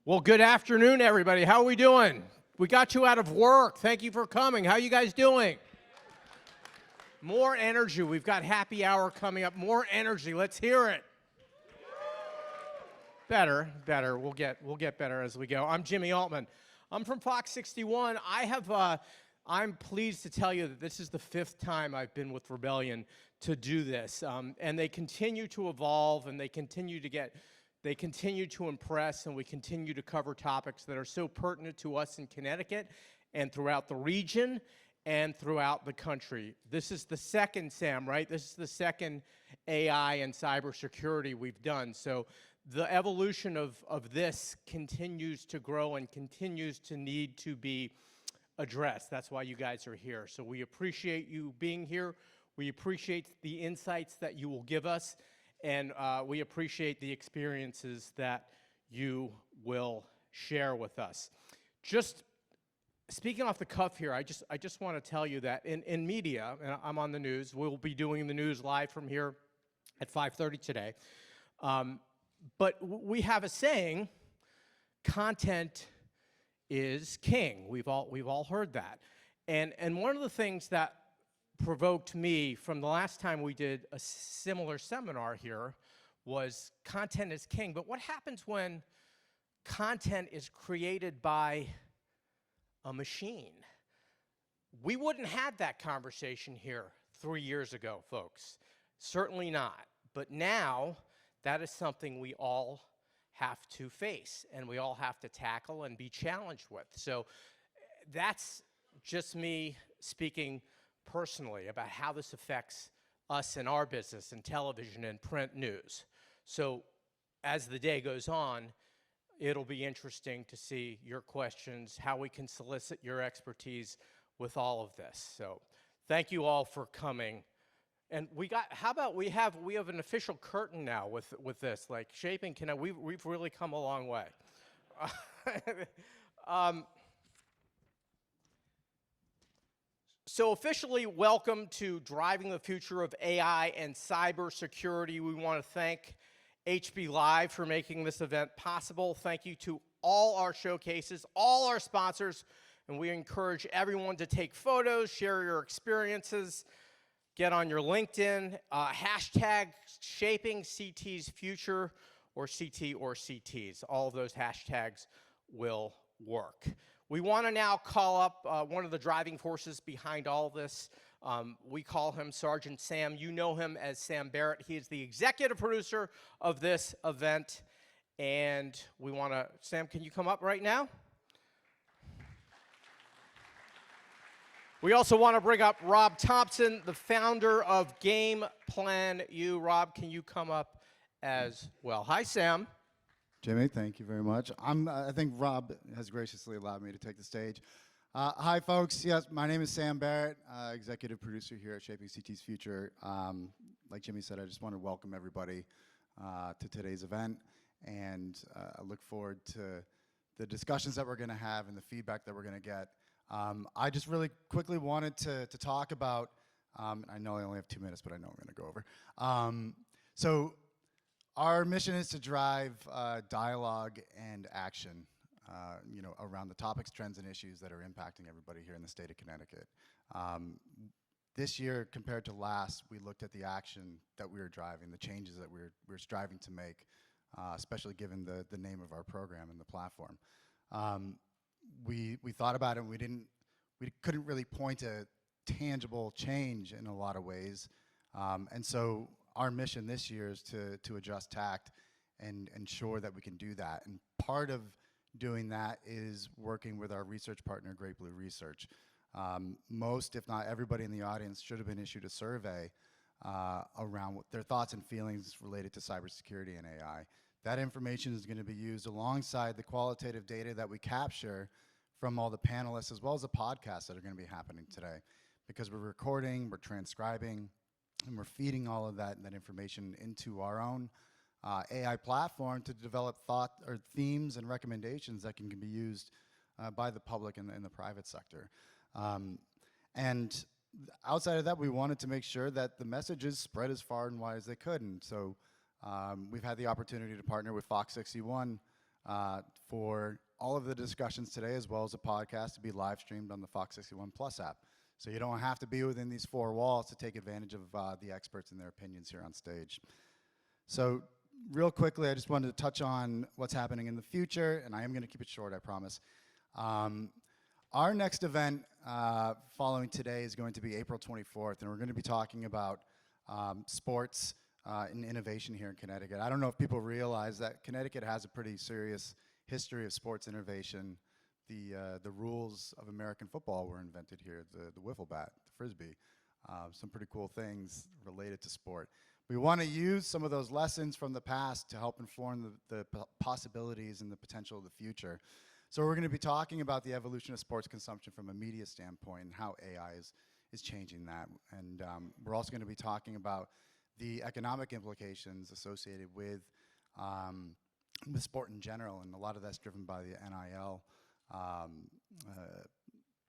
Well, good afternoon, everybody. How are we doing? We got you out of work. Thank you for coming. How are you guys doing? More energy. We've got happy hour coming up. More energy. Let's hear it. Better. We'll get better as we go. I'm Jimmy Altman. I'm from Fox 61. I'm pleased to tell you that this is the 5th time I've been with Rebellion to do this, and they continue to evolve, and they continue to impress, and we continue to cover topics that are so pertinent to us in Connecticut and throughout the region and throughout the country. This is the second, Sam, right? This is the second AI and cybersecurity we've done. So the evolution of this continues to grow and continues to need to be addressed. That's why you guys are here. So we appreciate you being here. We appreciate the insights that you will give us. And we appreciate the experiences that you will share with us. Just speaking off the cuff here, I just want to tell you that in media, and I'm on the news, we'll be doing the news live from here at 5:30 today. But we have a saying, content is king. We've all heard that. And one of the things that provoked me from the last time we did a similar seminar here was content is king. But what happens when content is created by a machine? We wouldn't have that conversation here 3 years ago, folks. Certainly not. But now, that is something we all have to face and we all have to tackle and be challenged with. So that's just me speaking personally about how this affects us in our business in television and print news. So as the day goes on, it'll be interesting to see your questions, how we can solicit your expertise with all of this. So thank you all for coming. And how about we have an official curtain now with this, like shaping, we've really come a long way. So officially, welcome to Driving the Future of AI and Cybersecurity. We want to thank HB Live for making this event possible. Thank you to all our showcases, all our sponsors, and we encourage everyone to take photos, share your experiences, get on your LinkedIn, hashtag shaping CT's future, or CT or CTs. All of those hashtags will work. We want to now call up one of the driving forces behind all this. We call him Sergeant Sam. You know him as Sam Barrett. He is the executive producer of this event. And we want to, Sam, can you come up right now? We also want to bring up Rob Thompson, the founder of Game Plan U. Rob, can you come up as well? Hi, Sam. Jimmy, thank you very much. I think Rob has graciously allowed me to take the stage. Hi, folks. Yes, my name is Sam Barrett, executive producer here at Shaping CT's Future. Like Jimmy said, I just want to welcome everybody to today's event, and I look forward to the discussions that we're going to have and the feedback that we're going to get. I just really quickly wanted to talk about, I know I only have 2 minutes, but I know I'm going to go over. So our mission is to drive dialogue and action, around the topics, trends, and issues that are impacting everybody here in the state of Connecticut. This year, compared to last, we looked at the action that we were driving, the changes that we're striving to make, especially given the name of our program and the platform. We thought about it, and we couldn't really point to tangible change in a lot of ways, and so our mission this year is to adjust tact and ensure that we can do that. And part of doing that is working with our research partner, Great Blue Research. Most, if not everybody in the audience, should have been issued a survey around their thoughts and feelings related to cybersecurity and AI. That information is going to be used alongside the qualitative data that we capture from all the panelists, as well as the podcasts that are going to be happening today. Because we're recording, we're transcribing, and we're feeding all of that information into our own AI platform to develop thought or themes and recommendations that can be used by the public and the private sector. And outside of that, we wanted to make sure that the messages spread as far and wide as they could. And so we've had the opportunity to partner with Fox 61 for all of the discussions today, as well as the podcast, to be live streamed on the Fox 61 Plus app. So you don't have to be within these four walls to take advantage of the experts and their opinions here on stage. So real quickly, I just wanted to touch on what's happening in the future, and I am going to keep it short, I promise. Our next event following today is going to be April 24th, and we're going to be talking about sports and innovation here in Connecticut. I don't know if people realize that Connecticut has a pretty serious history of sports innovation. The rules of American football were invented here, the wiffle bat, the frisbee, some pretty cool things related to sport. We want to use some of those lessons from the past to help inform the possibilities and the potential of the future. So we're going to be talking about the evolution of sports consumption from a media standpoint and how AI is changing that. And we're also going to be talking about the economic implications associated with sport in general, and a lot of that's driven by the NIL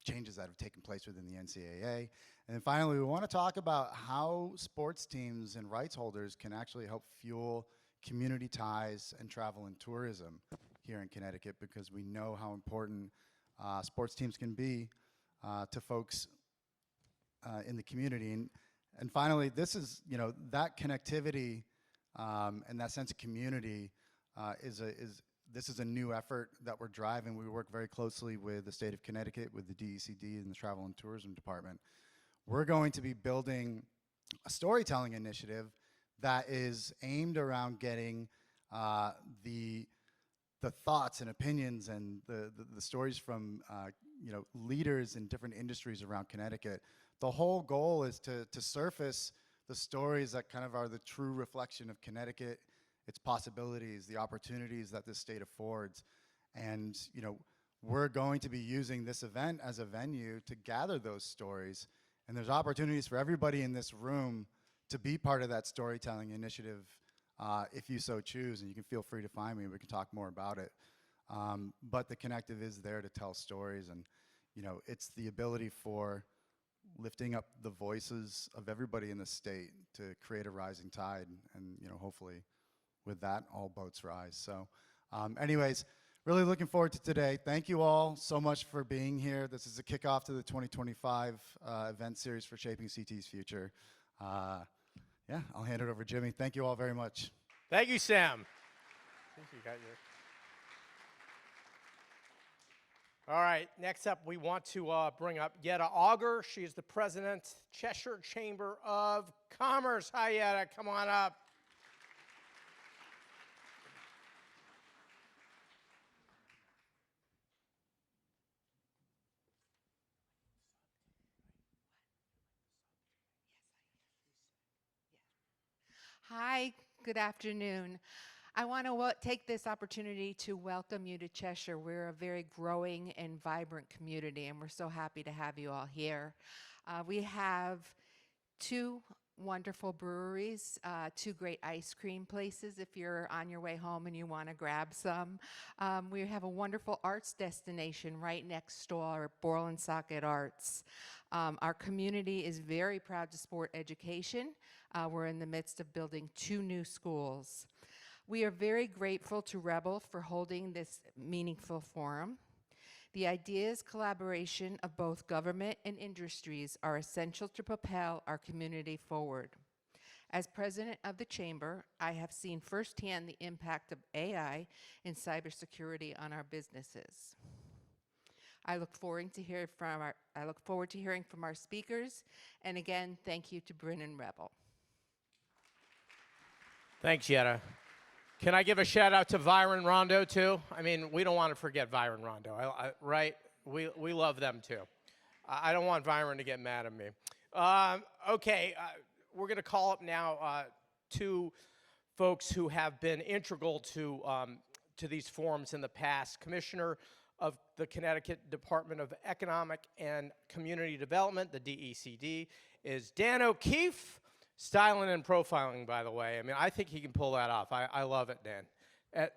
changes that have taken place within the NCAA. And then finally, we want to talk about how sports teams and rights holders can actually help fuel community ties and travel and tourism here in Connecticut, because we know how important sports teams can be to folks in the community. And finally, this is, that connectivity and that sense of community this is a new effort that we're driving. We work very closely with the state of Connecticut, with the DECD and the Travel and Tourism Department. We're going to be building a storytelling initiative that is aimed around getting the thoughts and opinions and the stories from leaders in different industries around Connecticut. The whole goal is to surface the stories that kind of are the true reflection of Connecticut, its possibilities, the opportunities that this state affords. And we're going to be using this event as a venue to gather those stories. And there's opportunities for everybody in this room to be part of that storytelling initiative if you so choose, and you can feel free to find me and we can talk more about it. But the Connective is there to tell stories, and it's the ability for lifting up the voices of everybody in the state to create a rising tide, and hopefully with that, all boats rise. So anyways, really looking forward to today. Thank you all so much for being here. This is a kickoff to the 2025 event series for Shaping CT's Future. Yeah, I'll hand it over to Jimmy. Thank you all very much. Thank you, Sam. I think you got your... All right, next up, we want to bring up Yetta Auger. She is the president, Cheshire Chamber of Commerce. Hi, Yetta, come on up. Hi, good afternoon. I want to take this opportunity to welcome you to Cheshire. We're a very growing and vibrant community, and we're so happy to have you all here. We have two wonderful breweries, two great ice cream places if you're on your way home and you want to grab some. We have a wonderful arts destination right next door, Borland Socket Arts. Our community is very proud to support education. We're in the midst of building 2 new schools. We are very grateful to Rebel for holding this meaningful forum. The ideas, collaboration of both government and industries are essential to propel our community forward. As president of the Chamber, I have seen firsthand the impact of AI and cybersecurity on our businesses. I look forward to hearing from our speakers, and again, thank you to Bryn and Rebel. Thanks, Yetta. Can I give a shout out to Byron Rondo too? I mean, we don't want to forget Byron Rondo, right? We love them too. I don't want Byron to get mad at me. Okay, we're going to call up now 2 folks who have been integral to these forums in the past. Commissioner of the Connecticut Department of Economic and Community Development, the DECD, is Dan O'Keefe. Styling and profiling, by the way. I mean, I think he can pull that off. I love it, Dan.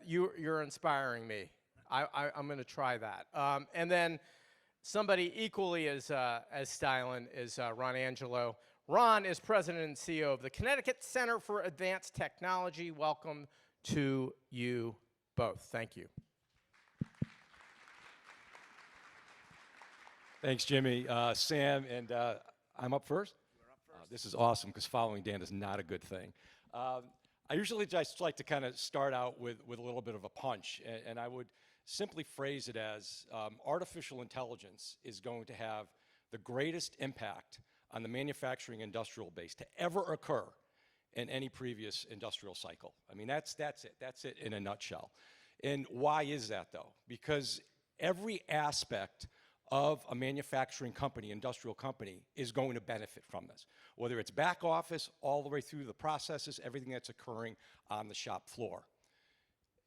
You're inspiring me. I'm going to try that. And then somebody equally as styling is Ron Angelo. Ron is president and CEO of the Connecticut Center for Advanced Technology. Welcome to you both. Thank you. Thanks, Jimmy. Sam, and I'm up first? You're up first. This is awesome, because following Dan is not a good thing. I usually just like to kind of start out with a little bit of a punch, and I would simply phrase it as artificial intelligence is going to have the greatest impact on the manufacturing industrial base to ever occur in any previous industrial cycle. I mean, that's it. That's it in a nutshell. And why is that, though? Because every aspect of a manufacturing company, industrial company, is going to benefit from this. Whether it's back office, all the way through the processes, everything that's occurring on the shop floor.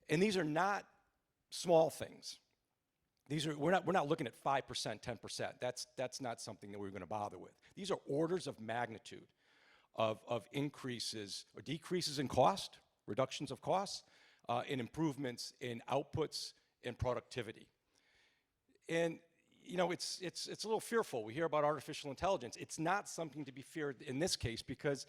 And these are not small things. We're not looking at 5%, 10%. That's not something that we're going to bother with. These are orders of magnitude of increases or decreases in cost, reductions of costs, and improvements in outputs and productivity. And you know, it's a little fearful. We hear about artificial intelligence. It's not something to be feared in this case because,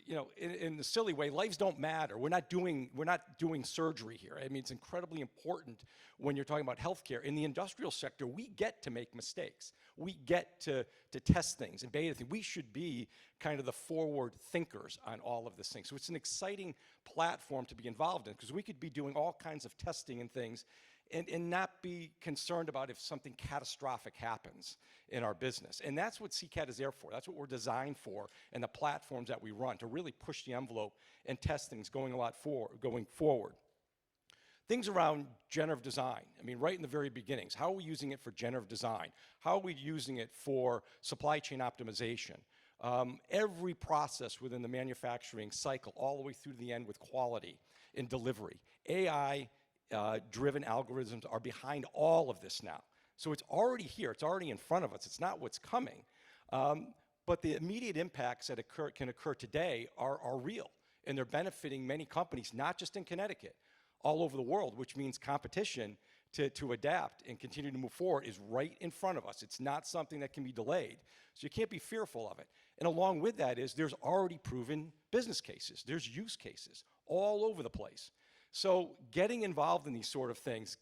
you know, in the silly way, lives don't matter. We're not doing surgery here. I mean, it's incredibly important when you're talking about healthcare. In the industrial sector, we get to make mistakes. We get to test things and beta things. We should be kind of the forward thinkers on all of this thing. So it's an exciting platform to be involved in because we could be doing all kinds of testing and things and not be concerned about if something catastrophic happens in our business. And that's what CCAT is there for. That's what we're designed for and the platforms that we run to really push the envelope and test things going forward. Things around generative design. I mean, right in the very beginnings, how are we using it for generative design? How are we using it for supply chain optimization? Every process within the manufacturing cycle, all the way through to the end with quality and delivery. AI driven algorithms are behind all of this now. So it's already here, it's already in front of us, it's not what's coming. But the immediate impacts that can occur today are real, and they're benefiting many companies, not just in Connecticut, all over the world, which means competition to adapt and continue to move forward is right in front of us. It's not something that can be delayed, so you can't be fearful of it. And along with that is there's already proven business cases, there's use cases all over the place. So getting involved in these sort of things,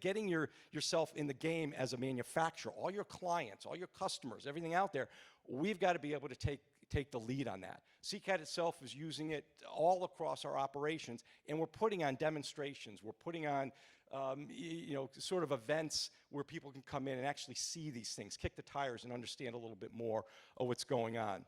getting yourself in the game as a manufacturer, all your clients, all your customers, everything out there, we've got to be able to take the lead on that. CCAT itself is using it all across our operations, and we're putting on demonstrations. We're putting on you know, sort of events where people can come in and actually see these things, kick the tires, and understand a little bit more of what's going on.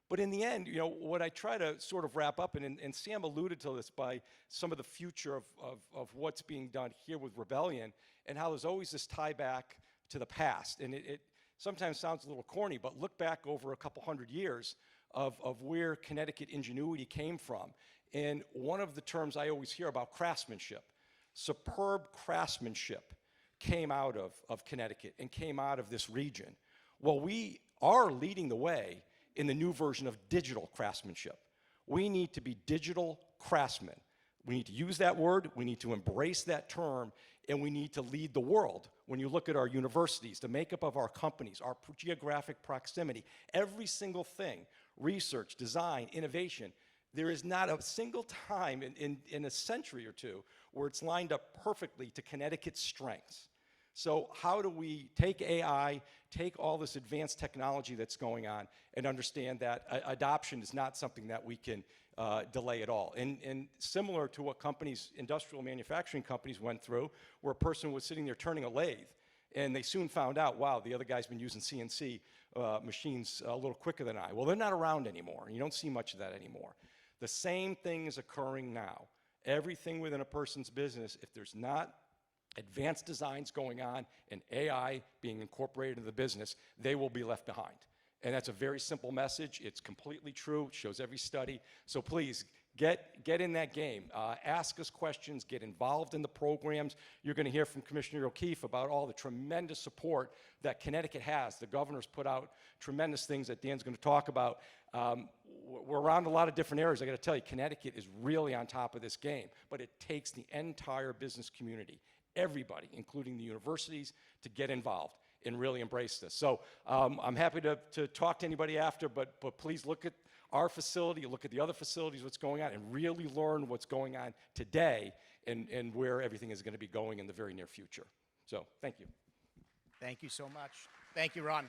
But in the end, you know, what I try to sort of wrap up, and Sam alluded to this by some of the future of what's being done here with Rebellion, and how there's always this tie back to the past. And it sometimes sounds a little corny, but look back over a couple hundred years of where Connecticut ingenuity came from. And one of the terms I always hear about craftsmanship, superb craftsmanship came out of Connecticut and came out of this region. Well, we are leading the way in the new version of digital craftsmanship. We need to be digital craftsmen. We need to use that word, we need to embrace that term, and we need to lead the world. When you look at our universities, the makeup of our companies, our geographic proximity, every single thing, research, design, innovation, there is not a single time in a century or two where it's lined up perfectly to Connecticut's strengths. So how do we take AI, take all this advanced technology that's going on, and understand that adoption is not something that we can delay at all. And similar to what companies, industrial manufacturing companies went through, where a person was sitting there turning a lathe, and they soon found out, wow, the other guy's been using CNC machines a little quicker than I. Well, they're not around anymore, and you don't see much of that anymore. The same thing is occurring now. Everything within a person's business, if there's not advanced designs going on and AI being incorporated into the business, they will be left behind. And that's a very simple message. It's completely true. It shows every study. So please, get in that game. Ask us questions. Get involved in the programs. You're going to hear from Commissioner O'Keefe about all the tremendous support that Connecticut has. The governor's put out tremendous things that Dan's going to talk about. We're around a lot of different areas. I got to tell you, Connecticut is really on top of this game. But it takes the entire business community, everybody, including the universities, to get involved and really embrace this. So I'm happy to talk to anybody after, but please look at our facility, look at the other facilities, what's going on, and really learn what's going on today and where everything is going to be going in the very near future. So thank you. Thank you so much. Thank you, Ron.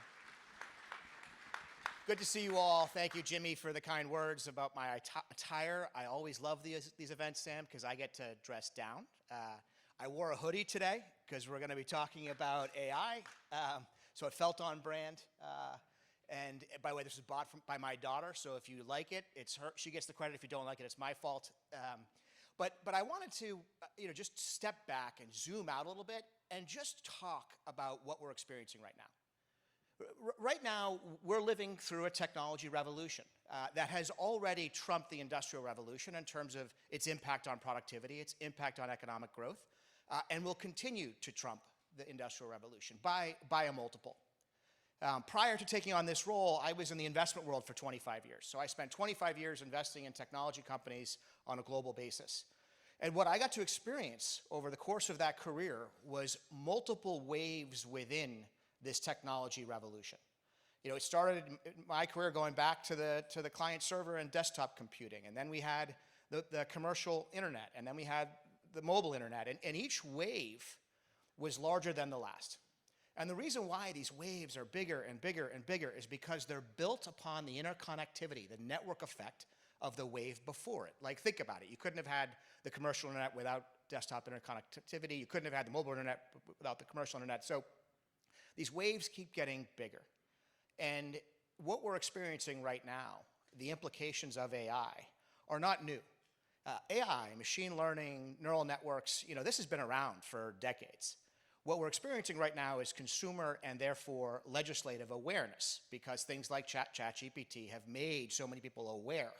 Good to see you all. Thank you, Jimmy, for the kind words about my attire. I always love these events, Sam, because I get to dress down. I wore a hoodie today because we're going to be talking about AI, so it felt on brand. And by the way, this was bought by my daughter, so if you like it, it's her. She gets the credit. If you don't like it, it's my fault. But I wanted to just step back and zoom out a little bit and just talk about what we're experiencing right now. Right now, we're living through a technology revolution that has already trumped the Industrial Revolution in terms of its impact on productivity, its impact on economic growth, and will continue to trump the Industrial Revolution by a multiple. Prior to taking on this role, I was in the investment world for 25 years. So I spent 25 years investing in technology companies on a global basis. And what I got to experience over the course of that career was multiple waves within this technology revolution. It started my career going back to the client server and desktop computing, and then we had the commercial internet, and then we had the mobile internet, and each wave was larger than the last. And the reason why these waves are bigger and bigger and bigger is because they're built upon the interconnectivity, the network effect of the wave before it. Like, think about it. You couldn't have had the commercial internet without desktop interconnectivity. You couldn't have had the mobile internet without the commercial internet. So these waves keep getting bigger. And what we're experiencing right now, the implications of AI, are not new. AI, machine learning, neural networks, this has been around for decades. What we're experiencing right now is consumer and therefore legislative awareness, because things like ChatGPT have made so many people aware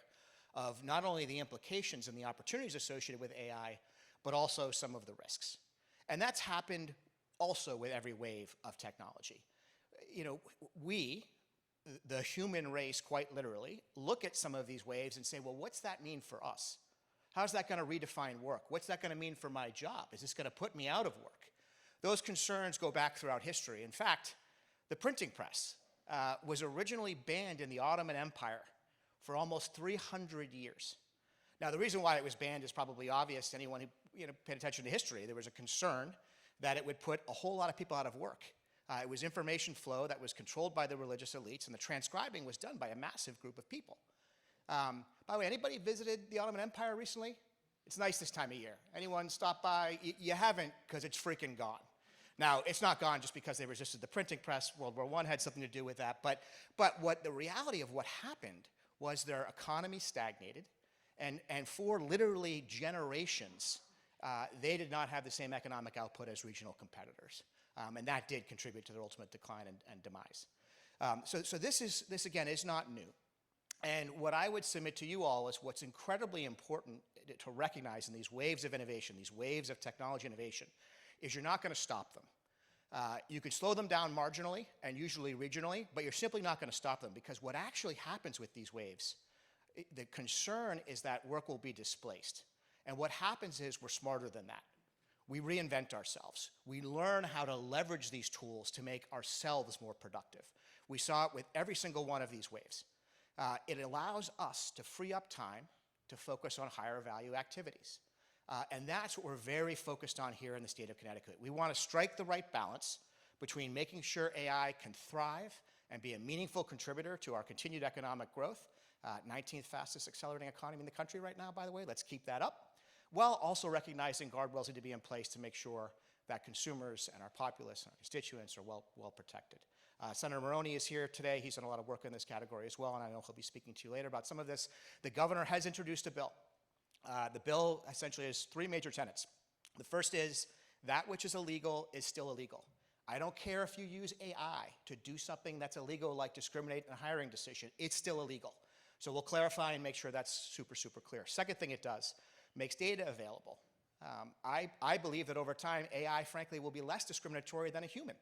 of not only the implications and the opportunities associated with AI, but also some of the risks. And that's happened also with every wave of technology. We, the human race quite literally, look at some of these waves and say, well, what's that mean for us? How's that going to redefine work? What's that going to mean for my job? Is this going to put me out of work? Those concerns go back throughout history. In fact, the printing press was originally banned in the Ottoman Empire for almost 300 years. Now, the reason why it was banned is probably obvious to anyone who paid attention to history. There was a concern that it would put a whole lot of people out of work. It was information flow that was controlled by the religious elites, and the transcribing was done by a massive group of people. By the way, anybody visited the Ottoman Empire recently? It's nice this time of year. Anyone stop by? You haven't, because it's freaking gone. Now, it's not gone just because they resisted the printing press. World War I had something to do with that. But what the reality of what happened was their economy stagnated, and for literally generations, they did not have the same economic output as regional competitors. And that did contribute to their ultimate decline and demise. So this again, is not new. And what I would submit to you all is what's incredibly important to recognize in these waves of innovation, these waves of technology innovation, is you're not going to stop them. You can slow them down marginally and usually regionally, but you're simply not going to stop them, because what actually happens with these waves, the concern is that work will be displaced. And what happens is we're smarter than that. We reinvent ourselves. We learn how to leverage these tools to make ourselves more productive. We saw it with every single one of these waves. It allows us to free up time to focus on higher value activities. And that's what we're very focused on here in the state of Connecticut. We want to strike the right balance between making sure AI can thrive and be a meaningful contributor to our continued economic growth, 19th fastest accelerating economy in the country right now, by the way. Let's keep that up, while also recognizing guardrails need to be in place to make sure that consumers and our populace and our constituents are well protected. Senator Maroney is here today. He's done a lot of work in this category as well, and I know he'll be speaking to you later about some of this. The governor has introduced a bill. The bill essentially has three major tenets. The first is that which is illegal is still illegal. I don't care if you use AI to do something that's illegal, like discriminate in a hiring decision. It's still illegal. So we'll clarify and make sure that's super, super clear. Second thing it does, makes data available. I believe that over time, AI, frankly, will be less discriminatory than a human.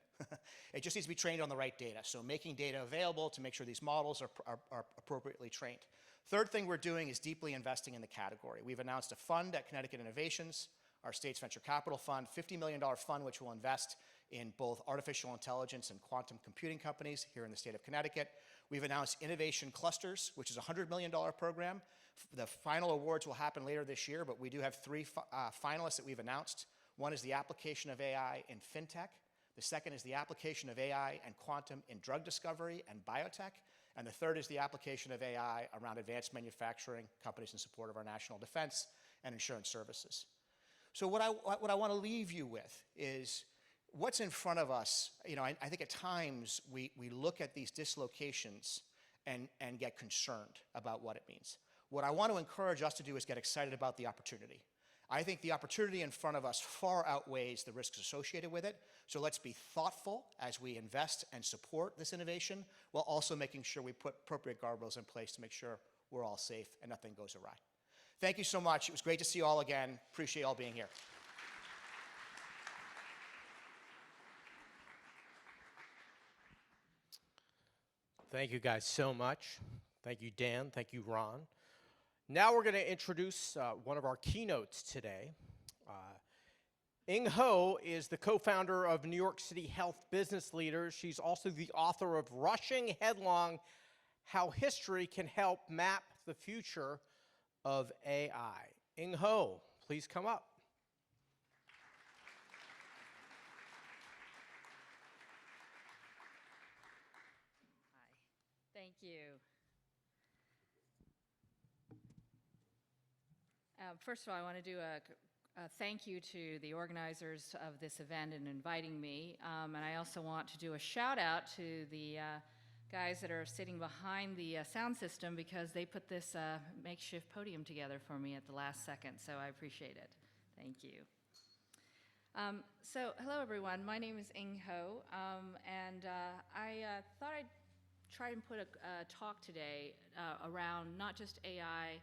It just needs to be trained on the right data. So making data available to make sure these models are appropriately trained. Third thing we're doing is deeply investing in the category. We've announced a fund at Connecticut Innovations, our state's venture capital fund, $50 million fund, which will invest in both artificial intelligence and quantum computing companies here in the state of Connecticut. We've announced innovation clusters, which is a $100 million program. The final awards will happen later this year, but we do have three finalists that we've announced. One is the application of AI in fintech, The second is the application of AI and quantum in drug discovery and biotech. And the third is the application of AI around advanced manufacturing companies in support of our national defense and insurance services. So what I want to leave you with is what's in front of us. You know, I think at times we look at these dislocations and get concerned about what it means. What I want to encourage us to do is get excited about the opportunity. I think the opportunity in front of us far outweighs the risks associated with it. So let's be thoughtful as we invest and support this innovation, while also making sure we put appropriate guardrails in place to make sure we're all safe and nothing goes awry. Thank you so much. It was great to see you all again. Appreciate you all being here. Thank you guys so much. Thank you, Dan. Thank you, Ron. Now we're going to introduce one of our keynotes today. Ing Ho is the co-founder of New York City Health Business Leaders. She's also the author of Rushing Headlong: How History Can Help Map the Future of AI. Ing Ho, please come up. Hi, thank you. First of all, I want to do a thank you to the organizers of this event and inviting me. And I also want to do a shout out to the guys that are sitting behind the sound system, because they put this makeshift podium together for me at the last second. So I appreciate it. Thank you. So hello everyone, my name is Ing Ho, and I thought I'd try and put a talk today around not just AI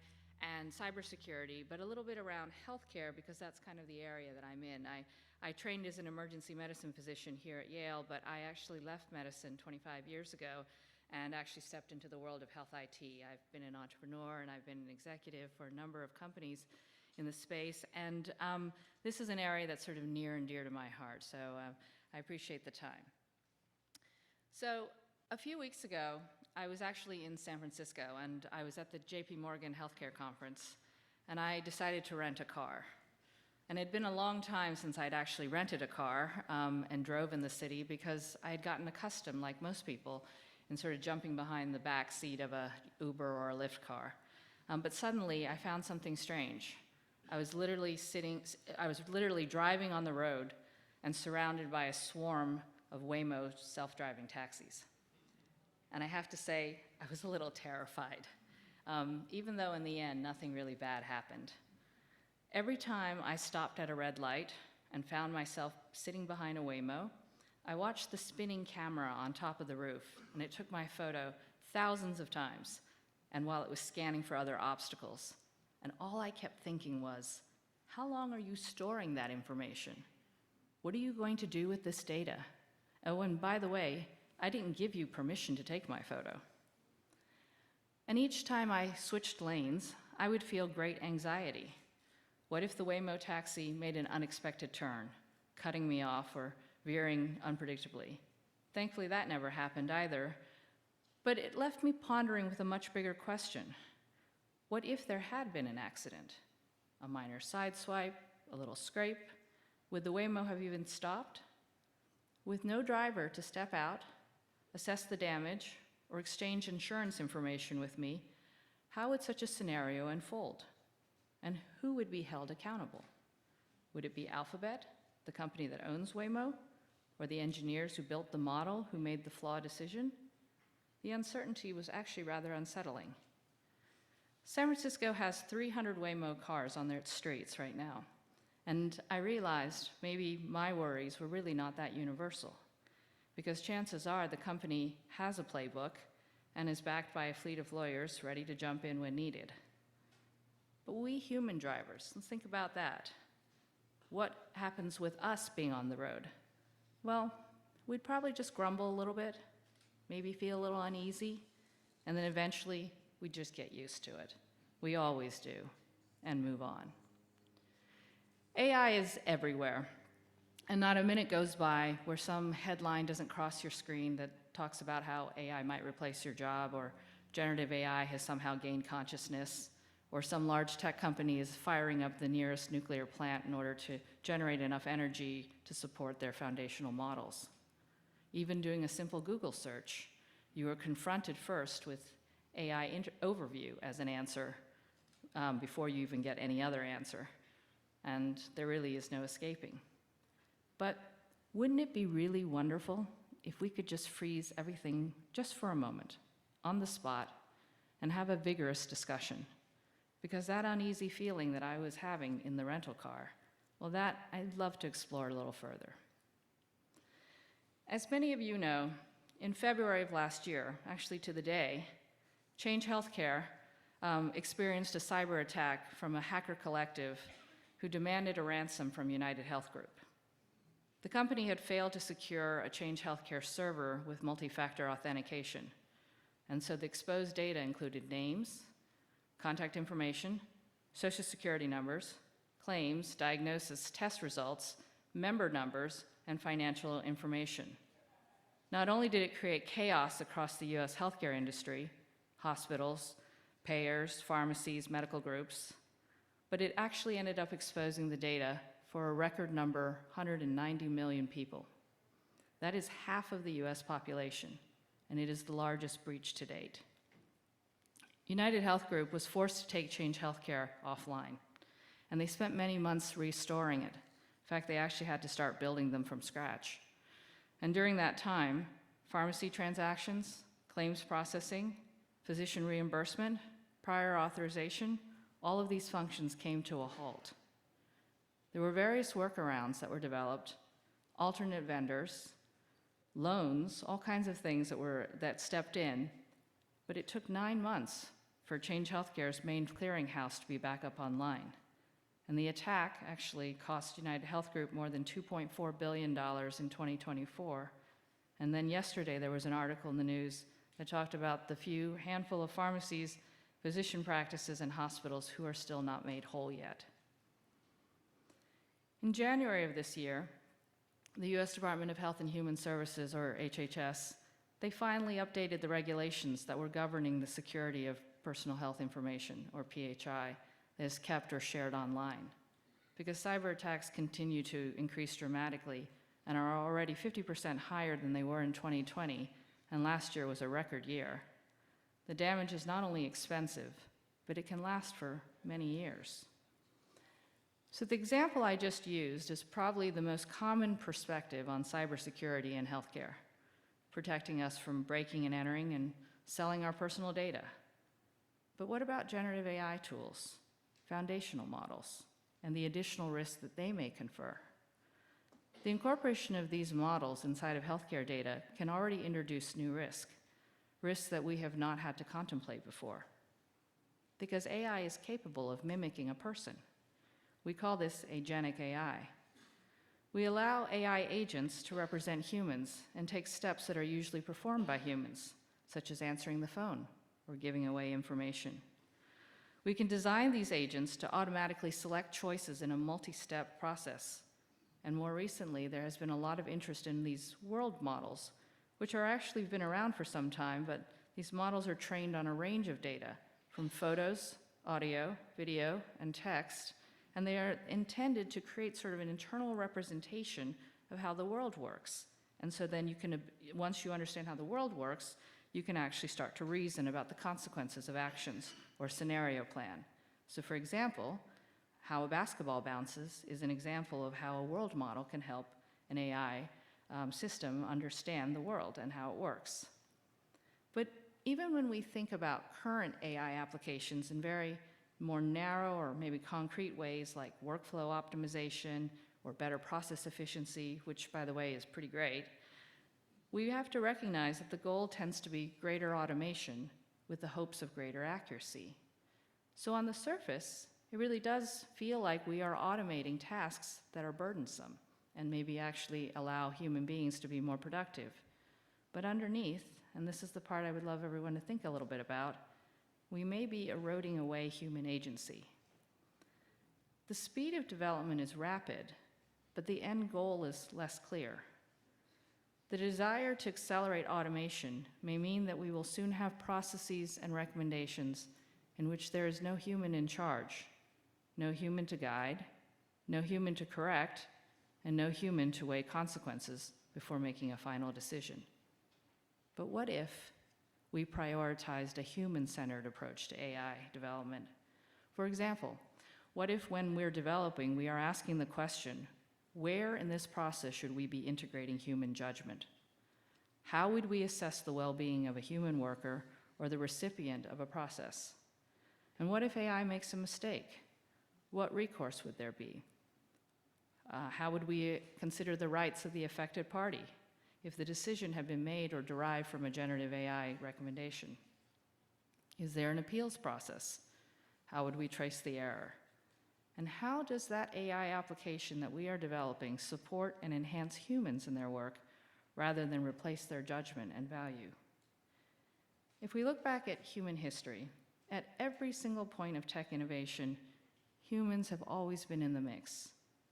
and cybersecurity, but a little bit around healthcare, because that's kind of the area that I'm in. I trained as an emergency medicine physician here at Yale, but I actually left medicine 25 years ago and actually stepped into the world of health IT. I've been an entrepreneur and I've been an executive for a number of companies in the space, and this is an area that's sort of near and dear to my heart, so I appreciate the time. So a few weeks ago, I was actually in San Francisco, and I was at the JP Morgan Healthcare Conference, and I decided to rent a car. And it had been a long time since I'd actually rented a car and drove in the city, because I had gotten accustomed, like most people, in sort of jumping behind the back seat of a Uber or a Lyft car. But suddenly, I found something strange. I was literally driving on the road and surrounded by a swarm of Waymo self-driving taxis. And I have to say, I was a little terrified, even though in the end, nothing really bad happened. Every time I stopped at a red light and found myself sitting behind a Waymo, I watched the spinning camera on top of the roof, and it took my photo thousands of times, and while it was scanning for other obstacles. And all I kept thinking was, how long are you storing that information? What are you going to do with this data? Oh, and by the way, I didn't give you permission to take my photo. And each time I switched lanes, I would feel great anxiety. What if the Waymo taxi made an unexpected turn, cutting me off or veering unpredictably? Thankfully, that never happened either. But it left me pondering with a much bigger question. What if there had been an accident? A minor sideswipe, a little scrape? Would the Waymo have even stopped? With no driver to step out, assess the damage, or exchange insurance information with me, how would such a scenario unfold? And who would be held accountable? Would it be Alphabet, the company that owns Waymo, or the engineers who built the model who made the flawed decision? The uncertainty was actually rather unsettling. San Francisco has 300 Waymo cars on their streets right now, and I realized maybe my worries were really not that universal, because chances are the company has a playbook and is backed by a fleet of lawyers ready to jump in when needed. But we human drivers, let's think about that. What happens with us being on the road? Well, we'd probably just grumble a little bit, maybe feel a little uneasy, and then eventually we'd just get used to it. We always do, and move on. AI is everywhere. And not a minute goes by where some headline doesn't cross your screen that talks about how AI might replace your job, or generative AI has somehow gained consciousness, or some large tech company is firing up the nearest nuclear plant in order to generate enough energy to support their foundational models. Even doing a simple Google search, you are confronted first with AI overview as an answer before you even get any other answer. And there really is no escaping. But wouldn't it be really wonderful if we could just freeze everything just for a moment, on the spot, and have a vigorous discussion? Because that uneasy feeling that I was having in the rental car, well, that I'd love to explore a little further. As many of you know, in February of last year, actually to the day, Change Healthcare experienced a cyber attack from a hacker collective who demanded a ransom from United Health Group. The company had failed to secure a Change Healthcare server with multi-factor authentication, and so the exposed data included names, contact information, social security numbers, claims, diagnosis, test results, member numbers, and financial information. Not only did it create chaos across the US healthcare industry, hospitals, payers, pharmacies, medical groups, but it actually ended up exposing the data for a record number, 190 million people. That is half of the US population, and it is the largest breach to date. United Health Group was forced to take Change Healthcare offline, and they spent many months restoring it. In fact, they actually had to start building them from scratch. And during that time, pharmacy transactions, claims processing, physician reimbursement, prior authorization, all of these functions came to a halt. There were various workarounds that were developed, alternate vendors, loans, all kinds of things that stepped in, but it took 9 months for Change Healthcare's main clearinghouse to be back up online. And the attack actually cost United Health Group more than $2.4 billion in 2024. And then yesterday there was an article in the news that talked about the handful of pharmacies, physician practices, and hospitals who are still not made whole yet. In January of this year, the US Department of Health and Human Services, or HHS, they finally updated the regulations that were governing the security of personal health information, or PHI, that is kept or shared online. Because cyber attacks continue to increase dramatically and are already 50% higher than they were in 2020, and last year was a record year. The damage is not only expensive, but it can last for many years. So the example I just used is probably the most common perspective on cybersecurity in healthcare, protecting us from breaking and entering and selling our personal data. But what about generative AI tools, foundational models, and the additional risks that they may confer? The incorporation of these models inside of healthcare data can already introduce new risks that we have not had to contemplate before. Because AI is capable of mimicking a person. We call this agentic AI. We allow AI agents to represent humans and take steps that are usually performed by humans, such as answering the phone or giving away information. We can design these agents to automatically select choices in a multi-step process. And more recently, there has been a lot of interest in these world models, which are actually been around for some time, but these models are trained on a range of data, from photos, audio, video, and text, and they are intended to create sort of an internal representation of how the world works. And so then you can, once you understand how the world works, you can actually start to reason about the consequences of actions or scenario plan. So for example, how a basketball bounces is an example of how a world model can help an AI system understand the world and how it works. But even when we think about current AI applications in very more narrow or maybe concrete ways like workflow optimization or better process efficiency, which by the way is pretty great, we have to recognize that the goal tends to be greater automation with the hopes of greater accuracy. So on the surface, it really does feel like we are automating tasks that are burdensome and maybe actually allow human beings to be more productive. But underneath, and this is the part I would love everyone to think a little bit about, we may be eroding away human agency. The speed of development is rapid, but the end goal is less clear. The desire to accelerate automation may mean that we will soon have processes and recommendations in which there is no human in charge, no human to guide, no human to correct, and no human to weigh consequences before making a final decision. But what if we prioritized a human-centered approach to AI development? For example, what if when we're developing, we are asking the question, where in this process should we be integrating human judgment? How would we assess the well-being of a human worker or the recipient of a process? And what if AI makes a mistake? What recourse would there be? How would we consider the rights of the affected party if the decision had been made or derived from a generative AI recommendation? Is there an appeals process? How would we trace the error? And how does that AI application that we are developing support and enhance humans in their work rather than replace their judgment and value? If we look back at human history, at every single point of tech innovation, humans have always been in the mix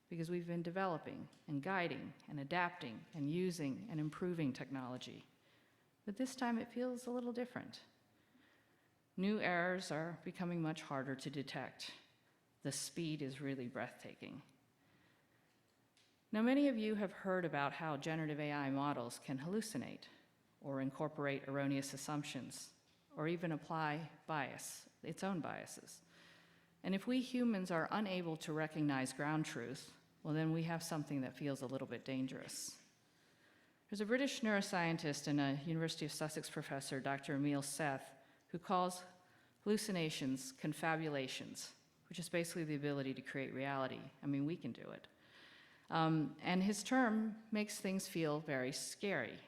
because we've been developing and guiding and adapting and using and improving technology. But this time it feels a little different. New errors are becoming much harder to detect. The speed is really breathtaking. Now, many of you have heard about how generative AI models can hallucinate or incorporate erroneous assumptions or even apply bias, its own biases. And if we humans are unable to recognize ground truth, well, then we have something that feels a little bit dangerous. There's a British neuroscientist and a University of Sussex professor, Dr. Emil Seth, who calls hallucinations confabulations, which is basically the ability to create reality. I mean, we can do it. And his term makes things feel very scary.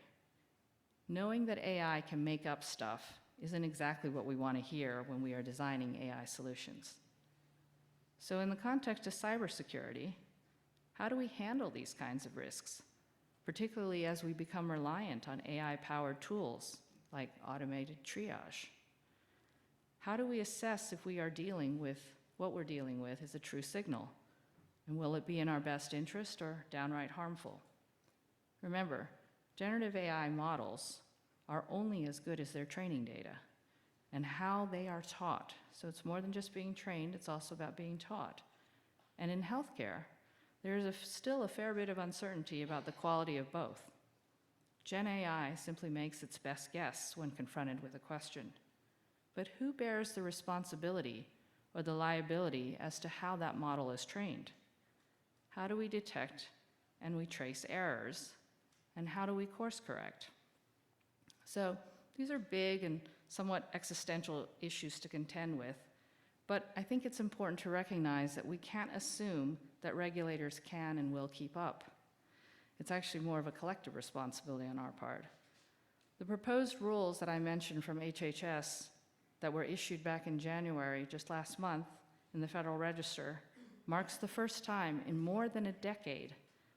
Knowing that AI can make up stuff isn't exactly what we want to hear when we are designing AI solutions. So in the context of cybersecurity, how do we handle these kinds of risks, particularly as we become reliant on AI-powered tools like automated triage? How do we assess if we are dealing with what we're dealing with is a true signal? And will it be in our best interest or downright harmful? Remember, generative AI models are only as good as their training data and how they are taught. So it's more than just being trained, it's also about being taught. And in healthcare, there is still a fair bit of uncertainty about the quality of both. Gen AI simply makes its best guess when confronted with a question. But who bears the responsibility or the liability as to how that model is trained? How do we detect and we trace errors? And how do we course correct? So these are big and somewhat existential issues to contend with, but I think it's important to recognize that we can't assume that regulators can and will keep up. It's actually more of a collective responsibility on our part. The proposed rules that I mentioned from HHS that were issued back in January, just last month, in the Federal Register, marks the first time in more than a decade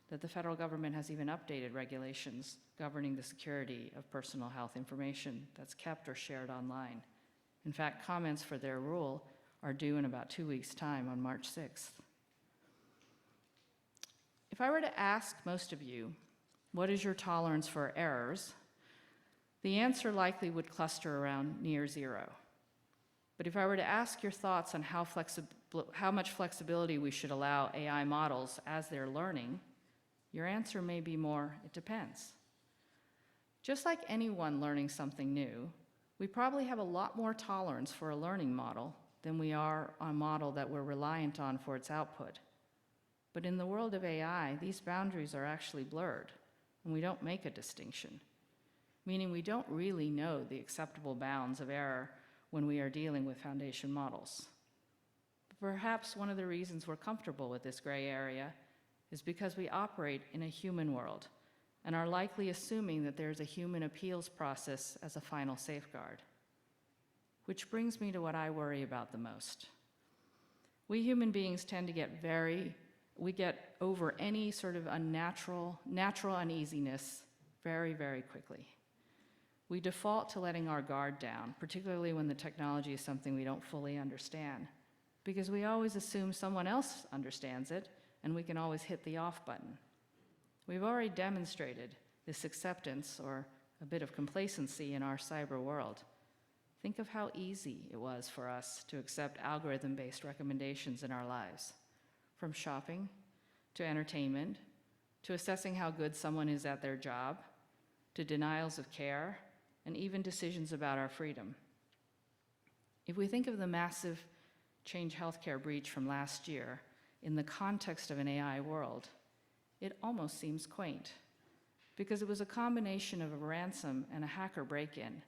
that the federal government has even updated regulations governing the security of personal health information that's kept or shared online. In fact, comments for their rule are due in about 2 weeks' time on March 6th. If I were to ask most of you, what is your tolerance for errors? The answer likely would cluster around near zero. But if I were to ask your thoughts on how much flexibility we should allow AI models as they're learning, your answer may be more, it depends. Just like anyone learning something new, we probably have a lot more tolerance for a learning model than we are on a model that we're reliant on for its output. But in the world of AI, these boundaries are actually blurred, and we don't make a distinction, meaning we don't really know the acceptable bounds of error when we are dealing with foundation models. Perhaps one of the reasons we're comfortable with this gray area is because we operate in a human world and are likely assuming that there's a human appeals process as a final safeguard. Which brings me to what I worry about the most. We human beings tend to get over any sort of natural uneasiness very, very quickly. We default to letting our guard down, particularly when the technology is something we don't fully understand, because we always assume someone else understands it, and we can always hit the off button. We've already demonstrated this acceptance or a bit of complacency in our cyber world. think of how easy it was for us to accept algorithm-based recommendations in our lives, from shopping to entertainment, to assessing how good someone is at their job, to denials of care, and even decisions about our freedom. If we think of the massive Change Healthcare breach from last year in the context of an AI world, it almost seems quaint, because it was a combination of a ransom and a hacker break-in,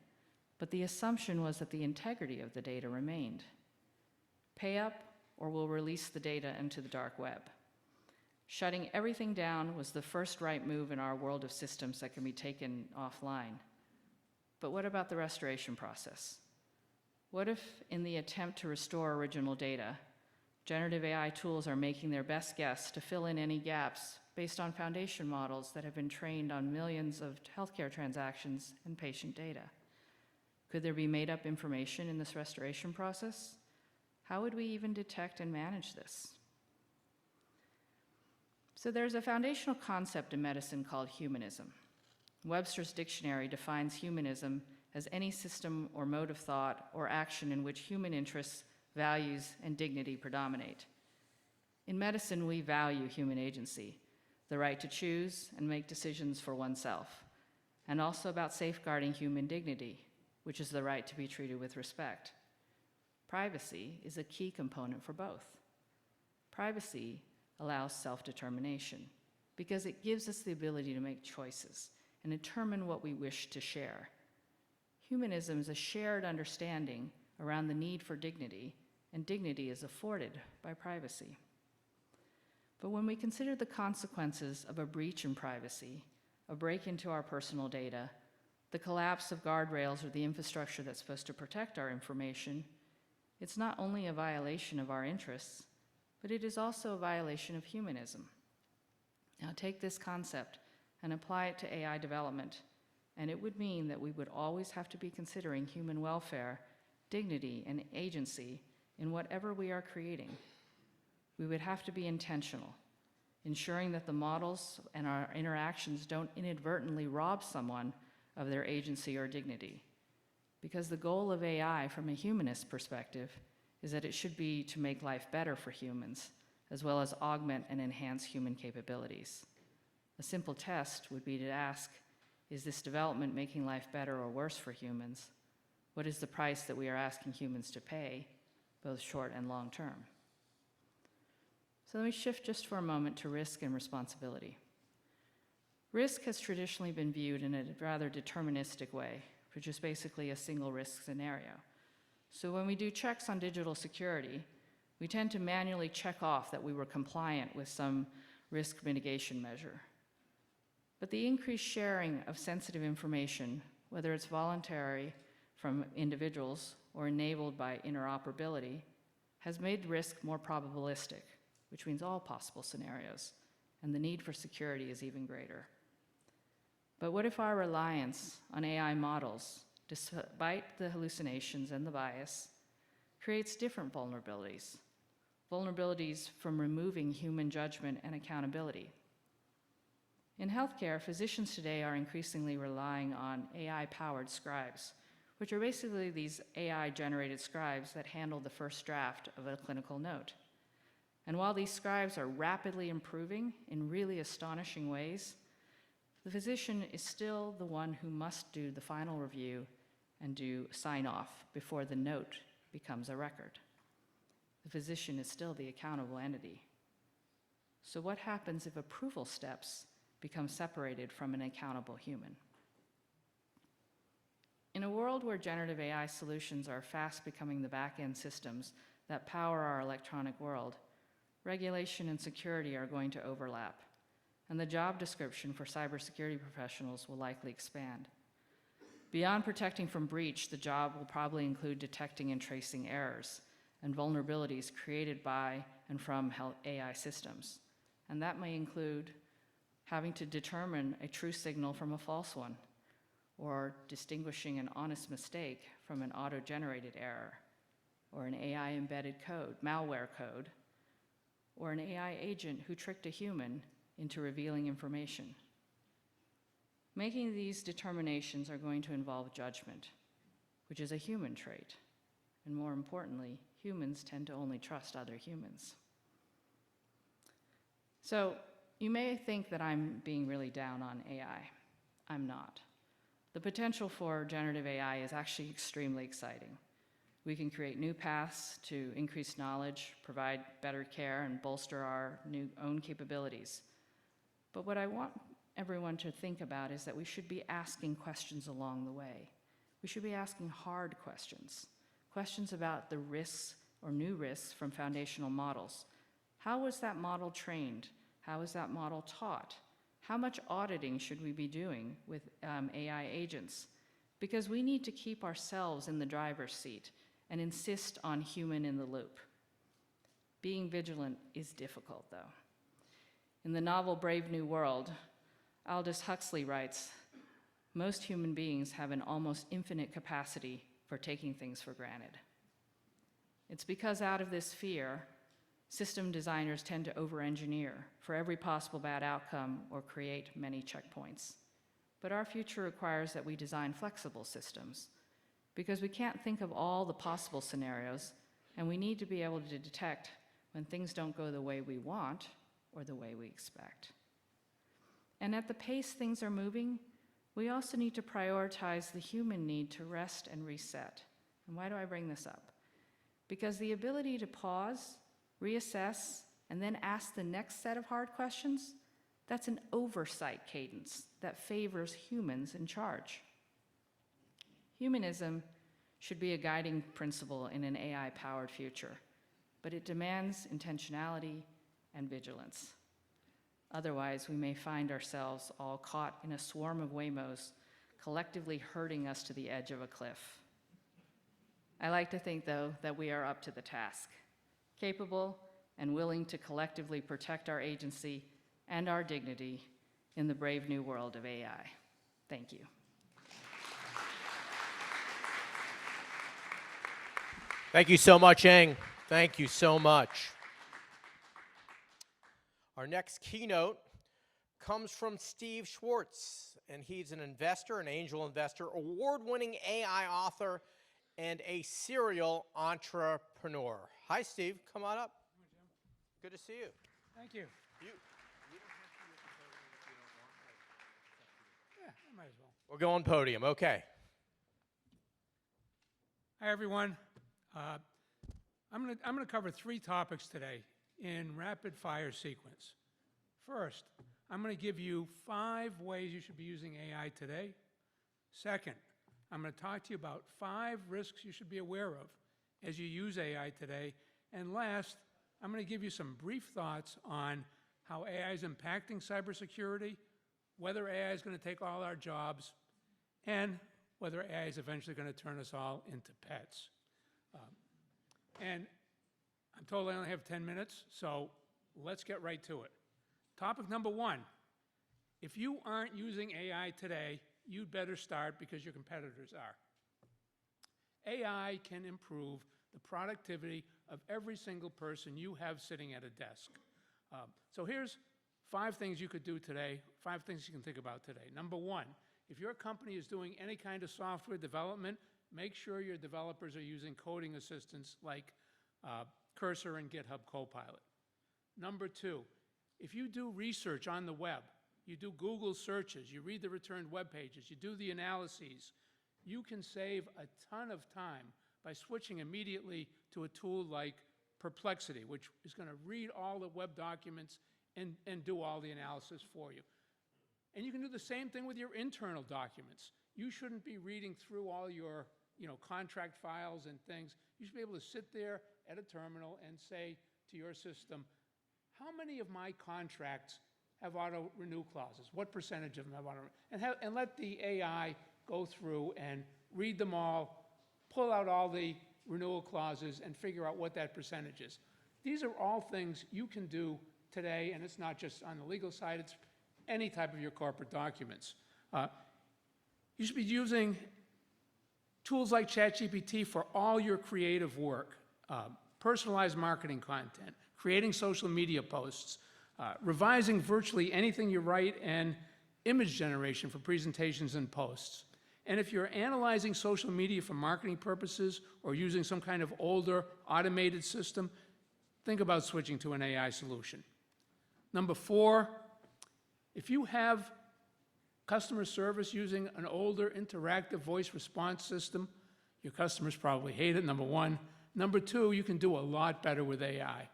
but the assumption was that the integrity of the data remained. Pay up or we'll release the data into the dark web. Shutting everything down was the first right move in our world of systems that can be taken offline. But what about the restoration process? What if, in the attempt to restore original data, generative AI tools are making their best guess to fill in any gaps based on foundation models that have been trained on millions of healthcare transactions and patient data? Could there be made-up information in this restoration process? How would we even detect and manage this? So there's a foundational concept in medicine called humanism. Webster's dictionary defines humanism as any system or mode of thought or action in which human interests, values, and dignity predominate. In medicine, we value human agency, the right to choose and make decisions for oneself, and also about safeguarding human dignity, which is the right to be treated with respect. Privacy is a key component for both. Privacy allows self-determination because it gives us the ability to make choices and determine what we wish to share. Humanism is a shared understanding around the need for dignity, and dignity is afforded by privacy. But when we consider the consequences of a breach in privacy, a break into our personal data, the collapse of guardrails or the infrastructure that's supposed to protect our information, it's not only a violation of our interests, but it is also a violation of humanism. Now take this concept and apply it to AI development, and it would mean that we would always have to be considering human welfare, dignity, and agency in whatever we are creating. We would have to be intentional, ensuring that the models and our interactions don't inadvertently rob someone of their agency or dignity. Because the goal of AI from a humanist perspective is that it should be to make life better for humans, as well as augment and enhance human capabilities. A simple test would be to ask, is this development making life better or worse for humans? What is the price that we are asking humans to pay, both short and long term? So let me shift just for a moment to risk and responsibility. Risk has traditionally been viewed in a rather deterministic way, which is basically a single risk scenario. So when we do checks on digital security, we tend to manually check off that we were compliant with some risk mitigation measure. But the increased sharing of sensitive information, whether it's voluntary from individuals or enabled by interoperability, has made risk more probabilistic, which means all possible scenarios, and the need for security is even greater. But what if our reliance on AI models, despite the hallucinations and the bias, creates different vulnerabilities? Vulnerabilities from removing human judgment and accountability. In healthcare, physicians today are increasingly relying on AI-powered scribes, which are basically these AI-generated scribes that handle the first draft of a clinical note. And while these scribes are rapidly improving in really astonishing ways, the physician is still the one who must do the final review and do sign-off before the note becomes a record. The physician is still the accountable entity. So what happens if approval steps become separated from an accountable human? In a world where generative AI solutions are fast becoming the back-end systems that power our electronic world, regulation and security are going to overlap, and the job description for cybersecurity professionals will likely expand. Beyond protecting from breach, the job will probably include detecting and tracing errors and vulnerabilities created by and from AI systems. And that may include having to determine a true signal from a false one, or distinguishing an honest mistake from an auto-generated error, or an AI-embedded code, malware code, or an AI agent who tricked a human into revealing information. Making these determinations are going to involve judgment. which is a human trait. And more importantly, humans tend to only trust other humans. So you may think that I'm being really down on AI. I'm not. The potential for generative AI is actually extremely exciting. We can create new paths to increase knowledge, provide better care, and bolster our own capabilities. But what I want everyone to think about is that we should be asking questions along the way. We should be asking hard questions, questions about the risks or new risks from foundational models. How was that model trained? How is that model taught? How much auditing should we be doing with AI agents? Because we need to keep ourselves in the driver's seat and insist on human in the loop. Being vigilant is difficult, though. In the novel Brave New World, Aldous Huxley writes, "Most human beings have an almost infinite capacity for taking things for granted." It's because out of this fear, system designers tend to over-engineer for every possible bad outcome or create many checkpoints. But our future requires that we design flexible systems, because we can't think of all the possible scenarios, and we need to be able to detect when things don't go the way we want or the way we expect. And at the pace things are moving, we also need to prioritize the human need to rest and reset. And why do I bring this up? Because the ability to pause, reassess, and then ask the next set of hard questions, that's an oversight cadence that favors humans in charge. Humanism should be a guiding principle in an AI-powered future, but it demands intentionality and vigilance. Otherwise, we may find ourselves all caught in a swarm of Waymos, collectively herding us to the edge of a cliff. I like to think, though, that we are up to the task, capable and willing to collectively protect our agency and our dignity in the brave new world of AI. Thank you. Thank you so much, Eng. Thank you so much. Our next keynote comes from Steve Schwartz, and he's an investor, an angel investor, award-winning AI author, and a serial entrepreneur. Hi, Steve. Come on up. Good to see you. Thank you. Yeah, I might as well. We'll go on podium. Okay. Hi, everyone. I'm going to cover 3 topics today in rapid-fire sequence. First, I'm going to give you 5 ways you should be using AI today. Second, I'm going to talk to you about 5 risks you should be aware of as you use AI today. And last, I'm going to give you some brief thoughts on how AI is impacting cybersecurity, whether AI is going to take all our jobs, and whether AI is eventually going to turn us all into pets. And I'm told I only have 10 minutes, so let's get right to it. Topic number 1, if you aren't using AI today, you'd better start because your competitors are. AI can improve the productivity of every single person you have sitting at a desk. So here's 5 things you could do today, 5 things you can think about today. Number 1, if your company is doing any kind of software development, make sure your developers are using coding assistants like Cursor and GitHub Copilot. Number 2, if you do research on the web, you do Google searches, you read the returned web pages, you do the analyses, you can save a ton of time by switching immediately to a tool like Perplexity, which is going to read all the web documents and do all the analysis for you. And you can do the same thing with your internal documents. You shouldn't be reading through all your contract files and things. You should be able to sit there at a terminal and say to your system, how many of my contracts have auto-renew clauses? What percentage of them have auto-renew? And let the AI go through and read them all, pull out all the renewal clauses, and figure out what that percentage is. These are all things you can do today, and it's not just on the legal side, it's any type of your corporate documents. You should be using tools like ChatGPT for all your creative work, personalized marketing content, creating social media posts, revising virtually anything you write, and image generation for presentations and posts. And if you're analyzing social media for marketing purposes or using some kind of older automated system, think about switching to an AI solution. Number 4, if you have customer service using an older interactive voice response system, your customers probably hate it, number 1. Number 2, you can do a lot better with AI.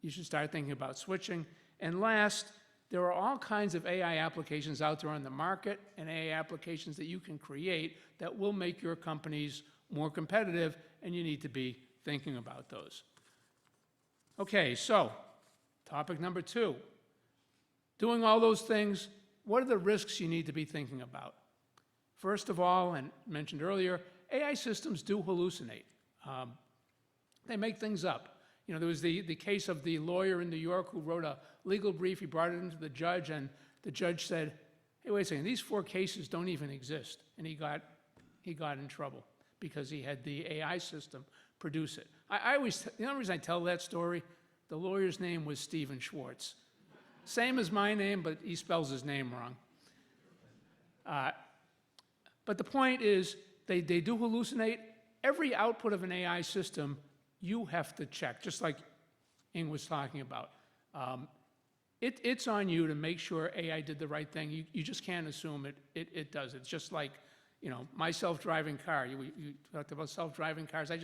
You should start thinking about switching. And last, there are all kinds of AI applications out there on the market and AI applications that you can create that will make your companies more competitive, and you need to be thinking about those. Okay, so topic number 2. Doing all those things, what are the risks you need to be thinking about? First of all, and mentioned earlier, AI systems do hallucinate. They make things up. You know, there was the case of the lawyer in New York who wrote a legal brief. He brought it into the judge, and the judge said, hey, wait a second, these 4 cases don't even exist. And he got in trouble because he had the AI system produce it. The only reason I tell that story, the lawyer's name was Stephen Schwartz. Same as my name, but he spells his name wrong. But the point is, they do hallucinate. Every output of an AI system, you have to check, just like Ing was talking about. It's on you to make sure AI did the right thing. You just can't assume it does. It's just like, you know, my self-driving car. You talked about self-driving cars. I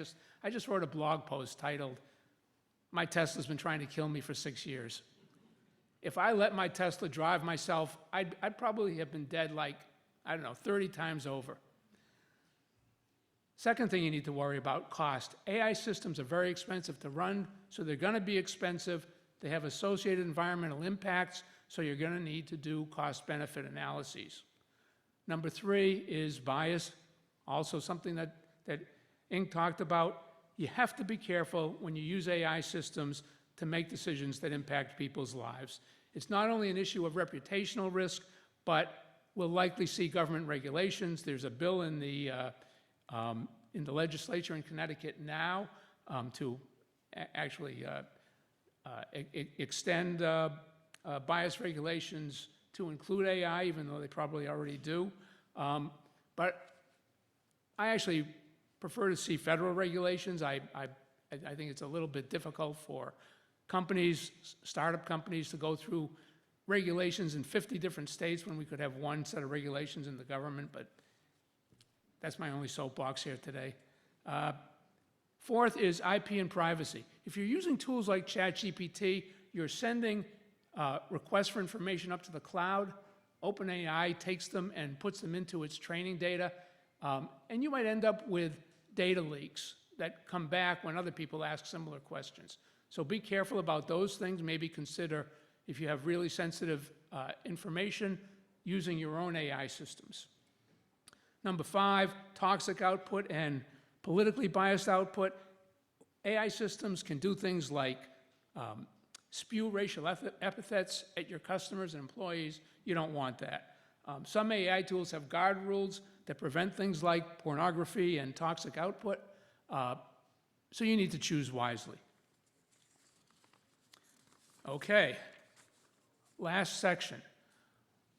just wrote a blog post titled, "My Tesla's been trying to kill me for 6 years." If I let my Tesla drive myself, I'd probably have been dead like, I don't know, 30 times over. Second thing you need to worry about, cost. AI systems are very expensive to run, so they're going to be expensive. They have associated environmental impacts, so you're going to need to do cost-benefit analyses. Number 3 is bias, also something that Ing talked about. You have to be careful when you use AI systems to make decisions that impact people's lives. It's not only an issue of reputational risk, but we'll likely see government regulations. There's a bill in the legislature in Connecticut now to actually extend bias regulations to include AI, even though they probably already do. But I actually prefer to see federal regulations. I think it's a little bit difficult for companies, startup companies, to go through regulations in 50 different states when we could have one set of regulations in the government, but that's my only soapbox here today. 4th is IP and privacy. If you're using tools like ChatGPT, you're sending requests for information up to the cloud. OpenAI takes them and puts them into its training data, and you might end up with data leaks that come back when other people ask similar questions. So be careful about those things. Maybe consider, if you have really sensitive information, using your own AI systems. Number 5, toxic output and politically biased output. AI systems can do things like spew racial epithets at your customers and employees. You don't want that. Some AI tools have guard rules that prevent things like pornography and toxic output, so you need to choose wisely. Okay, last section,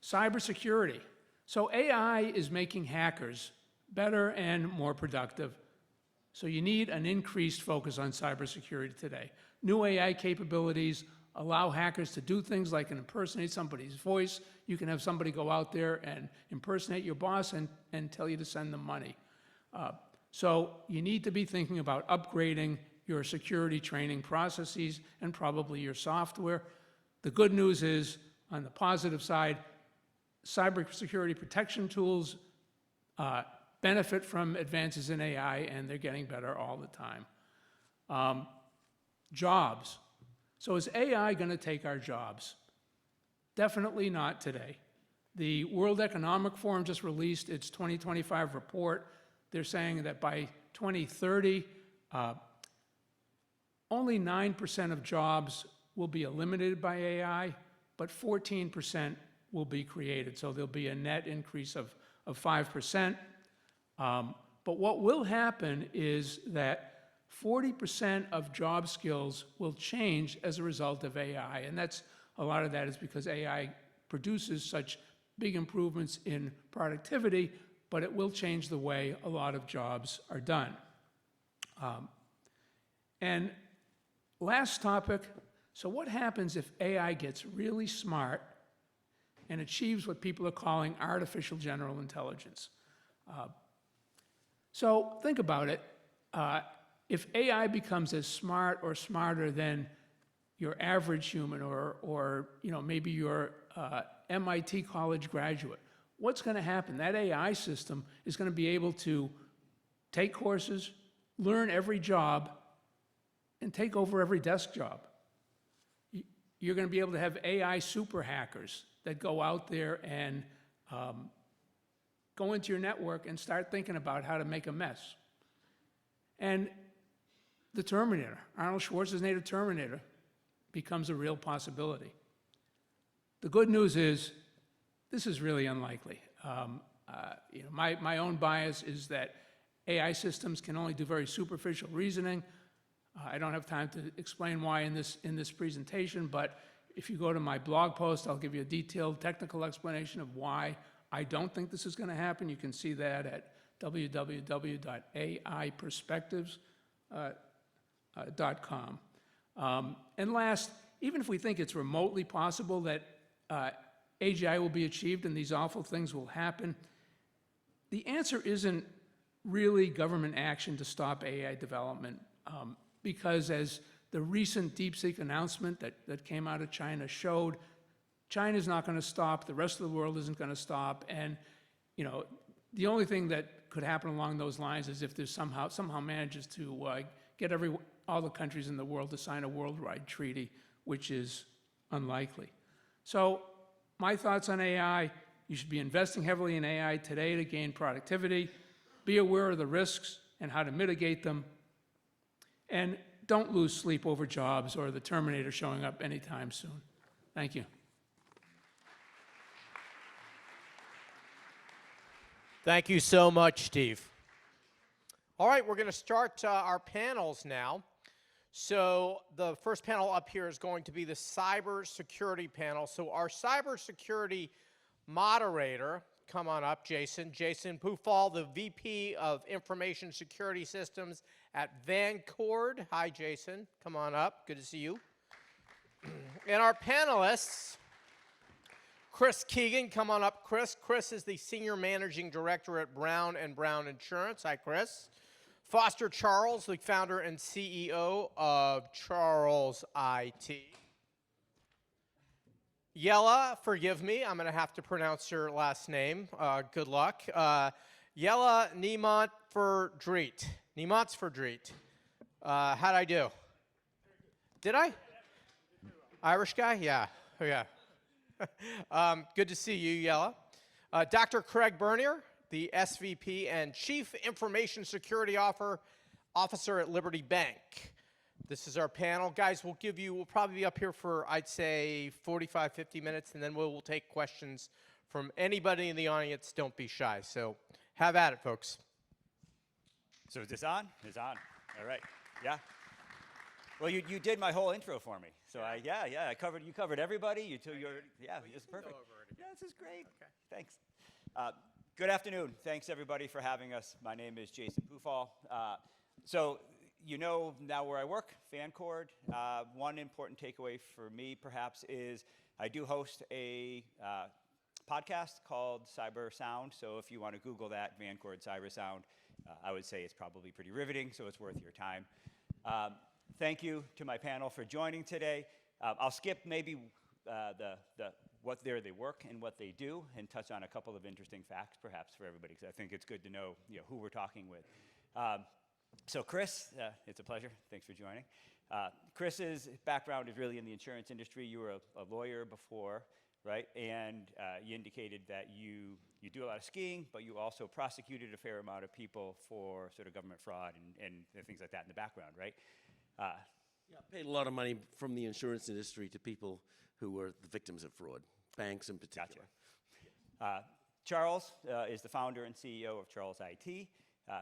cybersecurity. So AI is making hackers better and more productive. So you need an increased focus on cybersecurity today. New AI capabilities allow hackers to do things like impersonate somebody's voice. You can have somebody go out there and impersonate your boss and tell you to send them money. So you need to be thinking about upgrading your security training processes and probably your software. The good news is, on the positive side, cybersecurity protection tools benefit from advances in AI, and they're getting better all the time. Jobs. So is AI going to take our jobs? Definitely not today. The World Economic Forum just released its 2025 report. They're saying that by 2030, only 9% of jobs will be eliminated by AI, but 14% will be created. So there'll be a net increase of 5%. But what will happen is that 40% of job skills will change as a result of AI. And a lot of that is because AI produces such big improvements in productivity, but it will change the way a lot of jobs are done. And last topic, so what happens if AI gets really smart and achieves what people are calling artificial general intelligence? So think about it. If AI becomes as smart or smarter than your average human or maybe your MIT college graduate, what's going to happen? That AI system is going to be able to take courses, learn every job, and take over every desk job. You're going to be able to have AI super hackers that go out there and go into your network and start thinking about how to make a mess. And the Terminator, Arnold Schwarzenegger Terminator, becomes a real possibility. The good news is, this is really unlikely. My own bias is that AI systems can only do very superficial reasoning. I don't have time to explain why in this presentation, but if you go to my blog post, I'll give you a detailed technical explanation of why I don't think this is going to happen. You can see that at www.aiperspectives.com. And last, even if we think it's remotely possible that AGI will be achieved and these awful things will happen, the answer isn't really government action to stop AI development, because as the recent DeepSeek announcement that came out of China showed, China's not going to stop, the rest of the world isn't going to stop, and the only thing that could happen along those lines is if there's somehow manages to get all the countries in the world to sign a worldwide treaty, which is unlikely. So my thoughts on AI: you should be investing heavily in AI today to gain productivity, be aware of the risks and how to mitigate them, and don't lose sleep over jobs or the Terminator showing up anytime soon. Thank you. Thank you so much, Steve. All right, we're going to start our panels now. So the first panel up here is going to be the cybersecurity panel. So our cybersecurity moderator, come on up, Jason Pufall, the VP of Information Security Systems at Vancord. Hi, Jason. Come on up. Good to see you. And our panelists, Chris Keegan, come on up, Chris. Chris is the Senior Managing Director at Brown & Brown Insurance. Hi, Chris. Foster Charles, the founder and CEO of Charles IT. Yella, forgive me, I'm going to have to pronounce your last name. Good luck. Yella Niemantverdriet. How'd I do? Did I? Irish guy? Yeah. Oh, yeah. Good to see you, Yella. Dr. Craig Bernier, the SVP and Chief Information Security Officer at Liberty Bank. This is our panel. Guys, we'll probably be up here for, I'd say, 45, 50 minutes, and then we'll take questions from anybody in the audience. Don't be shy. So have at it, folks. So is this on? It's on. All right. Yeah. Well, you did my whole intro for me. So you covered everybody. It's perfect. Yeah, this is great. Okay. Thanks. Good afternoon. Thanks everybody for having us. My name is Jason Pufall. So you know now where I work, Vancord. One important takeaway for me perhaps is I do host a podcast called Cyber Sound. So if you want to Google that, Vancord Cyber Sound, I would say it's probably pretty riveting, so it's worth your time. Thank you to my panel for joining today. I'll skip maybe what they work and what they do, and touch on a couple of interesting facts perhaps for everybody, because I think it's good to know, who we're talking with. So Chris, it's a pleasure. Thanks for joining. Chris's background is really in the insurance industry. You were a lawyer before, right? And you indicated that you do a lot of skiing, but you also prosecuted a fair amount of people for sort of government fraud and things like that in the background, right? Yeah, I paid a lot of money from the insurance industry to people who were the victims of fraud, banks in particular. Gotcha. Charles is the founder and CEO of Charles IT.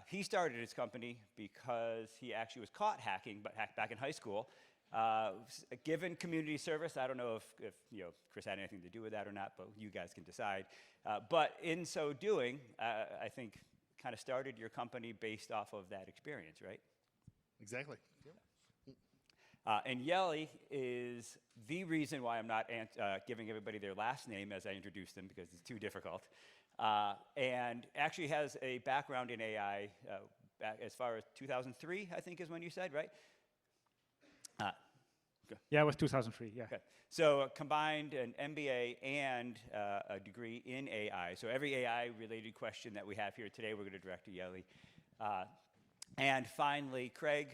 He started his company because he actually was caught hacking, but hacked back in high school. Given community service, I don't know if Chris had anything to do with that or not, but you guys can decide. But in so doing, I think kind of started your company based off of that experience, right? Exactly. And Yeli is the reason why I'm not giving everybody their last name as I introduce them, because it's too difficult. And actually has a background in AI back as far as 2003, I think is when you said, right? Yeah, it was 2003, yeah. Okay. So combined an MBA and a degree in AI. So every AI-related question that we have here today, we're going to direct to Yeli. And finally, Craig,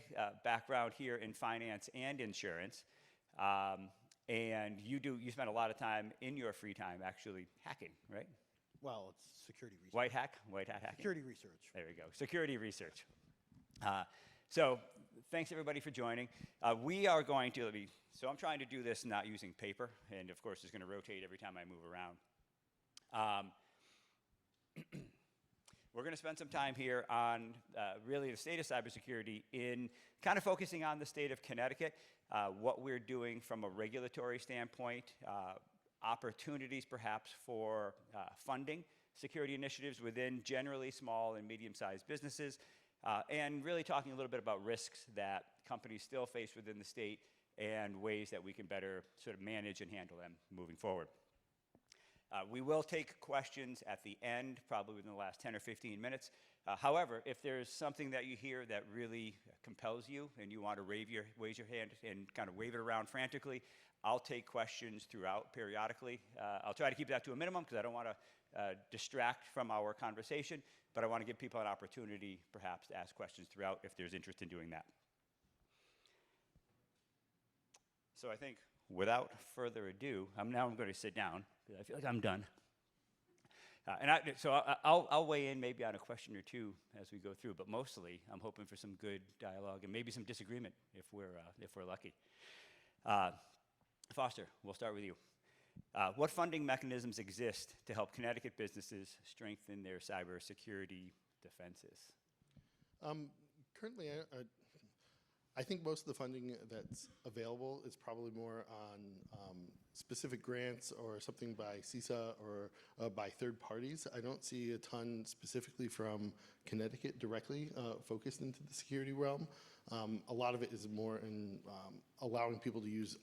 background here in finance and insurance. And you spend a lot of time in your free time actually hacking, right? Well, it's security research. White hat hacking. Security research. There we go, security research. So thanks everybody for joining. We are going to, so I'm trying to do this not using paper, and of course it's going to rotate every time I move around. We're going to spend some time here on really the state of cybersecurity in kind of focusing on the state of Connecticut, what we're doing from a regulatory standpoint, opportunities perhaps for funding security initiatives within generally small and medium-sized businesses, and really talking a little bit about risks that companies still face within the state and ways that we can better sort of manage and handle them moving forward. We will take questions at the end, probably within the last 10 or 15 minutes. However, if there's something that you hear that really compels you and you want to raise your hand and kind of wave it around frantically, I'll take questions throughout periodically. I'll try to keep that to a minimum because I don't want to distract from our conversation, but I want to give people an opportunity perhaps to ask questions throughout if there's interest in doing that. So I think without further ado, I'm going to sit down because I feel like I'm done. So I'll weigh in maybe on a question or two as we go through, but mostly I'm hoping for some good dialogue and maybe some disagreement if we're lucky. Foster, we'll start with you. What funding mechanisms exist to help Connecticut businesses strengthen their cybersecurity defenses? Currently, I think most of the funding that's available is probably more on specific grants or something by CISA or by third parties. I don't see a ton specifically from Connecticut directly focused into the security realm. A lot of it is more in allowing people to use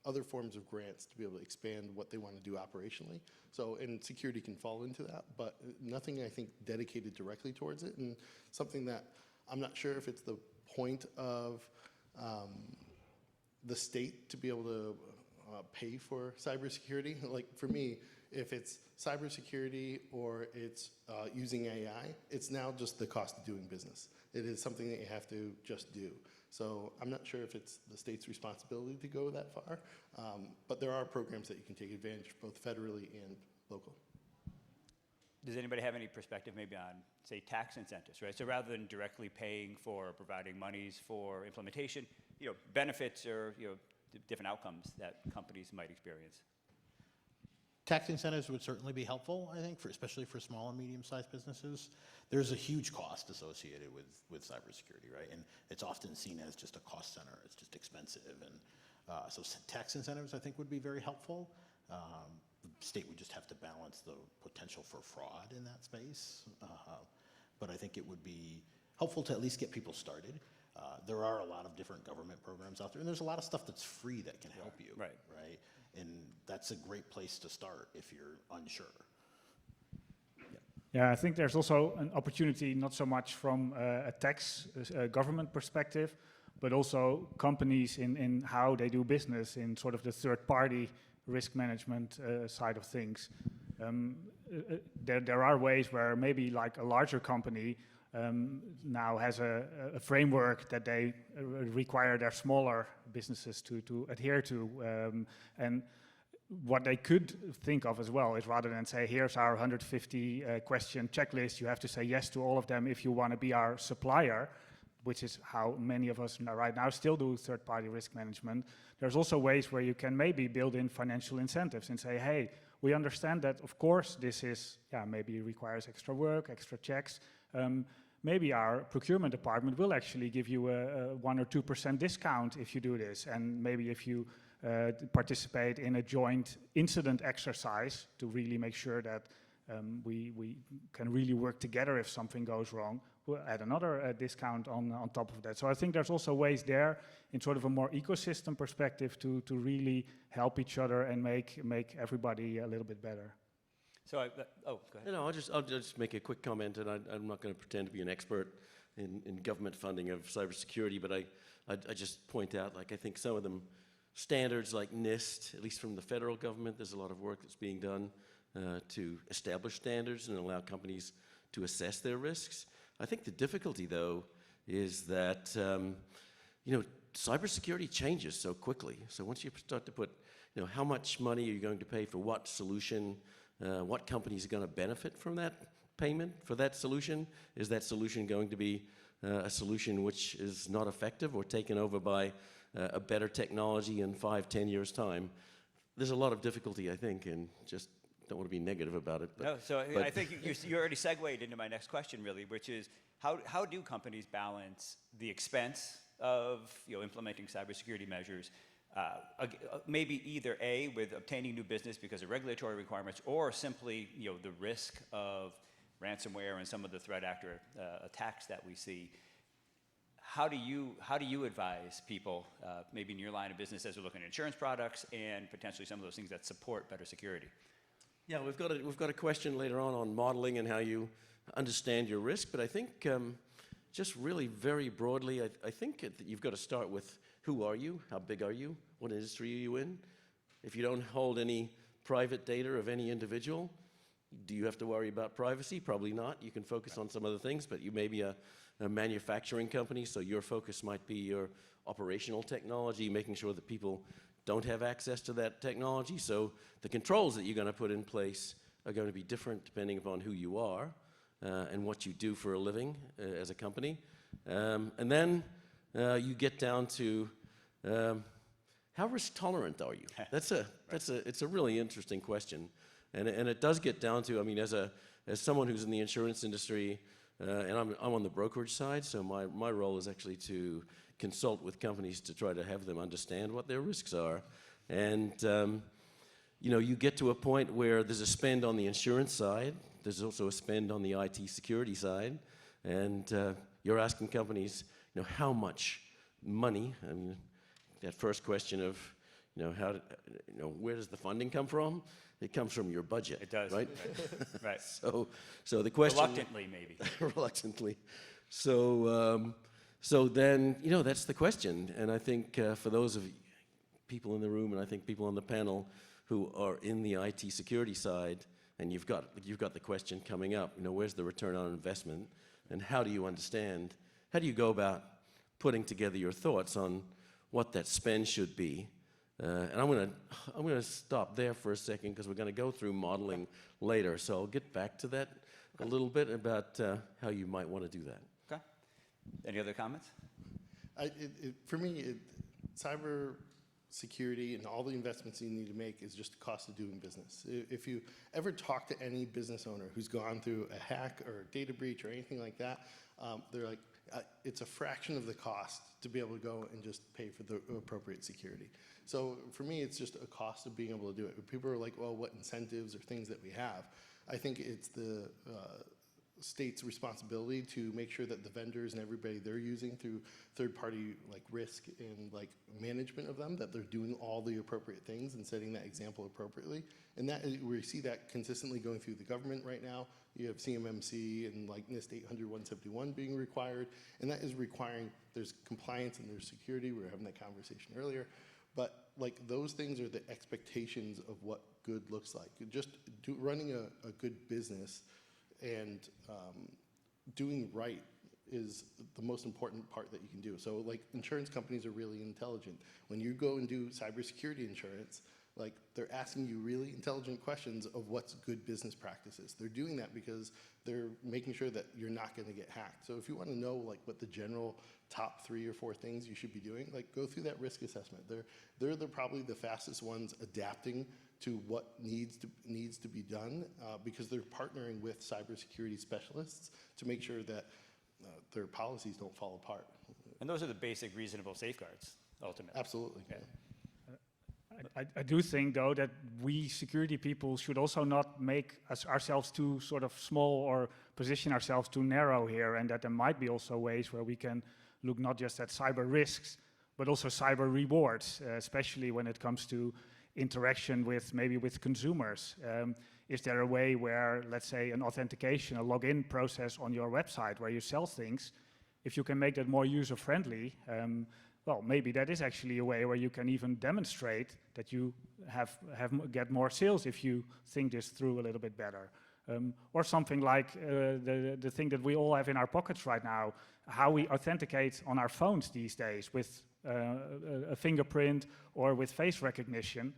other forms of grants to be able to expand what they want to do operationally. So, and security can fall into that, but nothing I think dedicated directly towards it, and something that I'm not sure if it's the point of the state to be able to pay for cybersecurity. Like for me, if it's cybersecurity or it's using AI, it's now just the cost of doing business. It is something that you have to just do. So I'm not sure if it's the state's responsibility to go that far, but there are programs that you can take advantage of both federally and local. Does anybody have any perspective maybe on, say, tax incentives, right? So rather than directly paying for providing monies for implementation, benefits or different outcomes that companies might experience? Tax incentives would certainly be helpful, I think, especially for small and medium-sized businesses. There's a huge cost associated with cybersecurity, right? And it's often seen as just a cost center. It's just expensive. And so tax incentives, I think, would be very helpful. The state would just have to balance the potential for fraud in that space. But I think it would be helpful to at least get people started. There are a lot of different government programs out there, and there's a lot of stuff that's free that can help you, right? And that's a great place to start if you're unsure. Yeah, I think there's also an opportunity, not so much from a tax government perspective, but also companies in how they do business in sort of the third-party risk management side of things. There are ways where maybe like a larger company now has a framework that they require their smaller businesses to adhere to. And what they could think of as well is rather than say, here's our 150 question checklist, you have to say yes to all of them if you want to be our supplier, which is how many of us right now still do third-party risk management. There's also ways where you can maybe build in financial incentives and say, hey, we understand that, of course, this is, maybe requires extra work, extra checks, maybe our procurement department will actually give you a 1 or 2% discount if you do this. And maybe if you participate in a joint incident exercise to really make sure that we can really work together if something goes wrong, we'll add another discount on top of that. So I think there's also ways there in sort of a more ecosystem perspective to really help each other and make everybody a little bit better. So, go ahead. No, I'll just make a quick comment, and I'm not going to pretend to be an expert in government funding of cybersecurity, but I just point out, like, I think some of them standards like NIST, at least from the federal government, there's a lot of work that's being done to establish standards and allow companies to assess their risks. I think the difficulty, though, is that cybersecurity changes so quickly. So once you start to put, how much money are you going to pay for what solution? What companies are going to benefit from that payment for that solution? Is that solution going to be a solution which is not effective or taken over by a better technology in 5-10 years' time? There's a lot of difficulty, I think, and just don't want to be negative about it. No, so I think you already segued into my next question, really, which is how do companies balance the expense of implementing cybersecurity measures, maybe either A, with obtaining new business because of regulatory requirements, or simply the risk of ransomware and some of the threat actor attacks that we see. How do you advise people, maybe in your line of business, as we're looking at insurance products and potentially some of those things that support better security? Yeah, we've got a question later on modeling and how you understand your risk, but I think just really very broadly, I think that you've got to start with who are you, how big are you, what industry are you in? If you don't hold any private data of any individual, do you have to worry about privacy? Probably not. You can focus on some other things, but you may be a manufacturing company, so your focus might be your operational technology, making sure that people don't have access to that technology. So the controls that you're going to put in place are going to be different depending upon who you are and what you do for a living as a company. And then you get down to how risk tolerant are you? It's a really interesting question, and it does get down to, I mean, as someone who's in the insurance industry, and I'm on the brokerage side, so my role is actually to consult with companies to try to have them understand what their risks are, and you get to a point where there's a spend on the insurance side, there's also a spend on the IT security side, and you're asking companies, how much money, I mean, that first question of, where does the funding come from? It comes from your budget. It does. Right? Right. So the question... Reluctantly, maybe. Reluctantly. So then, that's the question. And I think for those of people in the room, and I think people on the panel who are in the IT security side, and you've got the question coming up, where's the return on investment? And how do you go about putting together your thoughts on what that spend should be? And I'm gonna stop there for a second because we're gonna go through modeling later. So I'll get back to that a little bit about how you might want to do that. Okay. Any other comments? For me, cyber security and all the investments you need to make is just the cost of doing business. If you ever talk to any business owner who's gone through a hack or a data breach or anything like that, they're like, it's a fraction of the cost to be able to go and just pay for the appropriate security. So for me, it's just a cost of being able to do it. But people are like, well, what incentives or things that we have? I think it's the state's responsibility to make sure that the vendors and everybody they're using through third-party risk and management of them, that they're doing all the appropriate things and setting that example appropriately. And that we see that consistently going through the government right now. You have CMMC and NIST 800-171 being required, and that is requiring there's compliance and there's security. We were having that conversation earlier, but those things are the expectations of what good looks like. Just running a good business and doing right is the most important part that you can do. So insurance companies are really intelligent. When you go and do cybersecurity insurance, they're asking you really intelligent questions of what's good business practices. They're doing that because they're making sure that you're not going to get hacked. So if you want to know what the general top 3 or 4 things you should be doing, go through that risk assessment. They're probably the fastest ones adapting to what needs to be done because they're partnering with cybersecurity specialists to make sure that their policies don't fall apart. And those are the basic reasonable safeguards, ultimately. Absolutely. Okay. I do think, though, that we security people should also not make ourselves too sort of small or position ourselves too narrow here, and that there might be also ways where we can look not just at cyber risks, but also cyber rewards, especially when it comes to interaction with maybe with consumers. Is there a way where, let's say, an authentication, a login process on your website where you sell things, if you can make that more user-friendly, well, maybe that is actually a way where you can even demonstrate that you get more sales if you think this through a little bit better. Or something like the thing that we all have in our pockets right now, how we authenticate on our phones these days with a fingerprint or with face recognition.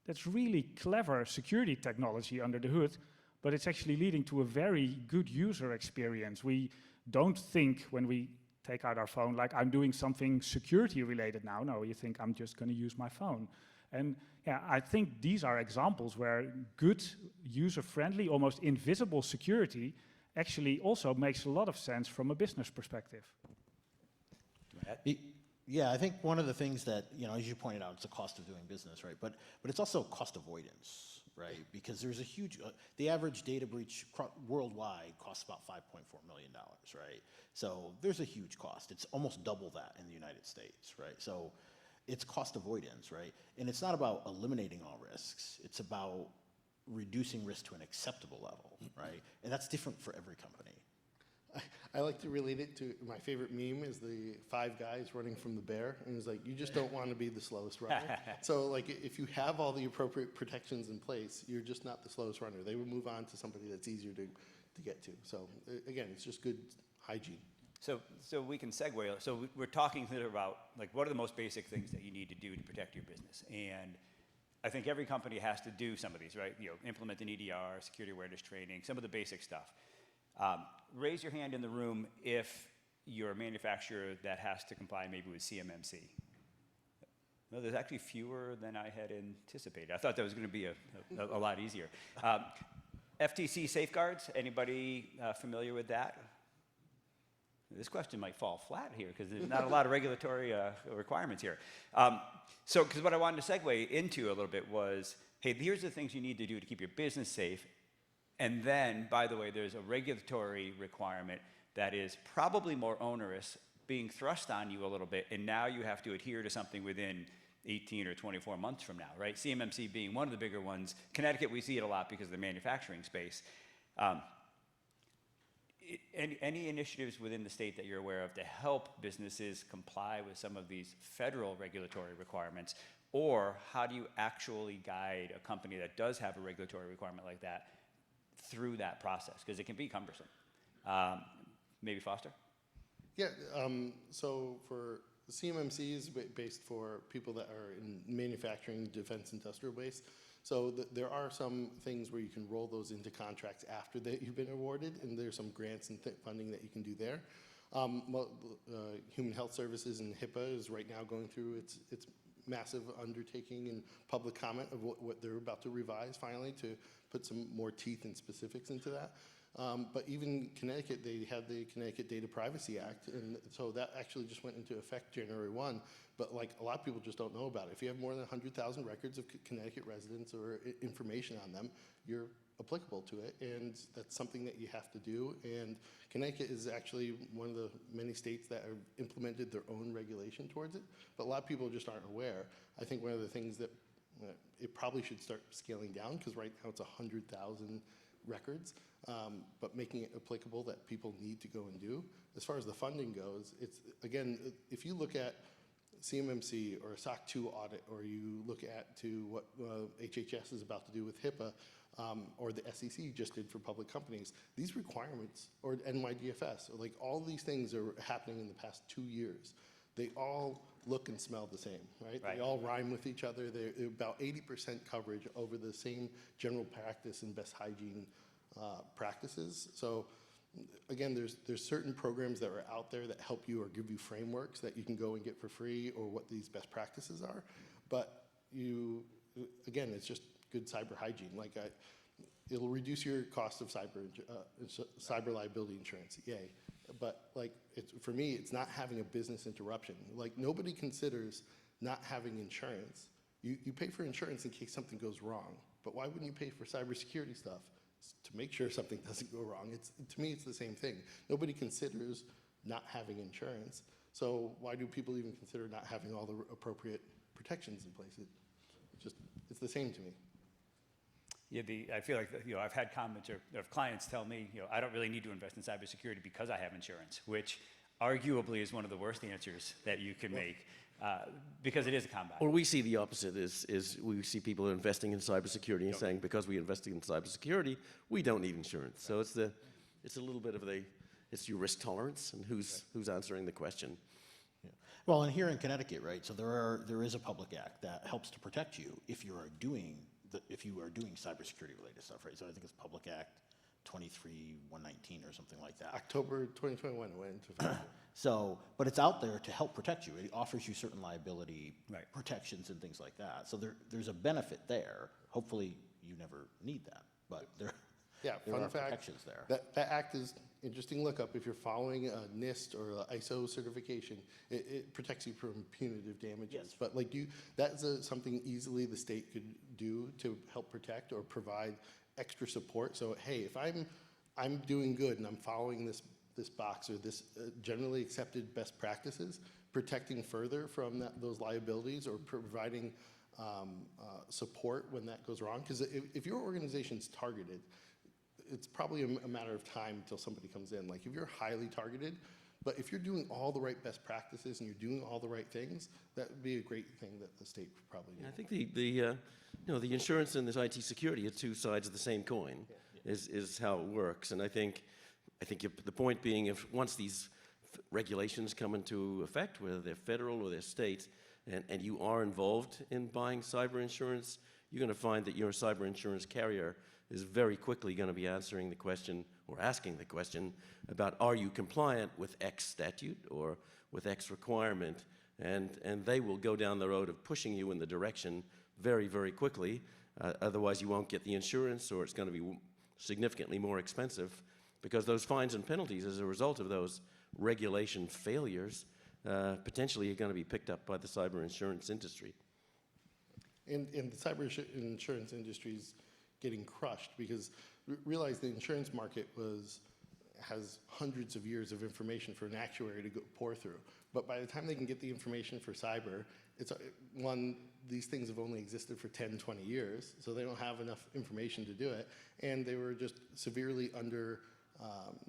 That's really clever security technology under the hood, but it's actually leading to a very good user experience. We don't think when we take out our phone like I'm doing something security related now. No, you think I'm just going to use my phone. And yeah, I think these are examples where good, user-friendly, almost invisible security actually also makes a lot of sense from a business perspective. Yeah, I think one of the things that, as you pointed out, it's the cost of doing business, right? But it's also cost avoidance, right? Because there's a huge, the average data breach worldwide costs about $5.4 million, right? So there's a huge cost. It's almost double that in the United States, right? So it's cost avoidance, right? And it's not about eliminating all risks. It's about reducing risk to an acceptable level, right? And that's different for every company. I like to relate it to my favorite meme is the 5 guys running from the bear, and it's like you just don't want to be the slowest runner. So like if you have all the appropriate protections in place, you're just not the slowest runner. They would move on to somebody that's easier to get to. So again, it's just good hygiene. So we can segue. So we're talking here about like what are the most basic things that you need to do to protect your business, and I think every company has to do some of these, right? Implement an EDR, security awareness training, some of the basic stuff. Raise your hand in the room if you're a manufacturer that has to comply maybe with CMMC. No, there's actually fewer than I had anticipated. I thought that was going to be a lot easier. FTC safeguards, anybody familiar with that? This question might fall flat here because there's not a lot of regulatory requirements here. Because what I wanted to segue into a little bit was, hey, here's the things you need to do to keep your business safe. And then, by the way, there's a regulatory requirement that is probably more onerous being thrust on you a little bit, and now you have to adhere to something within 18 or 24 months from now, right? CMMC being one of the bigger ones. Connecticut, we see it a lot because of the manufacturing space. Any initiatives within the state that you're aware of to help businesses comply with some of these federal regulatory requirements? Or how do you actually guide a company that does have a regulatory requirement like that through that process? Because it can be cumbersome. Maybe Foster? Yeah, so for CMMC is based for people that are in manufacturing, defense, industrial base. So there are some things where you can roll those into contracts after that you've been awarded, and there's some grants and funding that you can do there. Human Health Services and HIPAA is right now going through its massive undertaking and public comment of what they're about to revise finally to put some more teeth and specifics into that. But even Connecticut, they had the Connecticut Data Privacy Act, and so that actually just went into effect January 1. But like a lot of people just don't know about it. If you have more than 100,000 records of Connecticut residents or information on them, you're applicable to it, and that's something that you have to do. And Connecticut is actually one of the many states that have implemented their own regulation towards it, but a lot of people just aren't aware. I think one of the things that it probably should start scaling down, because right now it's 100,000 records, but making it applicable that people need to go and do. As far as the funding goes, it's, again, if you look at CMMC or a SOC 2 audit, or you look at to what HHS is about to do with HIPAA, or the SEC just did for public companies, these requirements, or NYDFS, or like all these things are happening in the past 2 years. They all look and smell the same, right? They all rhyme with each other. They're about 80% coverage over the same general practice and best hygiene practices. So again, there's certain programs that are out there that help you or give you frameworks that you can go and get for free, or what these best practices are. But again, it's just good cyber hygiene. Like it'll reduce your cost of cyber liability insurance. Yay. But like, for me, it's not having a business interruption. Like, nobody considers not having insurance. You pay for insurance in case something goes wrong, but why wouldn't you pay for cybersecurity stuff? To make sure something doesn't go wrong. To me, it's the same thing. Nobody considers not having insurance, so why do people even consider not having all the appropriate protections in place? It's the same to me. Yeah, I feel like, I've had comments or clients tell me, I don't really need to invest in cybersecurity because I have insurance, which arguably is one of the worst answers that you can make, because it is a combat. Or we see the opposite, is we see people investing in cybersecurity and saying, because we invested in cybersecurity, we don't need insurance. So it's a little bit of it's your risk tolerance and who's answering the question. Yeah. Well, and here in Connecticut, right, so there is a public act that helps to protect you if you are doing cybersecurity related stuff, right? So I think it's Public Act 23-119 or something like that. October 2021 went into effect. So, but it's out there to help protect you. It offers you certain liability protections and things like that. So there's a benefit there. Hopefully you never need that, but there are protections there. That act is interesting lookup. If you're following a NIST or a ISO certification, it protects you from punitive damages. Yes. But like that's something easily the state could do to help protect or provide extra support. So hey, if I'm doing good and I'm following this box or this generally accepted best practices, protecting further from those liabilities or providing support when that goes wrong. Because if your organization's targeted, it's probably a matter of time until somebody comes in. Like if you're highly targeted, but if you're doing all the right best practices and you're doing all the right things, that would be a great thing that the state would probably do. I think the insurance and this IT security are two sides of the same coin, is how it works. And I think the point being, if once these regulations come into effect, whether they're federal or they're state, and you are involved in buying cyber insurance, you're going to find that your cyber insurance carrier is very quickly going to be answering the question or asking the question about, are you compliant with X statute or with X requirement? And they will go down the road of pushing you in the direction very, very quickly. Otherwise, you won't get the insurance, or it's going to be significantly more expensive, because those fines and penalties as a result of those regulation failures potentially are going to be picked up by the cyber insurance industry. And the cyber insurance industry is getting crushed because realize the insurance market has hundreds of years of information for an actuary to pour through. But by the time they can get the information for cyber, these things have only existed for 10, 20 years, so they don't have enough information to do it, and they were just severely under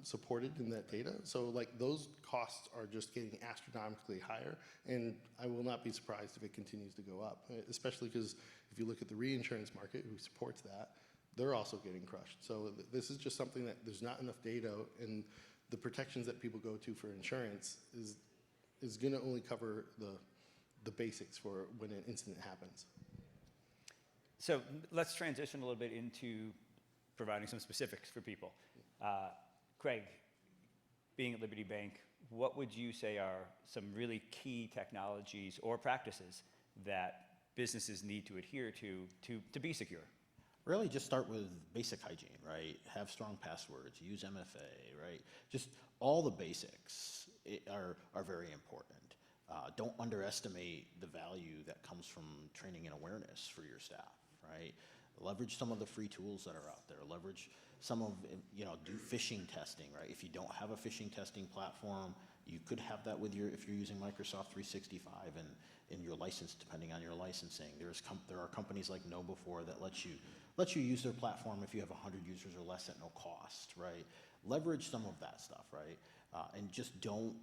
supported in that data. So like those costs are just getting astronomically higher, and I will not be surprised if it continues to go up, especially because if you look at the reinsurance market, who supports that, they're also getting crushed. So this is just something that there's not enough data, and the protections that people go to for insurance is going to only cover the basics for when an incident happens. So let's transition a little bit into providing some specifics for people. Craig, being at Liberty Bank, what would you say are some really key technologies or practices that businesses need to adhere to be secure? Really just start with basic hygiene, right? Have strong passwords, use MFA, right? Just all the basics are very important. Don't underestimate the value that comes from training and awareness for your staff, right? Leverage some of the free tools that are out there. Leverage some of, do phishing testing, right? If you don't have a phishing testing platform, you could have that if you're using Microsoft 365 and in your license, depending on your licensing. There are companies like KnowBe4 that let you use their platform if you have 100 users or less at no cost, right? Leverage some of that stuff, right? And just don't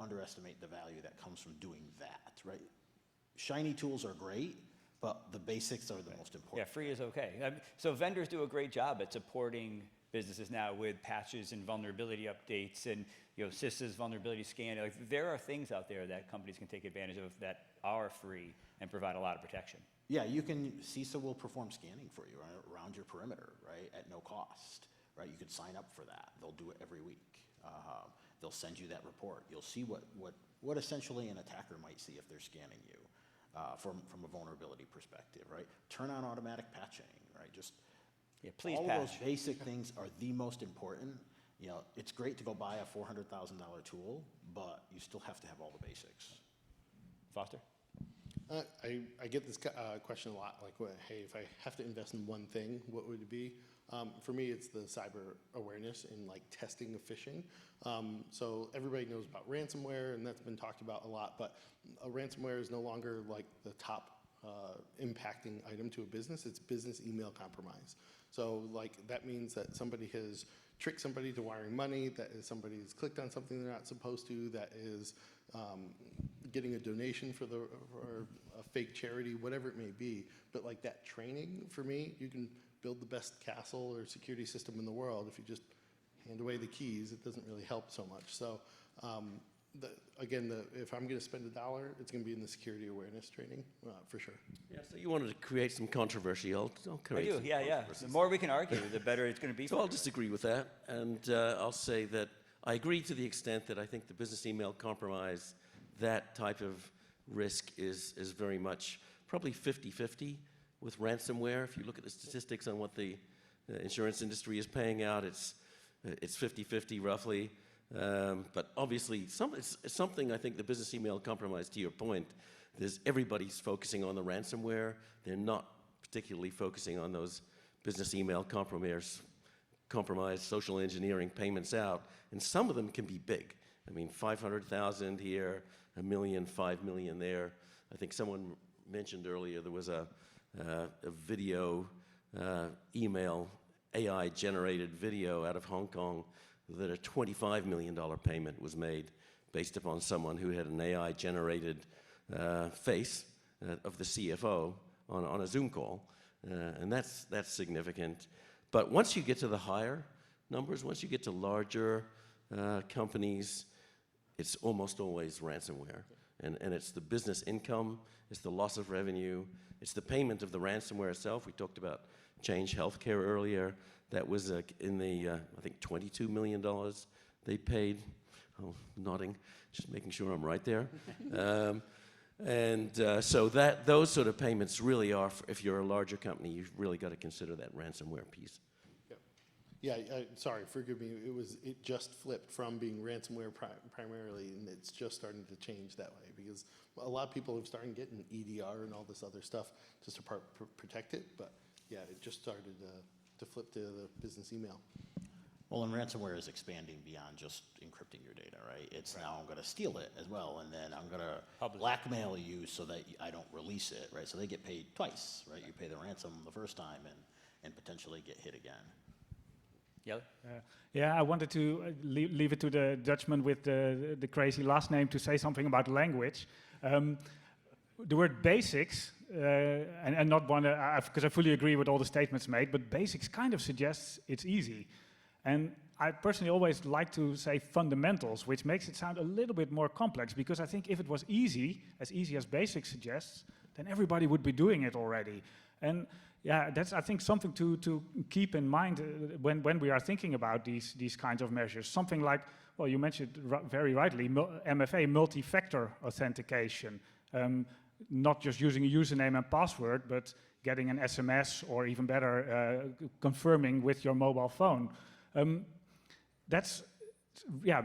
underestimate the value that comes from doing that, right? Shiny tools are great, but the basics are the most important. Yeah, free is okay. So vendors do a great job at supporting businesses now with patches and vulnerability updates and CISA's vulnerability scan. Like, there are things out there that companies can take advantage of that are free and provide a lot of protection. Yeah, CISA will perform scanning for you around your perimeter, right, at no cost, right? You could sign up for that. They'll do it every week. They'll send you that report. You'll see what essentially an attacker might see if they're scanning you from a vulnerability perspective, right? Turn on automatic patching, right? Just please all patch. of those basic things are the most important. You know, it's great to go buy a $400,000 tool, but you still have to have all the basics. Foster? I get this question a lot, like, hey, if I have to invest in one thing, what would it be? For me, it's the cyber awareness in like testing of phishing. So everybody knows about ransomware, and that's been talked about a lot, but a ransomware is no longer like the top impacting item to a business. It's business email compromise. So like that means that somebody has tricked somebody to wiring money, that is somebody has clicked on something they're not supposed to, that is getting a donation for a fake charity, whatever it may be. But like that training, for me, you can build the best castle or security system in the world. If you just hand away the keys, it doesn't really help so much. So if I'm going to spend $1, it's going to be in the security awareness training, for sure. Yeah, so you wanted to create some controversy. I'll create some Yeah. controversy. The more we can argue, the better it's going to be. So I'll disagree with that, and I'll say that I agree to the extent that I think the business email compromise, that type of risk is very much probably 50-50 with ransomware. If you look at the statistics on what the insurance industry is paying out, it's 50-50 roughly. But obviously, it's something I think the business email compromise, to your point, everybody's focusing on the ransomware. They're not particularly focusing on those business email compromise, social engineering payments out. And some of them can be big. I mean, 500,000 here, $1 million, 5 million there. I think someone mentioned earlier there was a video, email, AI-generated video out of Hong Kong that a $25 million payment was made based upon someone who had an AI-generated face of the CFO on a Zoom call. And that's significant. But once you get to the higher numbers, once you get to larger companies, it's almost always ransomware. And it's the business income, it's the loss of revenue, it's the payment of the ransomware itself. We talked about Change Healthcare earlier. That was in the, I think, $22 million they paid. Oh, nodding, just making sure I'm right there. So those sort of payments really are, if you're a larger company, you've really got to consider that ransomware piece. Yeah, sorry, forgive me. It just flipped from being ransomware primarily, and it's just starting to change that way because a lot of people have started getting EDR and all this other stuff just to protect it. But yeah, it just started to flip to the business email. Well, and ransomware is expanding beyond just encrypting your data, right? It's now I'm going to steal it as well, and then I'm going to blackmail you so that I don't release it, right? So they get paid twice, right? You pay the ransom the first time and potentially get hit again. Yeah, I wanted to leave it to the Dutchman with the crazy last name to say something about language. The word basics, and not one, because I fully agree with all the statements made, but basics kind of suggests it's easy. And I personally always like to say fundamentals, which makes it sound a little bit more complex, because I think if it was easy as basics suggests, then everybody would be doing it already. And yeah, that's, I think, something to keep in mind when we are thinking about these kinds of measures. Something like, well, you mentioned very rightly, MFA, multi-factor authentication. Not just using a username and password, but getting an SMS or even better, confirming with your mobile phone. That's, yeah,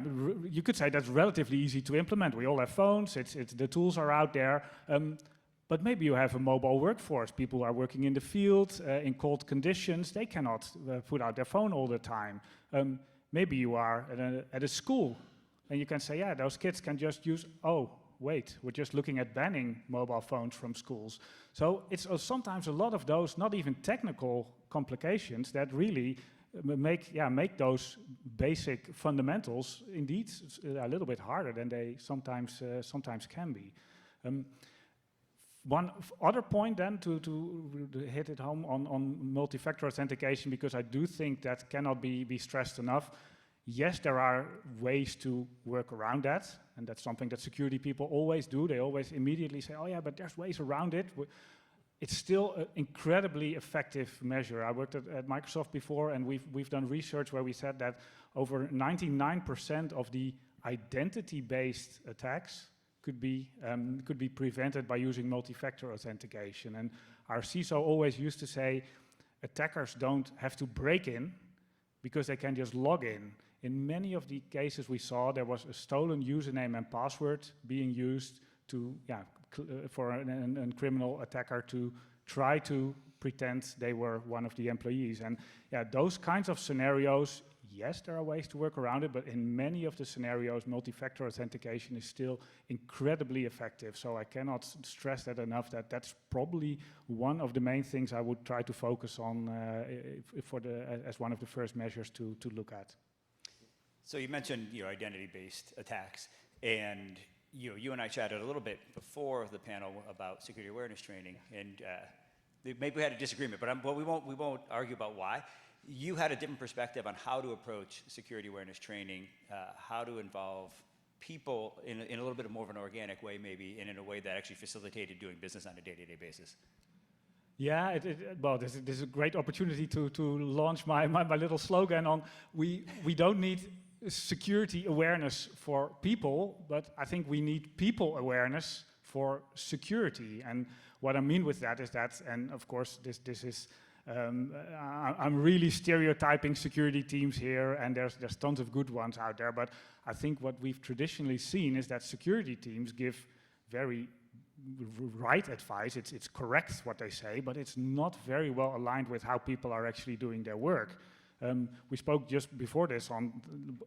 you could say that's relatively easy to implement. We all have phones, the tools are out there. But maybe you have a mobile workforce. People are working in the field, in cold conditions. They cannot put out their phone all the time. Maybe you are at a school, and you can say, yeah, those kids can just use, oh, wait, we're just looking at banning mobile phones from schools. So it's sometimes a lot of those, not even technical complications, that really make those basic fundamentals indeed a little bit harder than they sometimes can be. One other point then to hit it home on multi-factor authentication, because I do think that cannot be stressed enough. Yes, there are ways to work around that, and that's something that security people always do. They always immediately say, oh yeah, but there's ways around it. It's still an incredibly effective measure. I worked at Microsoft before, and we've done research where we said that over 99% of the identity-based attacks could be prevented by using multi-factor authentication. And our CISO always used to say, attackers don't have to break in, because they can just log in. In many of the cases we saw, there was a stolen username and password being used to, for a criminal attacker to try to pretend they were one of the employees. And those kinds of scenarios, yes, there are ways to work around it, but in many of the scenarios, multi-factor authentication is still incredibly effective. So I cannot stress that enough, that that's probably one of the main things I would try to focus on as one of the first measures to look at. So you mentioned identity-based attacks, and you and I chatted a little bit before the panel about security awareness training, and maybe we had a disagreement, but we won't argue about why. You had a different perspective on how to approach security awareness training, how to involve people in a little bit more of an organic way, maybe, and in a way that actually facilitated doing business on a day-to-day basis. Yeah, well, this is a great opportunity to launch my little slogan on we don't need security awareness for people, but I think we need people awareness for security. And what I mean with that is that, and of course this is, I'm really stereotyping security teams here, and there's tons of good ones out there, but I think what we've traditionally seen is that security teams give very right advice. It's correct what they say, but it's not very well aligned with how people are actually doing their work. We spoke just before this on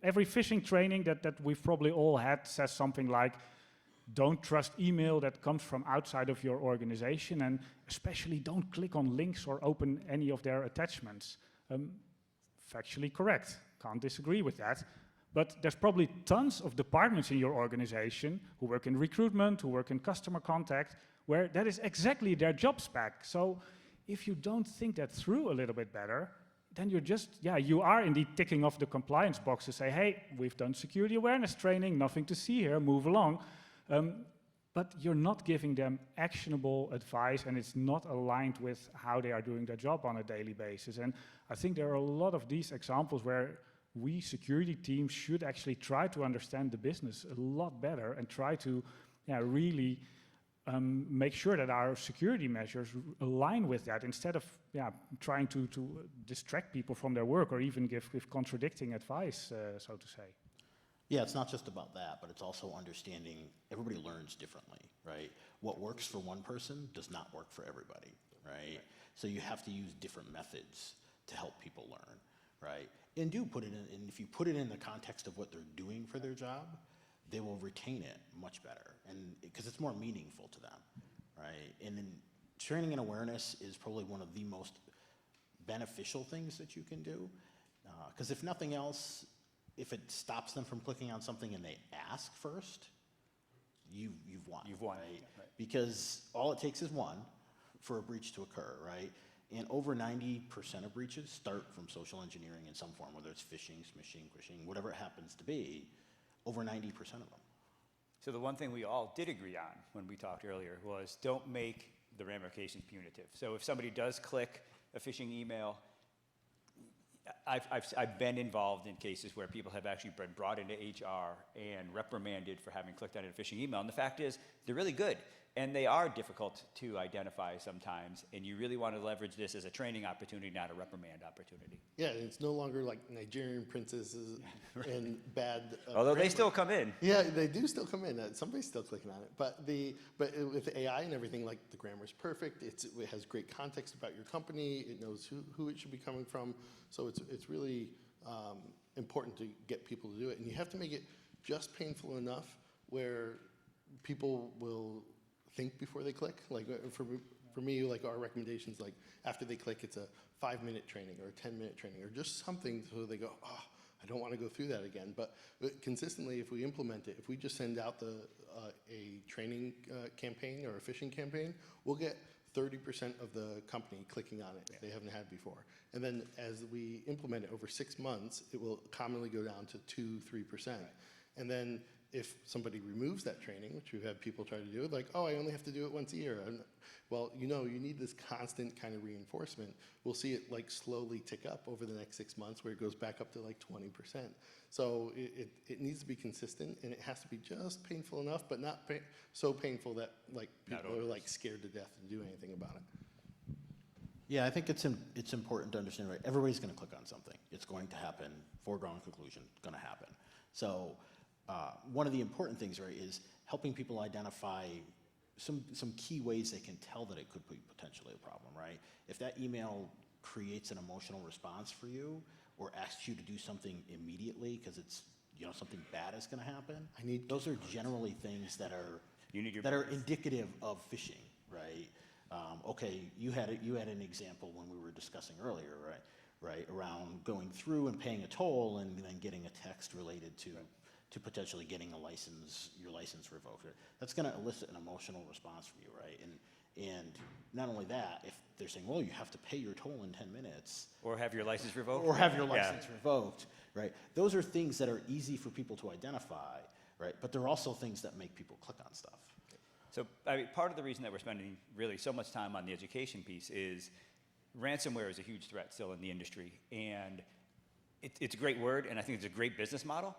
every phishing training that we've probably all had says something like, don't trust email that comes from outside of your organization, and especially don't click on links or open any of their attachments. Factually correct, can't disagree with that. But there's probably tons of departments in your organization who work in recruitment, who work in customer contact, where that is exactly their job spec. So if you don't think that through a little bit better, then you're just, you are indeed ticking off the compliance box to say, hey, we've done security awareness training, nothing to see here, move along. But you're not giving them actionable advice, and it's not aligned with how they are doing their job on a daily basis. And I think there are a lot of these examples where we security teams should actually try to understand the business a lot better and try to really make sure that our security measures align with that, instead of trying to distract people from their work or even give contradicting advice, so to say. Yeah, it's not just about that, but it's also understanding everybody learns differently, right? What works for one person does not work for everybody, right? So you have to use different methods to help people learn, right? And put it in, and if you put it in the context of what they're doing for their job, they will retain it much better, and because it's more meaningful to them, right? And then training and awareness is probably one of the most beneficial things that you can do, because if nothing else, if it stops them from clicking on something and they ask first, you've won. You've won, right? Because all it takes is one for a breach to occur, right? And over 90% of breaches start from social engineering in some form, whether it's phishing, smishing, quishing, whatever it happens to be, over 90% of them. So the one thing we all did agree on when we talked earlier was don't make the ramifications punitive. So if somebody does click a phishing email, I've been involved in cases where people have actually been brought into HR and reprimanded for having clicked on a phishing email. And the fact is, they're really good. And they are difficult to identify sometimes. And you really want to leverage this as a training opportunity, not a reprimand opportunity. Yeah, and it's no longer like Nigerian princesses and bad. Although they still come in. Yeah, they do still come in. Somebody's still clicking on it. But with AI and everything, like the grammar's perfect. It has great context about your company. It knows who it should be coming from. So it's really important to get people to do it. And you have to make it just painful enough where people will think before they click. Like for me, like our recommendations, like after they click, it's a 5-minute training or a 10-minute training or just something so they go, oh, I don't want to go through that again. But consistently, if we implement it, if we just send out a training campaign or a phishing campaign, we'll get 30% of the company clicking on it they haven't had before. And then as we implement it over 6 months, it will commonly go down to 2-3%. Right. And then if somebody removes that training, which we've had people try to do, like, oh, I only have to do it once a year. Well, you need this constant kind of reinforcement. We'll see it like slowly tick up over the next 6 months where it goes back up to like 20%. So it needs to be consistent, and it has to be just painful enough, but not so painful that like people are like scared to death to do anything about it. Yeah, I think it's important to understand, right? Everybody's going to click on something. It's going to happen. Foregone conclusion, going to happen. So one of the important things, right, is helping people identify some key ways they can tell that it could be potentially a problem, right? If that email creates an emotional response for you or asks you to do something immediately because it's, something bad is going to happen, those are generally things that are indicative of phishing, right? Okay, you had an example when we were discussing earlier, right, around going through and paying a toll and then getting a text related to potentially getting your license revoked. That's going to elicit an emotional response from you, right? And not only that, if they're saying, well, you have to pay your toll in 10 minutes. Or have your license revoked. Or have your license revoked, right? Those are things that are easy for people to identify, right? But they're also things that make people click on stuff. So part of the reason that we're spending really so much time on the education piece is ransomware is a huge threat still in the industry. And it's a great word, and I think it's a great business model.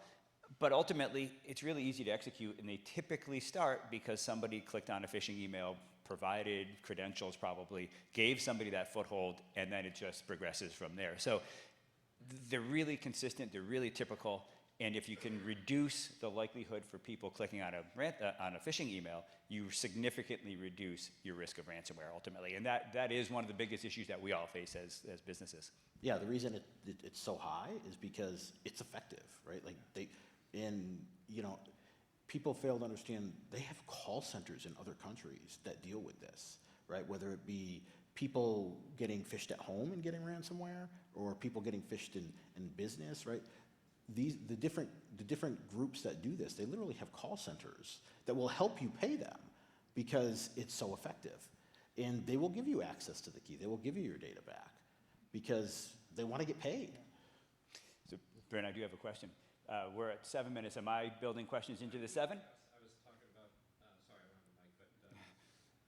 But ultimately, it's really easy to execute, and they typically start because somebody clicked on a phishing email, provided credentials probably, gave somebody that foothold, and then it just progresses from there. So they're really consistent, they're really typical, and if you can reduce the likelihood for people clicking on a phishing email, you significantly reduce your risk of ransomware ultimately. And that is one of the biggest issues that we all face as businesses. Yeah, the reason it's so high is because it's effective, right? Like people fail to understand they have call centers in other countries that deal with this, right? Whether it be people getting phished at home and getting ransomware, or people getting phished in business, right? The different groups that do this, they literally have call centers that will help you pay them because it's so effective. And they will give you access to the key. They will give you your data back because they want to get paid. So, Brent, I do have a question. We're at 7 minutes. Am I building questions into the 7? I was talking about, sorry, I don't have the mic,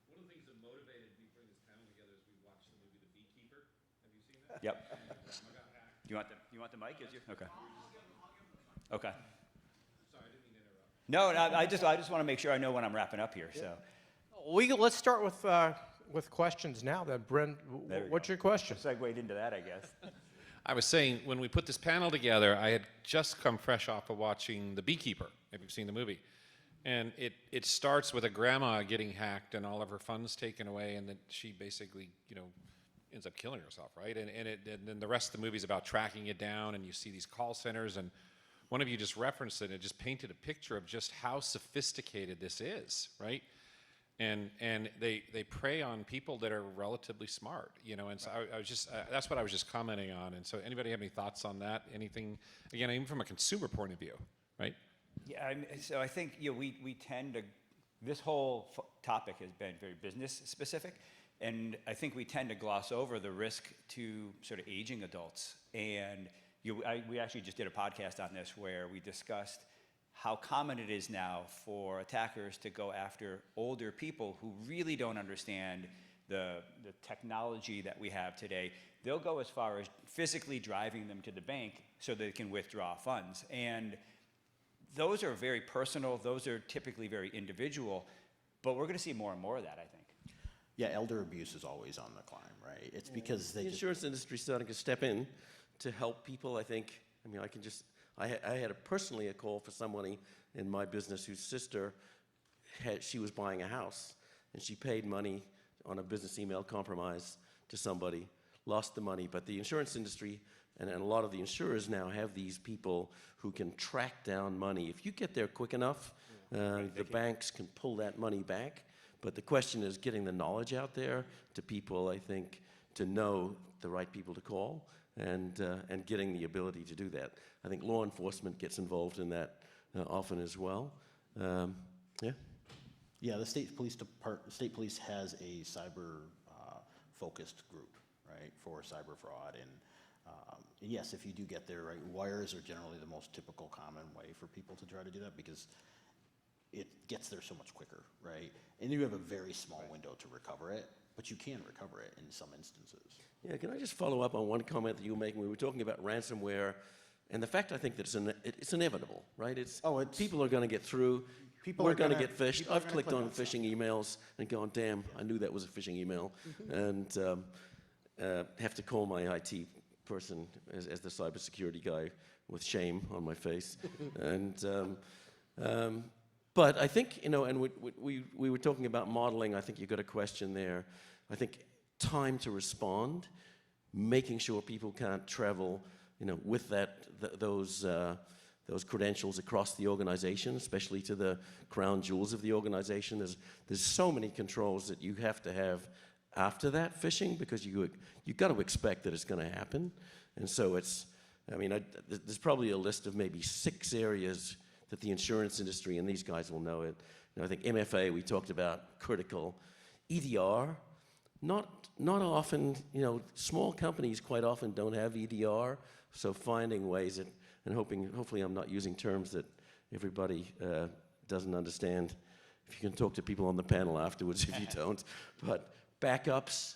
but one of the things that motivated me putting this panel together is we watched the movie The Beekeeper. Have you seen that? Yep. I got hacked. Do you want the mic? Okay. Okay. Sorry, I didn't mean to interrupt. No, I just want to make sure I know when I'm wrapping up here. So, Let's start with questions now. Then, Brent, what's your question? Segued into that, I guess. I was saying, when we put this panel together, I had just come fresh off of watching The Beekeeper, if you've seen the movie. And it starts with a grandma getting hacked and all of her funds taken away, and then she basically, ends up killing herself, right? And then the rest of the movie is about tracking it down, and you see these call centers, and one of you just referenced it, and it just painted a picture of just how sophisticated this is, right? And they prey on people that are relatively smart, and so I was just, that's what I was just commenting on. And so anybody have any thoughts on that? Anything, again, even from a consumer point of view, right? Yeah, so I think we tend to, this whole topic has been very business specific, and I think we tend to gloss over the risk to sort of aging adults. And we actually just did a podcast on this where we discussed how common it is now for attackers to go after older people who really don't understand the technology that we have today. They'll go as far as physically driving them to the bank so they can withdraw funds. And those are very personal, those are typically very individual, but we're going to see more and more of that, I think. Yeah, elder abuse is always on the climb, right? It's because the insurance industry is starting to step in to help people, I think. I had personally a call for somebody in my business whose sister she was buying a house, and she paid money on a business email compromise to somebody, lost the money, but the insurance industry and a lot of the insurers now have these people who can track down money. If you get there quick enough, the banks can pull that money back, but the question is getting the knowledge out there to people, I think, to know the right people to call. And getting the ability to do that. I think law enforcement gets involved in that often as well. Yeah, the state police has a cyber focused group, right, for cyber fraud. And yes, if you do get there, right, wires are generally the most typical common way for people to try to do that because it gets there so much quicker, right? And you have a very small window to recover it, but you can recover it in some instances. Yeah, can I just follow up on one comment that you were making? We were talking about ransomware, and the fact I think that it's inevitable, right? People are going to get through. We're going to get phished. I've clicked on phishing emails and gone, damn, I knew that was a phishing email. And have to call my IT person as the cybersecurity guy with shame on my face. But I think, and we were talking about modeling. I think you got a question there. I think time to respond, making sure people can't travel, with those credentials across the organization, especially to the crown jewels of the organization. There's so many controls that you have to have after that phishing, because you got to expect that it's going to happen. And so there's probably a list of maybe 6 areas that the insurance industry, and these guys will know it. I think MFA, we talked about, critical. EDR, not often, small companies quite often don't have EDR, so finding ways and hopefully I'm not using terms that everybody doesn't understand. If you can talk to people on the panel afterwards if you don't. But backups,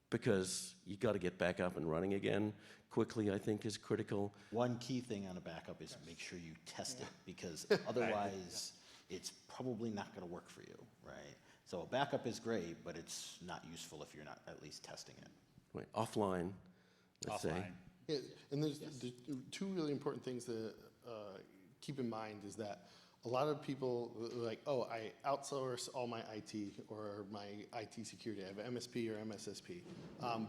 because you got to get back up and running again quickly, I think is critical. One key thing on a backup is make sure you test it, because otherwise it's probably not going to work for you, right? So a backup is great, but it's not useful if you're not at least testing it. Right. Offline, let's say. Yeah, and there's 2 really important things to keep in mind is that a lot of people are like, oh, I outsource all my IT or my IT security. I have an MSP or MSSP.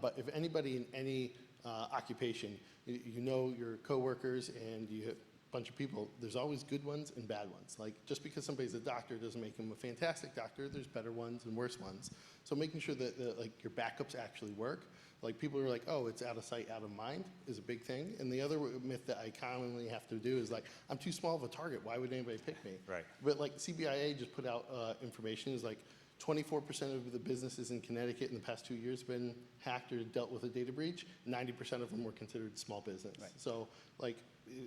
But if anybody in any occupation, you know your coworkers and you have a bunch of people, there's always good ones and bad ones. Like, just because somebody's a doctor doesn't make them a fantastic doctor. There's better ones and worse ones. So making sure that your backups actually work. Like, people are like, oh, it's out of sight, out of mind is a big thing. And the other myth that I commonly have to do is like, I'm too small of a target. Why would anybody pick me? Right. But like CBIA just put out information is like 24% of the businesses in Connecticut in the past 2 years have been hacked or dealt with a data breach. 90% of them were considered small business. Right. So like.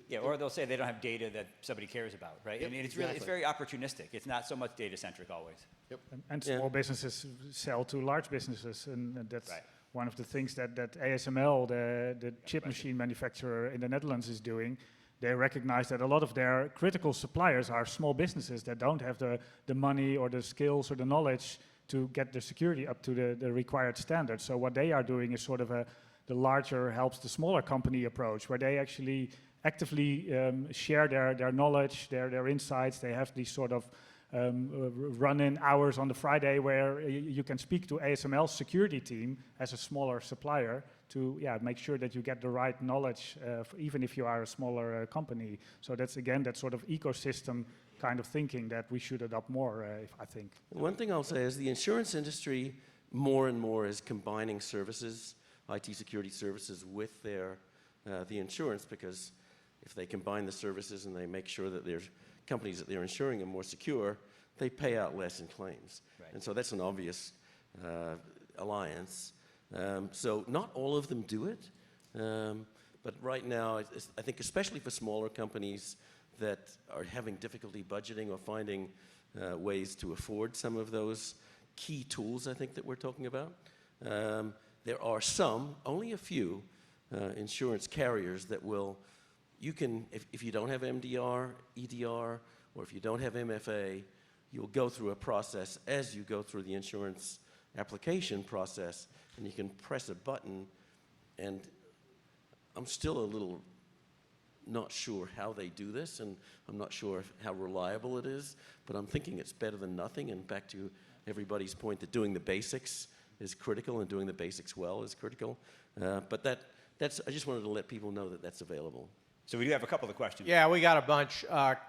Yeah, or they'll say they don't have data that somebody cares about, right? Yep, I mean, it's exactly. very opportunistic. It's not so much data-centric always. Yep. And small businesses sell to large businesses, and that's one of the things that ASML, the chip machine manufacturer in the Netherlands, is doing. They recognize that a lot of their critical suppliers are small businesses that don't have the money or the skills or the knowledge to get the security up to the required standards. So what they are doing is sort of the larger helps the smaller company approach, where they actually actively share their knowledge, their insights. They have these sort of run-in hours on the Friday where you can speak to ASML's security team as a smaller supplier to make sure that you get the right knowledge, even if you are a smaller company. So that's, again, that sort of ecosystem kind of thinking that we should adopt more, I think. One thing I'll say is the insurance industry more and more is combining services, IT security services, with the insurance, because if they combine the services and they make sure that their companies that they're insuring are more secure, they pay out less in claims. Right. And so that's an obvious alliance. So not all of them do it, but right now, I think especially for smaller companies that are having difficulty budgeting or finding ways to afford some of those key tools, I think, that we're talking about. There are some, only a few, insurance carriers that will, you can, if you don't have MDR, EDR, or if you don't have MFA, you'll go through a process as you go through the insurance application process, and you can press a button, and I'm still a little not sure how they do this, and I'm not sure how reliable it is, but I'm thinking it's better than nothing, and back to everybody's point that doing the basics is critical, and doing the basics well is critical. But that's, I just wanted to let people know that that's available. So we do have a couple of questions. Yeah, we got a bunch.